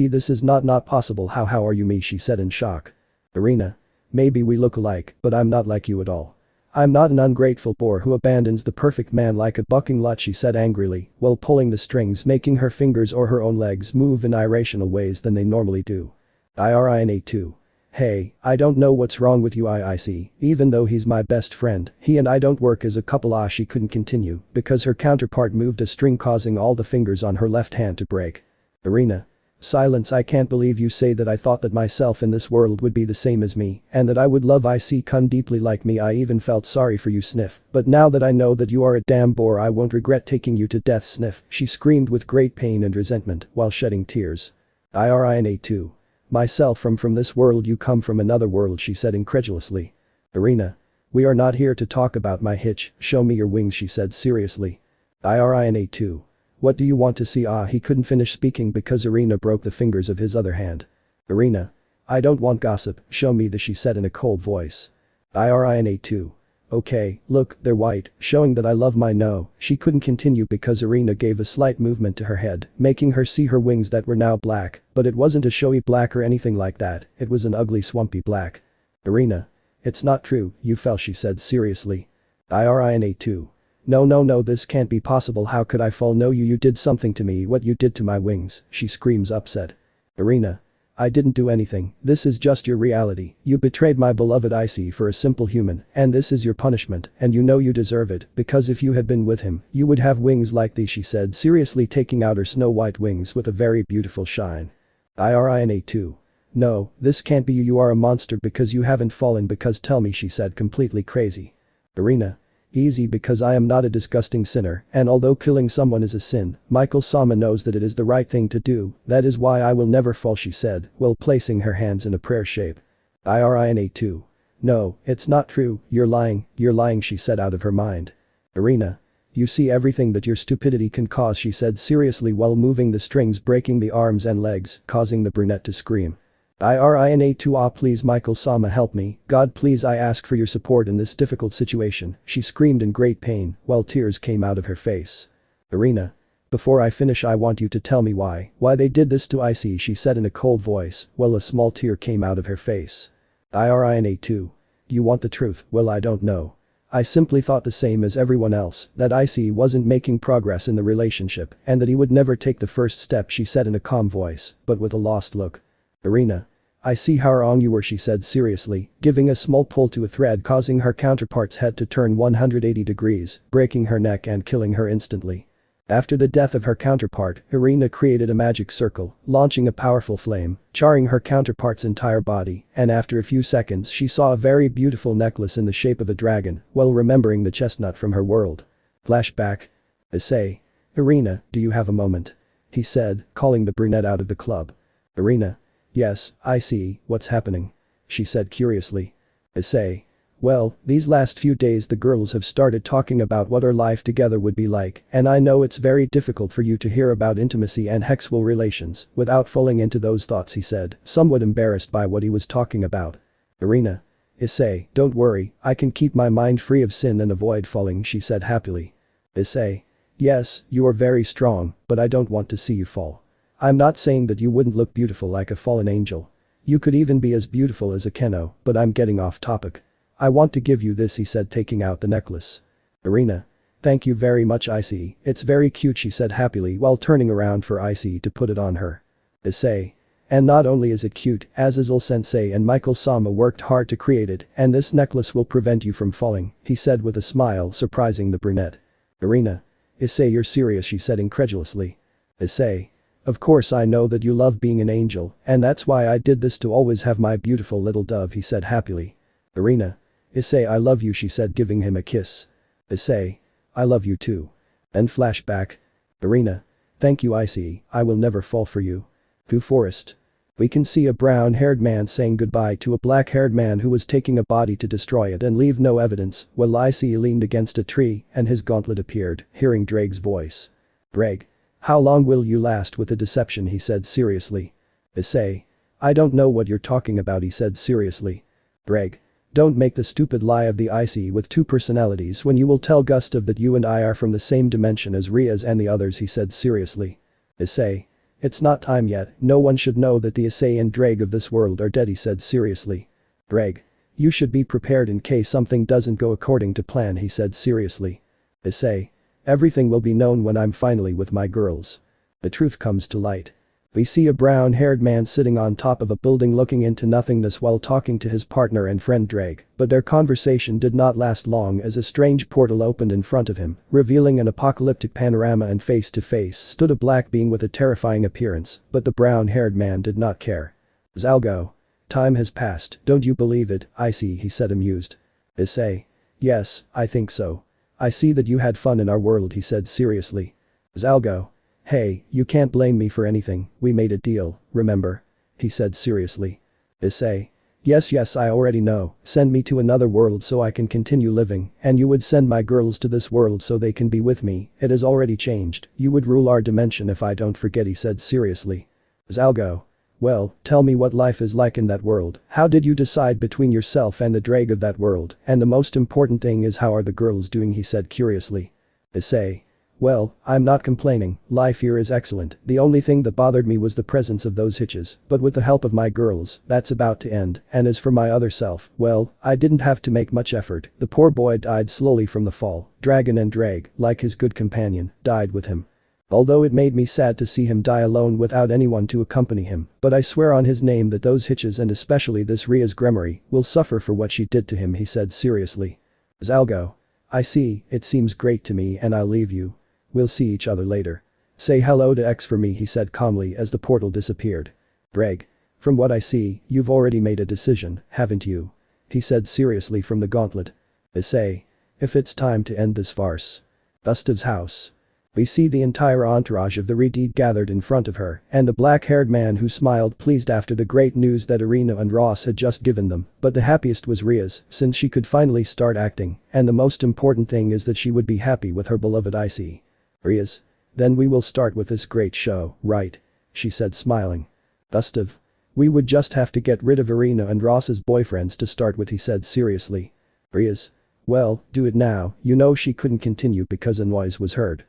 This is not possible how are you me she said in shock. Irina. Maybe we look alike, but I'm not like you at all. I'm not an ungrateful bore who abandons the perfect man like a bucking lot she said angrily, while pulling the strings making her fingers or her own legs move in irrational ways than they normally do. Irina2. Hey, I don't know what's wrong with you I see, even though he's my best friend, he and I don't work as a couple she couldn't continue because her counterpart moved a string causing all the fingers on her left hand to break. Irina. Silence I can't believe you say that I thought that myself in this world would be the same as me and that I would love Iseei-kun deeply like me I even felt sorry for you sniff, but now that I know that you are a damn bore I won't regret taking you to death sniff she screamed with great pain and resentment while shedding tears. Irina2. Myself from this world you come from another world she said incredulously. Irina. We are not here to talk about my hitch, show me your wings she said seriously. Irina2. What do you want to see he couldn't finish speaking because Irina broke the fingers of his other hand. Irina. I don't want gossip, show me she said in a cold voice. Irina2. Okay, look, they're white, showing that I love my no, she couldn't continue because Irina gave a slight movement to her head, making her see her wings that were now black, but it wasn't a showy black or anything like that, it was an ugly swampy black. Irina. It's not true, you fell she said seriously. Irina2. No this can't be possible how could I fall no you did something to me what you did to my wings, she screams upset. Irina. I didn't do anything, this is just your reality, you betrayed my beloved Iseei for a simple human, and this is your punishment, and you know you deserve it, because if you had been with him, you would have wings like these she said seriously taking out her snow-white wings with a very beautiful shine. Irina2. No, this can't be you are a monster because you haven't fallen because tell me she said completely crazy. Irina. Easy because I am not a disgusting sinner and although killing someone is a sin, Michael-sama knows that it is the right thing to do, that is why I will never fall she said while placing her hands in a prayer shape. Irina2. No, it's not true, you're lying she said out of her mind. Irina. You see everything that your stupidity can cause she said seriously while moving the strings breaking the arms and legs, causing the brunette to scream. Irina2 please Michael-sama help me, God please I ask for your support in this difficult situation, she screamed in great pain while tears came out of her face. Irina. Before I finish I want you to tell me why they did this to Iseei she said in a cold voice while a small tear came out of her face. Irina2. You want the truth, well I don't know. I simply thought the same as everyone else, that Iseei wasn't making progress in the relationship and that he would never take the first step, she said in a calm voice, but with a lost look. Irina. I see how wrong you were, she said seriously, giving a small pull to a thread causing her counterpart's head to turn 180 degrees, breaking her neck and killing her instantly. After the death of her counterpart, Irina created a magic circle, launching a powerful flame, charring her counterpart's entire body, and after a few seconds she saw a very beautiful necklace in the shape of a dragon, while remembering the chestnut from her world. Flashback. Issei. Irina, do you have a moment? He said, calling the brunette out of the club. Irina. Yes, I see, what's happening? She said curiously. Issei. Well, these last few days the girls have started talking about what our life together would be like, and I know it's very difficult for you to hear about intimacy and sexual relations without falling into those thoughts, he said, somewhat embarrassed by what he was talking about. Irina. Issei, don't worry, I can keep my mind free of sin and avoid falling, she said happily. Issei. Yes, you are very strong, but I don't want to see you fall. I'm not saying that you wouldn't look beautiful like a fallen angel. You could even be as beautiful as Akeno, but I'm getting off topic. I want to give you this, he said, taking out the necklace. Irina. Thank you very much, Iseei, it's very cute, she said happily while turning around for Iseei to put it on her. Issei. And not only is it cute, Azazel-sensei and Michael-sama worked hard to create it, and this necklace will prevent you from falling, he said with a smile, surprising the brunette. Irina. Issei, you're serious, she said incredulously. Issei. Of course I know that you love being an angel, and that's why I did this to always have my beautiful little dove, he said happily. Irina. Issei, I love you, she said, giving him a kiss. Issei. I love you too. Then flashback. Irina. Thank you, Iseei, I will never fall for you. To forest. We can see a brown-haired man saying goodbye to a black-haired man who was taking a body to destroy it and leave no evidence, while Iseei leaned against a tree and his gauntlet appeared, hearing Drake's voice. Drake. How long will you last with the deception, he said seriously. Issei. I don't know what you're talking about, he said seriously. Drake. Don't make the stupid lie of the Iseei with two personalities when you will tell Gustave that you and I are from the same dimension as Rias and the others, he said seriously. Issei. It's not time yet, no one should know that the Issei and Drake of this world are dead, he said seriously. Drake. You should be prepared in case something doesn't go according to plan, he said seriously. Issei. Everything will be known when I'm finally with my girls. The truth comes to light. We see a brown-haired man sitting on top of a building looking into nothingness while talking to his partner and friend Drake, but their conversation did not last long as a strange portal opened in front of him, revealing an apocalyptic panorama, and face to face stood a black being with a terrifying appearance, but the brown-haired man did not care. Zalgo. Time has passed, don't you believe it, Iseei, he said amused. Issei. Yes, I think so. I see that you had fun in our world, he said seriously. Zalgo. Hey, you can't blame me for anything, we made a deal, remember? He said seriously. Issei. Yes, I already know, send me to another world so I can continue living, and you would send my girls to this world so they can be with me, it has already changed, you would rule our dimension if I don't forget, he said seriously. Zalgo. Well, tell me what life is like in that world, how did you decide between yourself and the Drake of that world, and the most important thing is how are the girls doing, he said curiously. Issei. Well, I'm not complaining, life here is excellent, the only thing that bothered me was the presence of those hitches, but with the help of my girls, that's about to end, and as for my other self, well, I didn't have to make much effort, the poor boy died slowly from the fall, Dragon and Drake, like his good companion, died with him. Although it made me sad to see him die alone without anyone to accompany him, but I swear on his name that those hitches and especially this Rias Gremory will suffer for what she did to him, he said seriously. Zalgo. I see, it seems great to me and I'll leave you. We'll see each other later. Say hello to X for me, he said calmly as the portal disappeared. Drake. From what I see, you've already made a decision, haven't you? He said seriously from the gauntlet. Issei. If it's time to end this farce. Gustave's house. We see the entire entourage of the Redeed gathered in front of her, and the black-haired man who smiled pleased after the great news that Irina and Ross had just given them, but the happiest was Rias, since she could finally start acting, and the most important thing is that she would be happy with her beloved Iseei. Rias. Then we will start with this great show, right? She said smiling. Gustave. We would just have to get rid of Irina and Ross's boyfriends to start with, he said seriously. Rias. Well, do it now, you know she couldn't continue because a noise was heard.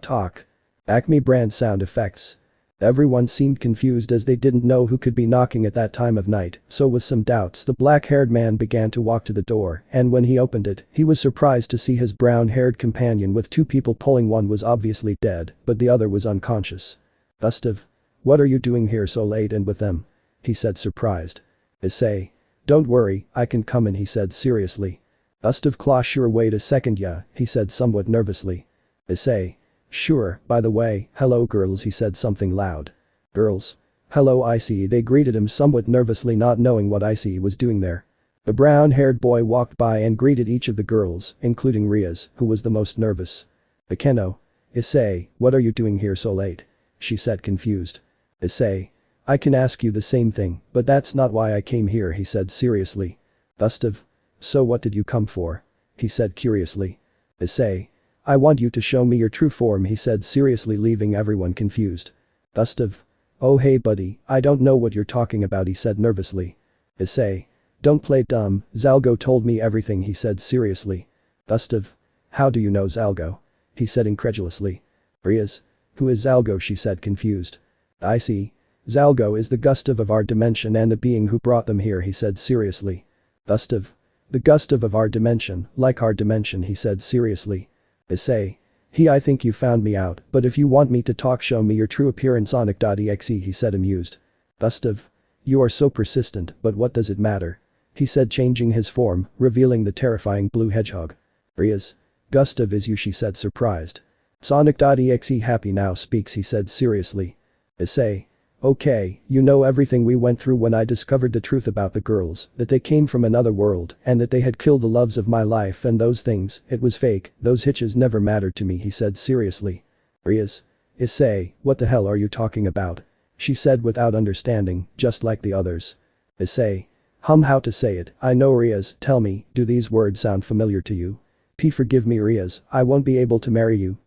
Talk. Acme brand sound effects. Everyone seemed confused as they didn't know who could be knocking at that time of night, so with some doubts the black-haired man began to walk to the door, and when he opened it, he was surprised to see his brown-haired companion with two people pulling. One was obviously dead, but the other was unconscious. "Gustave? What are you doing here so late and with them?" he said surprised. "Issei. Don't worry, I can come in," he said seriously. Gustave claw sure wait a second yeah, he said somewhat nervously. "Issei. Sure, by the way, hello girls," he said something loud. "Girls? Hello Iseei," they greeted him somewhat nervously not knowing what Iseei was doing there. The brown-haired boy walked by and greeted each of the girls, including Rias, who was the most nervous. "Akeno. Issei, what are you doing here so late?" she said confused. "Issei. I can ask you the same thing, but that's not why I came here," he said seriously. "Gustave. So what did you come for?" he said curiously. "Issei. I want you to show me your true form," he said seriously, leaving everyone confused. "Gustave. Oh hey buddy, I don't know what you're talking about," he said nervously. "Issei. Don't play dumb, Zalgo told me everything," he said seriously. "Gustave. How do you know Zalgo?" he said incredulously. "Rias. Who is Zalgo?" she said confused. "I see. Zalgo is the Gustave of our dimension and the being who brought them here," he said seriously. "Gustave. The Gustave of our dimension, like our dimension," he said seriously. "Issei. I think you found me out, but if you want me to talk show me your true appearance Sonic.exe," he said amused. "Gustave. You are so persistent, but what does it matter?" he said changing his form, revealing the terrifying blue hedgehog. "Rias. Gustave is you," she said surprised. Sonic.exe happy now speaks, he said seriously. "Issei. Okay, you know everything we went through when I discovered the truth about the girls, that they came from another world and that they had killed the loves of my life and those things, it was fake, those hitches never mattered to me," he said seriously. "Rias. Issei, what the hell are you talking about?" she said without understanding, just like the others. "Issei. How to say it, I know Rias, tell me, do these words sound familiar to you?" Forgive me Rias, I won't be able to marry you,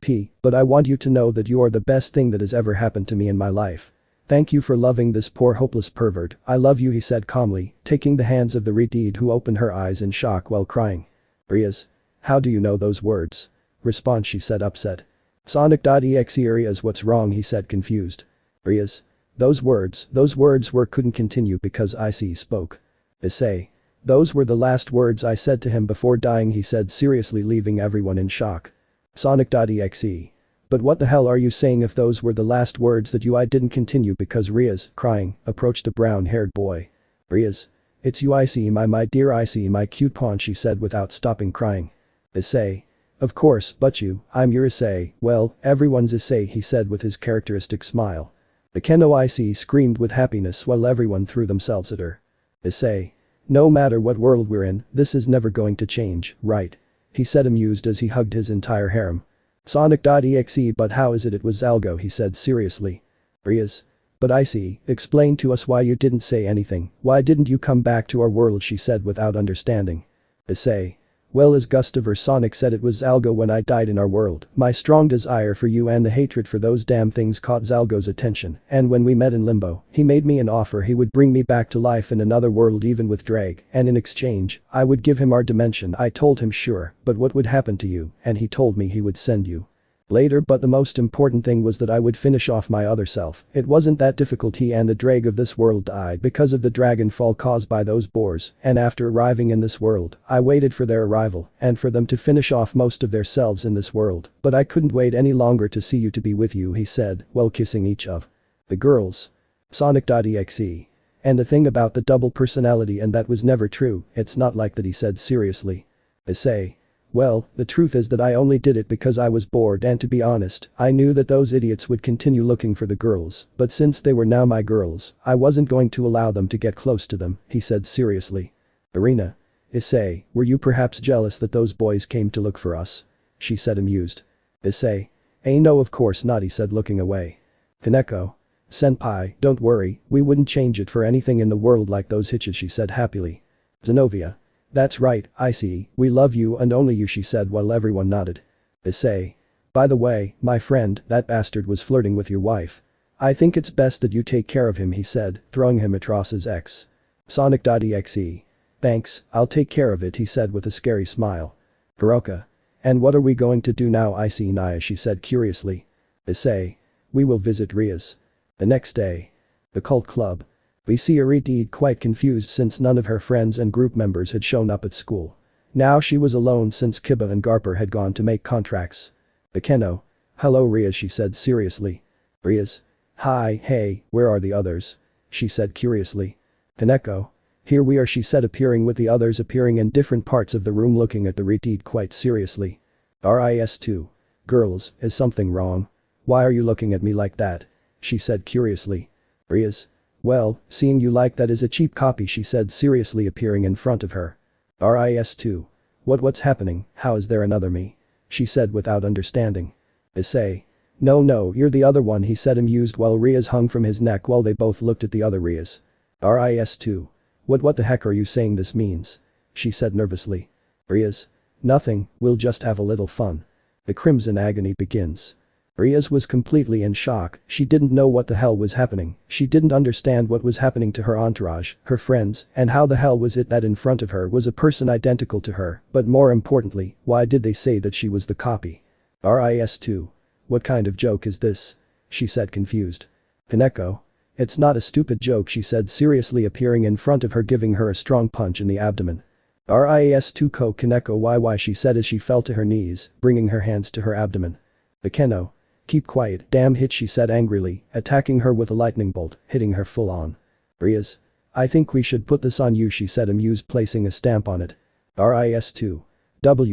but I want you to know that you are the best thing that has ever happened to me in my life. Thank you for loving this poor hopeless pervert, I love you," he said calmly, taking the hands of the redeed who opened her eyes in shock while crying. "Rias. How do you know those words?" Response, she said upset. Sonic.exe Rias, what's wrong, he said confused. "Rias. Those words were couldn't continue because Iseei spoke. Issei. Those were the last words I said to him before dying," he said seriously, leaving everyone in shock. Sonic.exe. "But what the hell are you saying if those were the last words that I didn't continue because Rias, crying, approached the brown-haired boy. "Rias. It's you Iseei, my dear Iseei, my cute pawn," she said without stopping crying. "Issei. Of course, but I'm your Issei, well, everyone's Issei," he said with his characteristic smile. Akeno Iseei screamed with happiness while everyone threw themselves at her. "Issei. No matter what world we're in, this is never going to change, right?" he said amused as he hugged his entire harem. Sonic.exe but how is it was Zalgo, he said seriously. "Rias. But Iseei, explain to us why you didn't say anything, why didn't you come back to our world," she said without understanding. Issei. "Well, as Gustave or Sonic said, it was Zalgo when I died in our world, my strong desire for you and the hatred for those damn things caught Zalgo's attention, and when we met in Limbo, he made me an offer he would bring me back to life in another world even with Drag, and in exchange, I would give him our dimension. I told him sure, but what would happen to you, and he told me he would send you later, but the most important thing was that I would finish off my other self. It wasn't that difficult. He and the Drag of this world died because of the dragon fall caused by those boars, and after arriving in this world, I waited for their arrival and for them to finish off most of their selves in this world, but I couldn't wait any longer to see you, to be with you," he said, while kissing each of the girls. Sonic.exe. "And the thing about the double personality, and that was never true, it's not like that," he said seriously. Issei. "Well, the truth is that I only did it because I was bored, and to be honest, I knew that those idiots would continue looking for the girls, but since they were now my girls, I wasn't going to allow them to get close to them," he said seriously. Arena. Issei, were you perhaps jealous that those boys came to look for us?" she said amused. Issei. No, of course not," he said looking away. Kaneko. "Senpai, don't worry, we wouldn't change it for anything in the world like those hitches," she said happily. Zenovia. "That's right, Iseei, we love you and only you," she said while everyone nodded. Issei. "By the way, my friend, that bastard was flirting with your wife. I think it's best that you take care of him," he said, throwing him across his ex. Sonic.exe. "Thanks, I'll take care of it," he said with a scary smile. Hiroka. "And what are we going to do now, Iseei Naya?" she said curiously. Issei. "We will visit Rias." The next day. The cult club. We see Iseei quite confused since none of her friends and group members had shown up at school. Now she was alone since Kiba and Garper had gone to make contracts. Akeno. Hello Rias, she said seriously. Rias. Hi, hey, where are the others? She said curiously. Kaneko. Here we are, she said, appearing with the others appearing in different parts of the room, looking at the Iseei quite seriously. Ris2. Girls, is something wrong? Why are you looking at me like that? She said curiously. Rias. Well, seeing you like that is a cheap copy, she said seriously, appearing in front of her. Ris2. What's happening, how is there another me? She said without understanding. Issei. No, you're the other one, he said amused while Rias hung from his neck while they both looked at the other Rias. Ris2. What the heck are you saying this means? She said nervously. Rias. Nothing, we'll just have a little fun. The crimson agony begins. Rias was completely in shock, she didn't know what the hell was happening, she didn't understand what was happening to her entourage, her friends, and how the hell was it that in front of her was a person identical to her, but more importantly, why did they say that she was the copy? Ris2. What kind of joke is this? She said confused. Kaneko. It's not a stupid joke, she said seriously, appearing in front of her, giving her a strong punch in the abdomen. Ris2 ko Kaneko, why she said as she fell to her knees, bringing her hands to her abdomen. Akeno. Keep quiet, damn hit, she said angrily, attacking her with a lightning bolt, hitting her full on. Rias. I think we should put this on you, she said amused, placing a stamp on it. Ris2.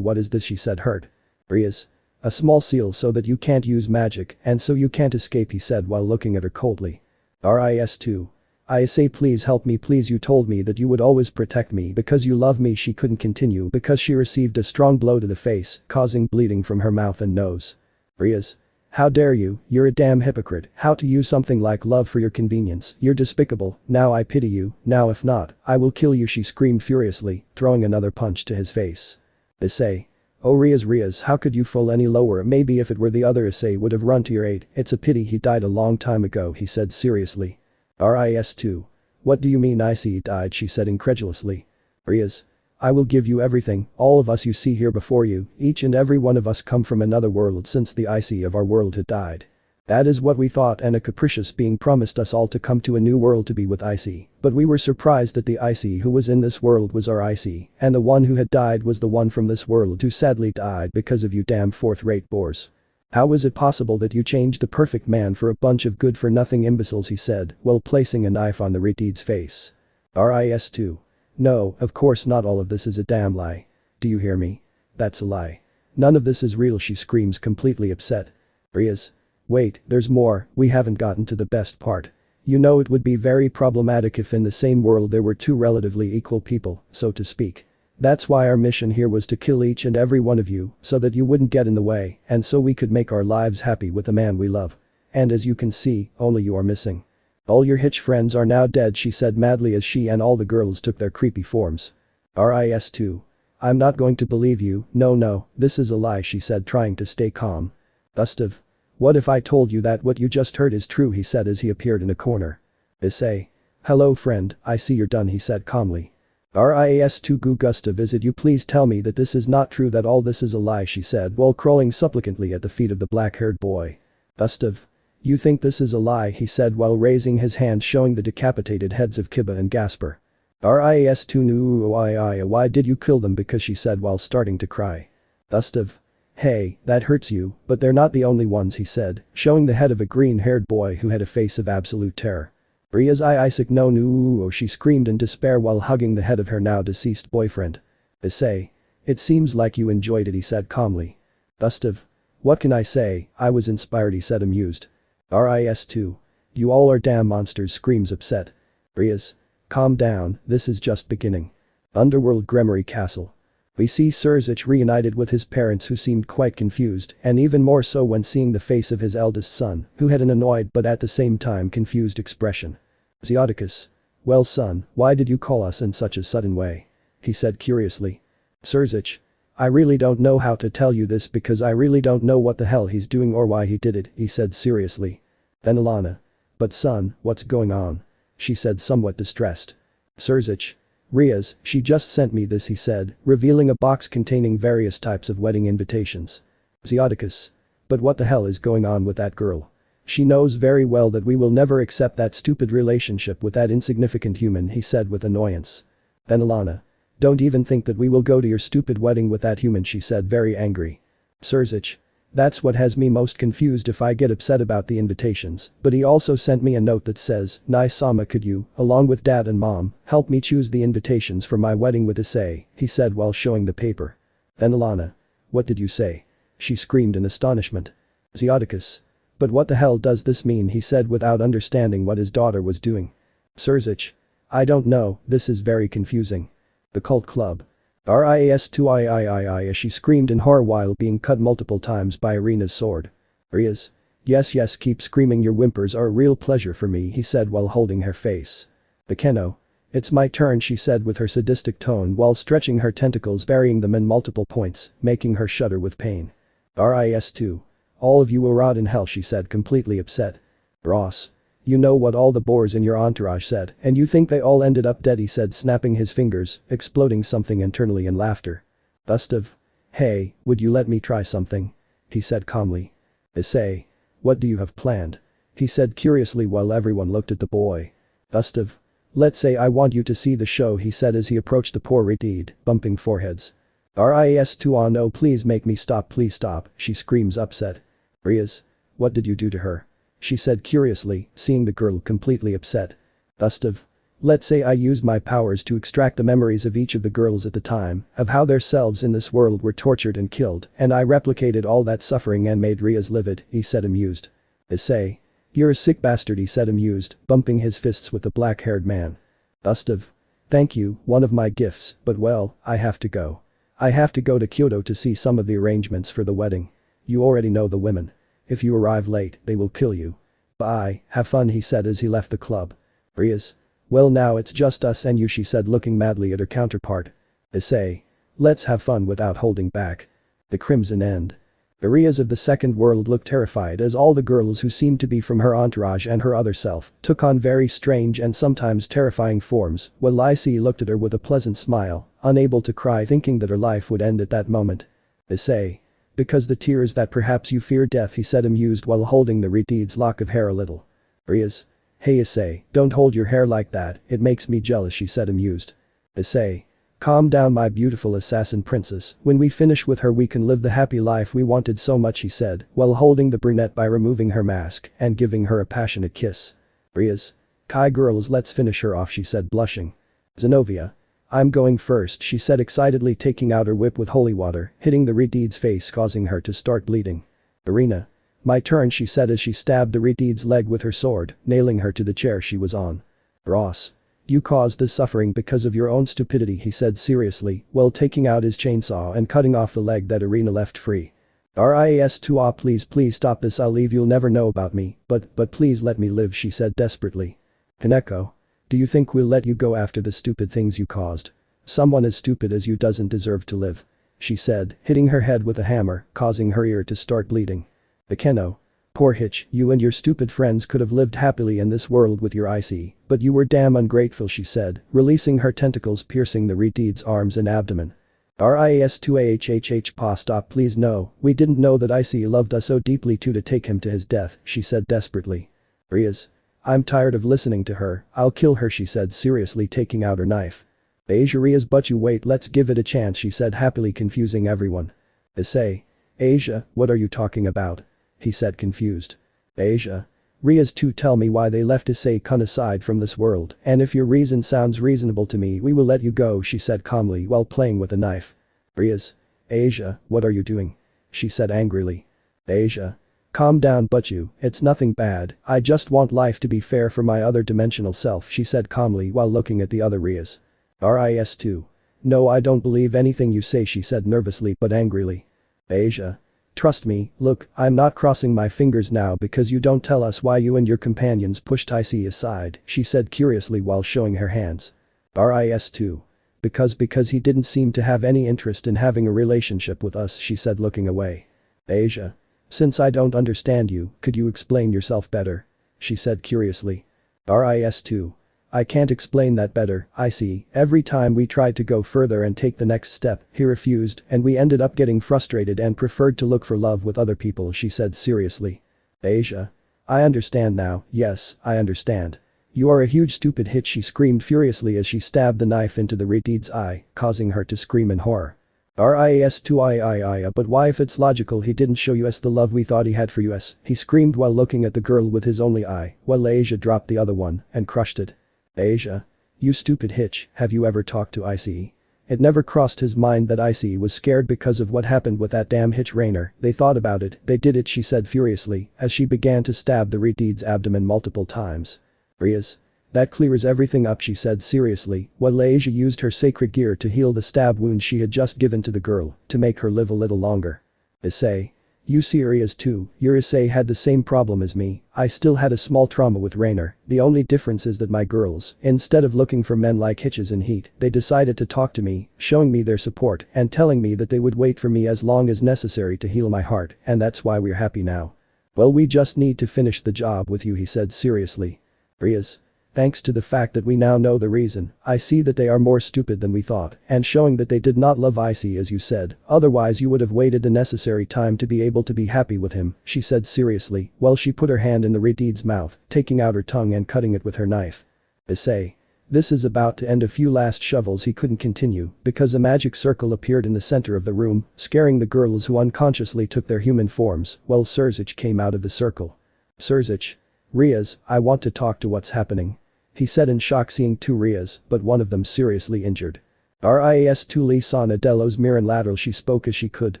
What is this, she said hurt. Rias. A small seal so that you can't use magic and so you can't escape, he said while looking at her coldly. Ris2. Iseei, please help me, please, you told me that you would always protect me because you love me. She couldn't continue because she received a strong blow to the face, causing bleeding from her mouth and nose. Rias. How dare you, you're a damn hypocrite, how to use something like love for your convenience, you're despicable, now I pity you, now if not, I will kill you, she screamed furiously, throwing another punch to his face. Issei. Oh Rias, how could you fall any lower? Maybe if it were the other Issei would have run to your aid, it's a pity he died a long time ago, he said seriously. Ris2. What do you mean Issei died, she said incredulously. Rias. I will give you everything, all of us you see here before you, each and every one of us come from another world since the Issei of our world had died. That is what we thought, and a capricious being promised us all to come to a new world to be with Issei, but we were surprised that the Issei who was in this world was our Issei, and the one who had died was the one from this world who sadly died because of you damn fourth-rate bores. How was it possible that you changed the perfect man for a bunch of good-for-nothing imbeciles, he said, while placing a knife on the Iseei's face. Ris2. No, of course not, all of this is a damn lie. Do you hear me? That's a lie. None of this is real, she screams completely upset. Rias. Wait, there's more, we haven't gotten to the best part. You know it would be very problematic if in the same world there were two relatively equal people, so to speak. That's why our mission here was to kill each and every one of you so that you wouldn't get in the way and so we could make our lives happy with the man we love. And as you can see, only you are missing. All your hitch friends are now dead, she said madly as she and all the girls took their creepy forms. Ris2. I'm not going to believe you, no, this is a lie, she said trying to stay calm. Gustave. What if I told you that what you just heard is true, he said as he appeared in a corner. Issei. Hello friend, I see you're done, he said calmly. Ris2 Gustave, is it you? Please tell me that this is not true, that all this is a lie, she said while crawling supplicantly at the feet of the black-haired boy. Gustave. You think this is a lie, he said while raising his hand showing the decapitated heads of Kiba and Gasper. Ris2 no, why did you kill them? Because she said while starting to cry. Gustave. Hey, that hurts you, but they're not the only ones, he said, showing the head of a green-haired boy who had a face of absolute terror. Rias Isaac no, she screamed in despair while hugging the head of her now deceased boyfriend. Issei. It seems like you enjoyed it, he said calmly. Gustave. What can I say, I was inspired, he said amused. Ris2. You all are damn monsters, screams upset. Rias. Calm down, this is just beginning. Underworld Gremory Castle. We see Surzich reunited with his parents who seemed quite confused, and even more so when seeing the face of his eldest son, who had an annoyed but at the same time confused expression. Zeoticus. Well son, why did you call us in such a sudden way? He said curiously. Surzich. I really don't know how to tell you this because I really don't know what the hell he's doing or why he did it, he said seriously. Then Alana. But son, what's going on? She said somewhat distressed. Surzich. Rias, she just sent me this, he said, revealing a box containing various types of wedding invitations. Zeoticus. But what the hell is going on with that girl? She knows very well that we will never accept that stupid relationship with that insignificant human, he said with annoyance. Then Alana. Don't even think that we will go to your stupid wedding with that human, she said, very angry. Surzich. That's what has me most confused. If I get upset about the invitations, but he also sent me a note that says, Nai-sama, could you, along with dad and mom, help me choose the invitations for my wedding with Issei, he said while showing the paper. Then Alana. What did you say? She screamed in astonishment. Zeoticus. But what the hell does this mean, he said without understanding what his daughter was doing. Surzich. I don't know, this is very confusing. The cult club. Rias2 as she screamed in horror while being cut multiple times by Irina's sword. Rias. Yes, keep screaming, your whimpers are a real pleasure for me, he said while holding her face. Akeno. It's my turn, she said with her sadistic tone while stretching her tentacles, burying them in multiple points, making her shudder with pain. Ris2. All of you will rot in hell, she said, completely upset. Ross. You know what all the boars in your entourage said, and you think they all ended up dead, he said, snapping his fingers, exploding something internally in laughter. Gustave. Hey, would you let me try something? He said calmly. Issei. What do you have planned? He said curiously while everyone looked at the boy. Gustave. Let's say I want you to see the show, he said as he approached the poor Redeed, bumping foreheads. Ris2 oh no, please make me stop, please stop, she screams upset. Rias. What did you do to her? She said curiously, seeing the girl completely upset. Gustave. Let's say I used my powers to extract the memories of each of the girls at the time, of how their selves in this world were tortured and killed, and I replicated all that suffering and made Rias live it, he said amused. Issei. You're a sick bastard, he said amused, bumping his fists with the black-haired man. Gustave. Thank you, one of my gifts, but well, I have to go. I have to go to Kyoto to see some of the arrangements for the wedding. You already know the women. If you arrive late, they will kill you. Bye, have fun, he said as he left the club. Rias. Well, now it's just us and you, she said looking madly at her counterpart. Issei. Let's have fun without holding back. The Crimson End. Rias of the second world looked terrified as all the girls who seemed to be from her entourage and her other self took on very strange and sometimes terrifying forms, while Iseei looked at her with a pleasant smile, unable to cry, thinking that her life would end at that moment. Issei. Because the tears that perhaps you fear death, he said amused while holding the Redeed's lock of hair a little. Rias. Hey Issei, don't hold your hair like that, it makes me jealous, she said amused. Issei. Calm down, my beautiful assassin princess, when we finish with her we can live the happy life we wanted so much, he said while holding the brunette by removing her mask and giving her a passionate kiss. Rias. Kai girls, let's finish her off, she said blushing. Zenovia. I'm going first, she said excitedly, taking out her whip with holy water, hitting the Redeed's face causing her to start bleeding. Irina. My turn, she said as she stabbed the Redeed's leg with her sword, nailing her to the chair she was on. Ross. You caused this suffering because of your own stupidity, he said seriously, while taking out his chainsaw and cutting off the leg that Irina left free. Ris2 ah, please stop this, I'll leave, you'll never know about me, but please let me live, she said desperately. Kaneko. Do you think we'll let you go after the stupid things you caused? Someone as stupid as you doesn't deserve to live. She said, hitting her head with a hammer, causing her ear to start bleeding. Akeno. Poor Hitch, you and your stupid friends could have lived happily in this world with your Iseei, but you were damn ungrateful, she said, releasing her tentacles piercing the Redeed's arms and abdomen. Ris2 pa, stop, please, no, we didn't know that Iseei loved us so deeply to take him to his death, she said desperately. Rias. I'm tired of listening to her, I'll kill her, she said seriously, taking out her knife. Asia. Rias, but you wait, let's give it a chance, she said happily, confusing everyone. Issei. Asia, what are you talking about? He said confused. Asia. Rias, to tell me why they left Issei-kun aside from this world, and if your reason sounds reasonable to me we will let you go, she said calmly while playing with a knife. Rias. Asia, what are you doing? She said angrily. Asia. Calm down, but it's nothing bad, I just want life to be fair for my other dimensional self, she said calmly while looking at the other Rias. Ris2. No, I don't believe anything you say, she said nervously but angrily. Asia. Trust me, look, I'm not crossing my fingers now because you don't tell us why you and your companions pushed Iseei aside, she said curiously while showing her hands. Ris2. Because he didn't seem to have any interest in having a relationship with us, she said looking away. Asia. Since I don't understand you, could you explain yourself better? She said curiously. Ris2. I can't explain that better, I see, every time we tried to go further and take the next step, he refused and we ended up getting frustrated and preferred to look for love with other people, she said seriously. Asia. I understand now, yes, I understand. You are a huge stupid hitch, she screamed furiously as she stabbed the knife into the Retide's eye, causing her to scream in horror. Rias2 but why if it's logical he didn't show us the love we thought he had for us, he screamed while looking at the girl with his only eye, while Asia dropped the other one and crushed it. Asia? You stupid hitch, have you ever talked to Iseei? It never crossed his mind that Iseei was scared because of what happened with that damn hitch Rainer. They thought about it, they did it, she said furiously as she began to stab the Retide's abdomen multiple times. Rias? That clears everything up, she said seriously, while Asia used her sacred gear to heal the stab wound she had just given to the girl, to make her live a little longer. Issei. You see Rias too, your Issei had the same problem as me, I still had a small trauma with Rainer, the only difference is that my girls, instead of looking for men like hitches in heat, they decided to talk to me, showing me their support and telling me that they would wait for me as long as necessary to heal my heart, and that's why we're happy now. Well, we just need to finish the job with you, he said seriously. Rias. Thanks to the fact that we now know the reason, I see that they are more stupid than we thought, and showing that they did not love Iseei as you said, otherwise you would have waited the necessary time to be able to be happy with him, she said seriously, while she put her hand in the Retide's mouth, taking out her tongue and cutting it with her knife. Issei. This is about to end a few last shovels. He couldn't continue, because a magic circle appeared in the center of the room, scaring the girls who unconsciously took their human forms, while Surzich came out of the circle. Surzich. Rias, I want to talk to what's happening. He said in shock seeing two Rias, but one of them seriously injured. Rias2 Lisan Adelos Miran lateral, she spoke as she could,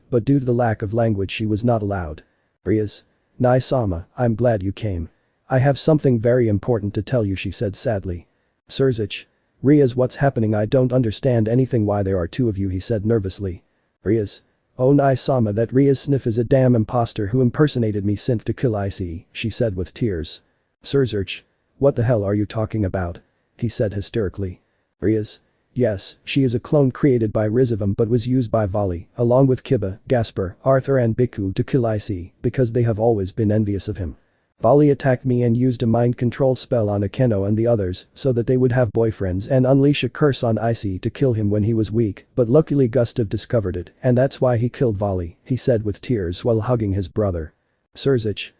but due to the lack of language she was not allowed. Rias. Nai-sama, I'm glad you came. I have something very important to tell you, she said sadly. Surzich. Rias, what's happening? I don't understand anything. Why there are two of you, he said nervously. Rias. Oh Nai-sama, that Rias Sniff is a damn imposter who impersonated me synth to kill Iseei, she said with tears. Surzich. What the hell are you talking about? He said hysterically. Rias. Yes, she is a clone created by Rizavam but was used by Vali, along with Kiba, Gasper, Arthur and Biku to kill Iseei, because they have always been envious of him. Vali attacked me and used a mind control spell on Akeno and the others so that they would have boyfriends and unleash a curse on Iseei to kill him when he was weak, but luckily Gustave discovered it and that's why he killed Vali, he said with tears while hugging his brother. Surzich.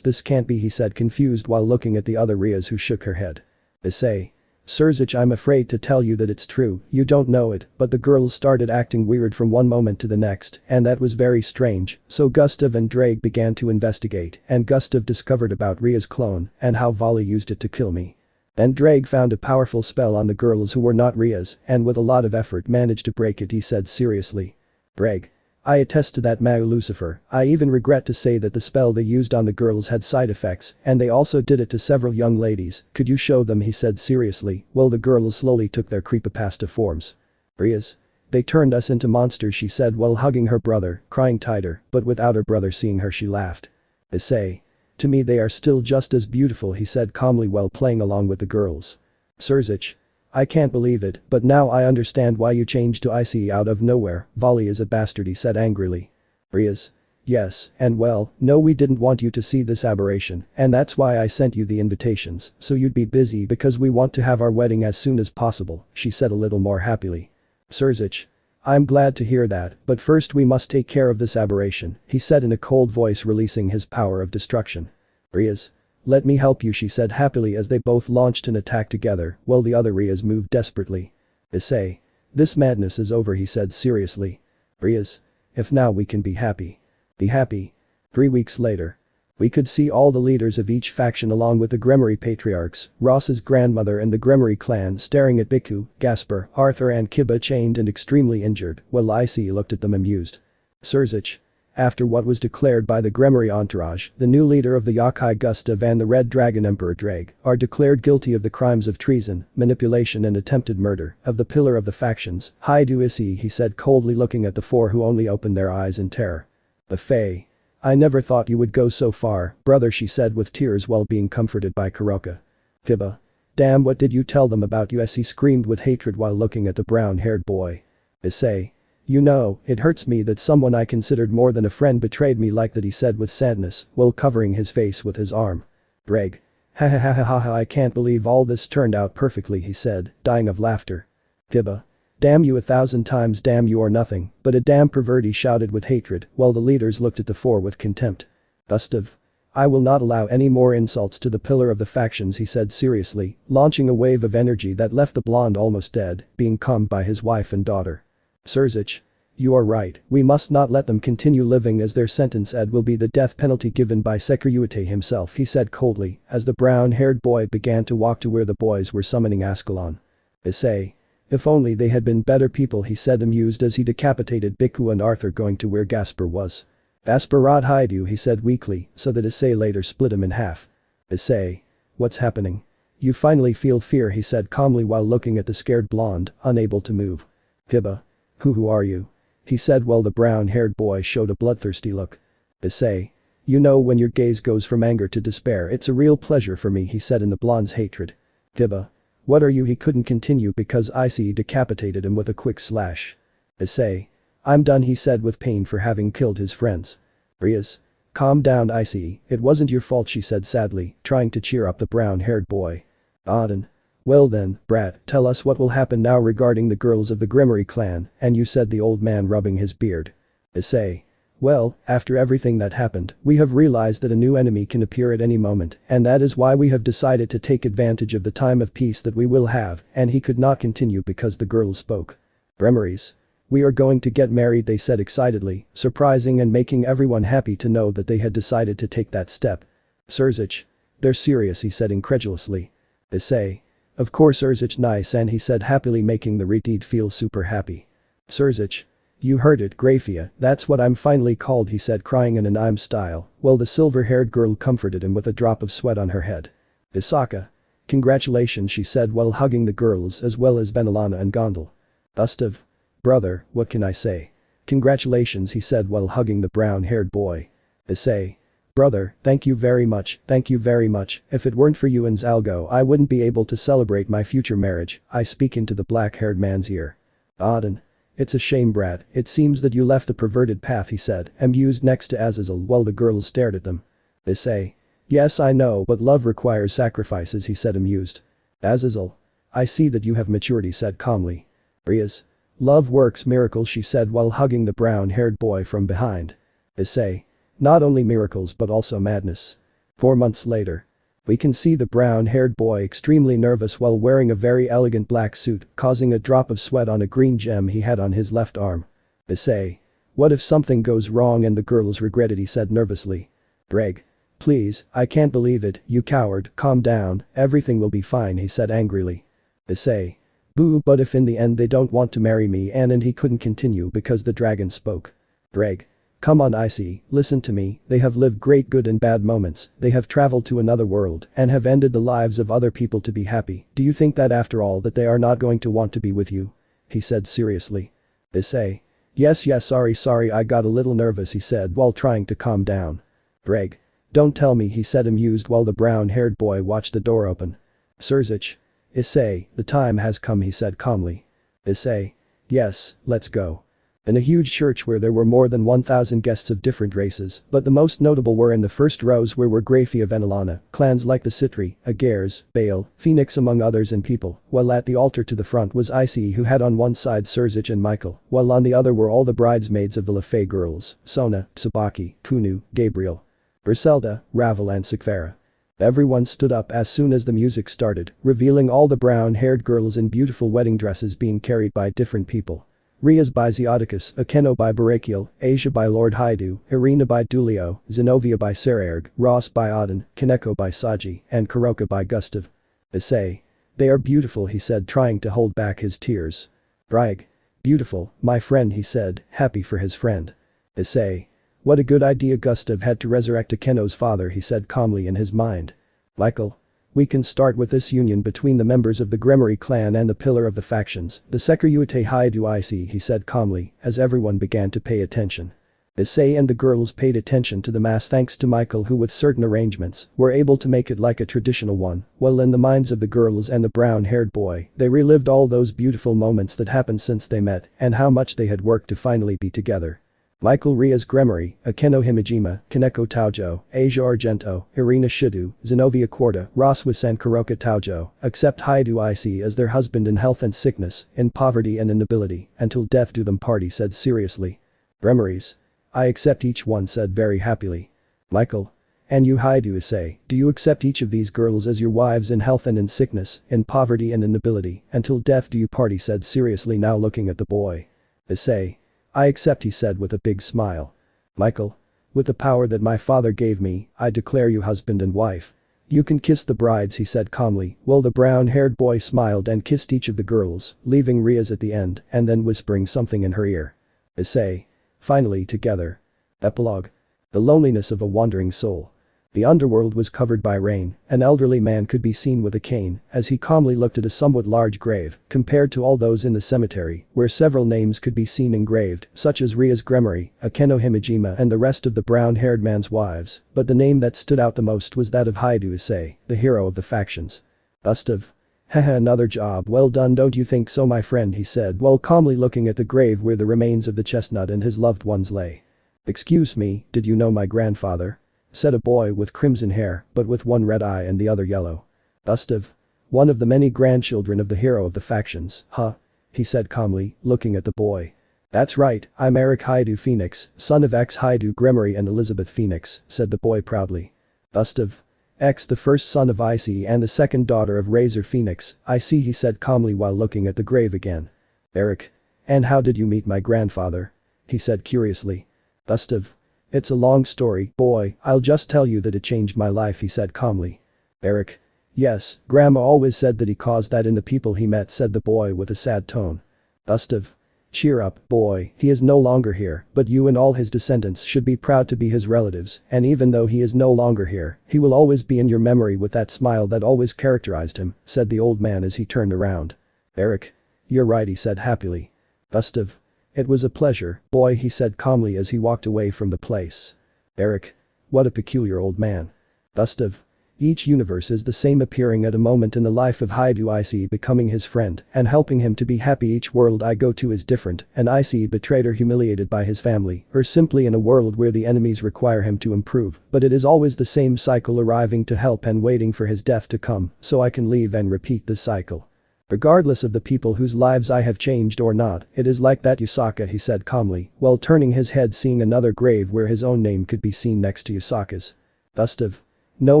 This can't be, he said confused while looking at the other Rias who shook her head. Issei. Surzich, I'm afraid to tell you that it's true, you don't know it, but the girls started acting weird from one moment to the next, and that was very strange, so Gustave and Drake began to investigate, and Gustave discovered about Ria's clone, and how Vali used it to kill me. Then Drake found a powerful spell on the girls who were not Rias, and with a lot of effort managed to break it, he said seriously. Drake. I attest to that, Vali Lucifer. I even regret to say that the spell they used on the girls had side effects and they also did it to several young ladies. Could you show them, he said seriously, while the girls slowly took their creepypasta forms. Rias. They turned us into monsters, she said while hugging her brother, crying tighter, but without her brother seeing her she laughed. Issei. To me they are still just as beautiful, he said calmly while playing along with the girls. Surzich. I can't believe it, but now I understand why you changed to Iseei out of nowhere. Vali is a bastard, he said angrily. Rias. Yes, and well, no, we didn't want you to see this aberration, and that's why I sent you the invitations, so you'd be busy because we want to have our wedding as soon as possible, she said a little more happily. Surzich. I'm glad to hear that, but first we must take care of this aberration, he said in a cold voice releasing his power of destruction. Rias. Let me help you, she said happily as they both launched an attack together while the other Rias moved desperately. Issei. This madness is over, he said seriously. Rias. If now we can be happy. Be happy. 3 weeks later. We could see all the leaders of each faction along with the Gremory patriarchs, Ross's grandmother and the Gremory clan staring at Biku, Gasper, Arthur and Kiba chained and extremely injured while Iseei looked at them amused. Surzich. After what was declared by the Gremory entourage, the new leader of the Yokai Gustave and the Red Dragon Emperor Drake are declared guilty of the crimes of treason, manipulation and attempted murder of the pillar of the factions. Hyoudou Issei, he said coldly looking at the four who only opened their eyes in terror. The Fae. I never thought you would go so far, brother, she said with tears while being comforted by Kuroka. Kiba. Damn, what did you tell them about us? He screamed with hatred while looking at the brown-haired boy. Issei. You know, it hurts me that someone I considered more than a friend betrayed me like that, he said with sadness while covering his face with his arm. Drake. Ha ha ha ha ha, I can't believe all this turned out perfectly, he said, dying of laughter. Kiba. Damn you 1,000 times, damn you or nothing, but a damn pervert, he shouted with hatred while the leaders looked at the four with contempt. Gustave. I will not allow any more insults to the pillar of the factions, he said seriously, launching a wave of energy that left the blonde almost dead, being calmed by his wife and daughter. Surzich. You are right, we must not let them continue living as their sentence will be the death penalty given by Securitate himself, he said coldly, as the brown-haired boy began to walk to where the boys were summoning Ascalon. Issei. If only they had been better people, he said amused as he decapitated Biku and Arthur going to where Gasper was. Asperat Hyoudou, he said weakly, so that Issei later split him in half. Issei. What's happening? You finally feel fear, he said calmly while looking at the scared blonde, unable to move. Hiba. Who are you? He said while the brown-haired boy showed a bloodthirsty look. Issei. You know, when your gaze goes from anger to despair, it's a real pleasure for me, he said in the blonde's hatred. Hiba. What are you? He couldn't continue because Iseei decapitated him with a quick slash. Issei. I'm done, he said with pain for having killed his friends. Rias. Calm down, Iseei, it wasn't your fault, she said sadly, trying to cheer up the brown-haired boy. Auden. Well then, brat, tell us what will happen now regarding the girls of the Grimmery clan, and you said the old man rubbing his beard. Issei. Well, after everything that happened, we have realized that a new enemy can appear at any moment, and that is why we have decided to take advantage of the time of peace that we will have, and he could not continue because the girls spoke. Grimmeries. We are going to get married, they said excitedly, surprising and making everyone happy to know that they had decided to take that step. Surzich. They're serious, he said incredulously. Issei. Of course Surzich, nice, and he said happily, making the redeed feel super happy. Surzich. You heard it, Grafia, that's what I'm finally called, he said crying in an I'm style, while the silver-haired girl comforted him with a drop of sweat on her head. Isaka. Congratulations, she said while hugging the girls as well as Benelana and Gondel. Gustave. Brother, what can I say? Congratulations, he said while hugging the brown-haired boy. Issei. Brother, thank you very much, if it weren't for you and Zalgo I wouldn't be able to celebrate my future marriage, I speak into the black-haired man's ear. Auden. It's a shame, brat, it seems that you left the perverted path, he said, amused next to Azazel while the girls stared at them. Issei. Yes, I know, but love requires sacrifices, he said amused. Azazel. I see that you have matured, he said calmly. Rias. Love works miracles, she said while hugging the brown-haired boy from behind. Issei. Not only miracles but also madness. 4 months later. We can see the brown-haired boy extremely nervous while wearing a very elegant black suit, causing a drop of sweat on a green gem he had on his left arm. Issei. What if something goes wrong and the girls regret it, he said nervously. Greg. Please, I can't believe it, you coward, calm down, everything will be fine, he said angrily. Issei. Boo, but if in the end they don't want to marry me, and he couldn't continue because the dragon spoke. Greg. Come on, Iseei, listen to me, they have lived great good and bad moments, they have traveled to another world and have ended the lives of other people to be happy, do you think that after all that they are not going to want to be with you? He said seriously. Issei. Yes, sorry I got a little nervous, he said while trying to calm down. Greg. Don't tell me, he said amused while the brown-haired boy watched the door open. Surzich. Issei, the time has come, he said calmly. Issei. Yes, let's go. In a huge church where there were more than 1,000 guests of different races, but the most notable were in the first rows where were Grafia Venelana, clans like the Citri, Agares, Bale, Phoenix among others and people, while at the altar to the front was Iseei who had on one side Surzich and Michael, while on the other were all the bridesmaids of the Lefay girls, Sona, Tsubaki, Kunu, Gabriel, Griselda, Ravel and Sikvera. Everyone stood up as soon as the music started, revealing all the brown-haired girls in beautiful wedding dresses being carried by different people. Rias by Zeodicus, Akeno by Barakiel, Asia by Lord Hyoudou, Irina by Dulio, Zenovia by Saraerg, Ross by Auden, Kaneko by Saji, and Kuroka by Gustave. Issei. They are beautiful, he said trying to hold back his tears. Brag. Beautiful, my friend, he said, happy for his friend. Issei. What a good idea, Gustave had to resurrect Akeno's father, he said calmly in his mind. Michael. We can start with this union between the members of the Grimmery clan and the pillar of the factions, the Securitate Hyoudou Iseei, he said calmly, as everyone began to pay attention. Issei and the girls paid attention to the mass thanks to Michael who with certain arrangements, were able to make it like a traditional one, while in the minds of the girls and the brown-haired boy, they relived all those beautiful moments that happened since they met and how much they had worked to finally be together. Michael Rias Grimmery, Akeno Himejima, Kaneko Taojo, Asia Argento, Irina Shidu, Zenovia Quarta, Rosswis and Kuroka Taojo, accept Hyoudou Iseei as their husband in health and sickness, in poverty and in nobility, until death do them part, he said seriously. Grimmeries. I accept each one, said very happily. Michael. And you Hyoudou Issei, do you accept each of these girls as your wives in health and in sickness, in poverty and in nobility, until death do you part, he said seriously now looking at the boy. Issei. I accept, he said with a big smile. Michael. With the power that my father gave me, I declare you husband and wife. You can kiss the brides, he said calmly, while the brown-haired boy smiled and kissed each of the girls, leaving Rias at the end and then whispering something in her ear. Issei. Finally together. Epilogue. The loneliness of a wandering soul. The underworld was covered by rain, an elderly man could be seen with a cane as he calmly looked at a somewhat large grave compared to all those in the cemetery where several names could be seen engraved such as Rias Gremory, Akeno Himejima and the rest of the brown-haired man's wives, but the name that stood out the most was that of Hyoudou Issei, the hero of the factions. Gustave. Haha, another job well done, don't you think so my friend, he said while calmly looking at the grave where the remains of the chestnut and his loved ones lay. Excuse me, did you know my grandfather? Said a boy with crimson hair but with one red eye and the other yellow. Gustave. One of the many grandchildren of the hero of the factions, huh? He said calmly, looking at the boy. That's right, I'm Eric Hyoudou Phoenix, son of ex Hyoudou Gremory and Elizabeth Phoenix, said the boy proudly. Gustave. X, the first son of Iseei and the second daughter of Razor Phoenix, I see, he said calmly while looking at the grave again. Eric. And how did you meet my grandfather? He said curiously. Gustave. It's a long story, boy, I'll just tell you that it changed my life, he said calmly. Eric. Yes, Grandma always said that he caused that in the people he met, said the boy with a sad tone. Gustave. Cheer up, boy, he is no longer here, but you and all his descendants should be proud to be his relatives, and even though he is no longer here, he will always be in your memory with that smile that always characterized him, said the old man as he turned around. Eric. You're right, he said happily. Gustave. It was a pleasure, boy, he said calmly as he walked away from the place. Eric. What a peculiar old man. Gustave. Each universe is the same, appearing at a moment in the life of Hyoudou Issei, becoming his friend and helping him to be happy. Each world I go to is different, and Issei betrayed or humiliated by his family or simply in a world where the enemies require him to improve, but it is always the same cycle, arriving to help and waiting for his death to come so I can leave and repeat this cycle. Regardless of the people whose lives I have changed or not, it is like that, Yusaka, he said calmly while turning his head, seeing another grave where his own name could be seen next to Yusaka's. Gustave. No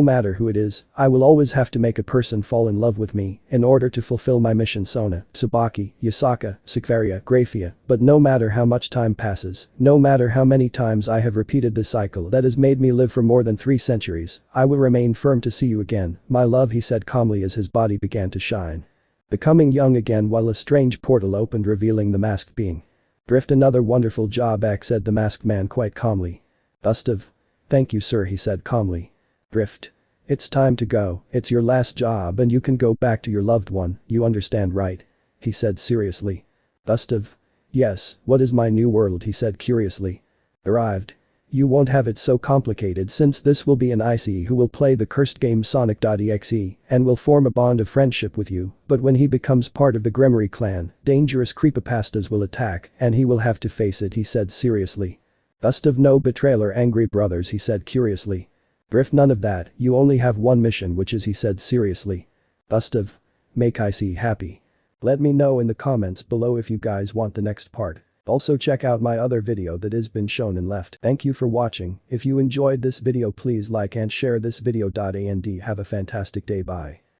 matter who it is, I will always have to make a person fall in love with me in order to fulfill my mission. Sona, Tsubaki, Yusaka, Sakvaria, Graphia, but no matter how much time passes, no matter how many times I have repeated this cycle that has made me live for more than 3 centuries, I will remain firm to see you again, my love, he said calmly as his body began to shine. Becoming young again while a strange portal opened, revealing the masked being. Drift, another wonderful job, Ak, said the masked man quite calmly. Gustave. Thank you, sir, he said calmly. Drift. It's time to go, it's your last job and you can go back to your loved one, you understand, right? He said seriously. Gustave. Yes, what is my new world, he said curiously. Arrived. You won't have it so complicated since this will be an Issei who will play the cursed game Sonic.exe and will form a bond of friendship with you, but when he becomes part of the Gremory clan, dangerous creepypastas will attack and he will have to face it, he said seriously. Gustave. No betrayal or angry brothers, he said curiously. Drift. None of that, you only have one mission, which is, he said seriously. Gustave. Make Issei happy. Let me know in the comments below if you guys want the next part. Also check out my other video that has been shown and left. Thank you for watching. If you enjoyed this video, please like and share this video. And have a fantastic day. Bye.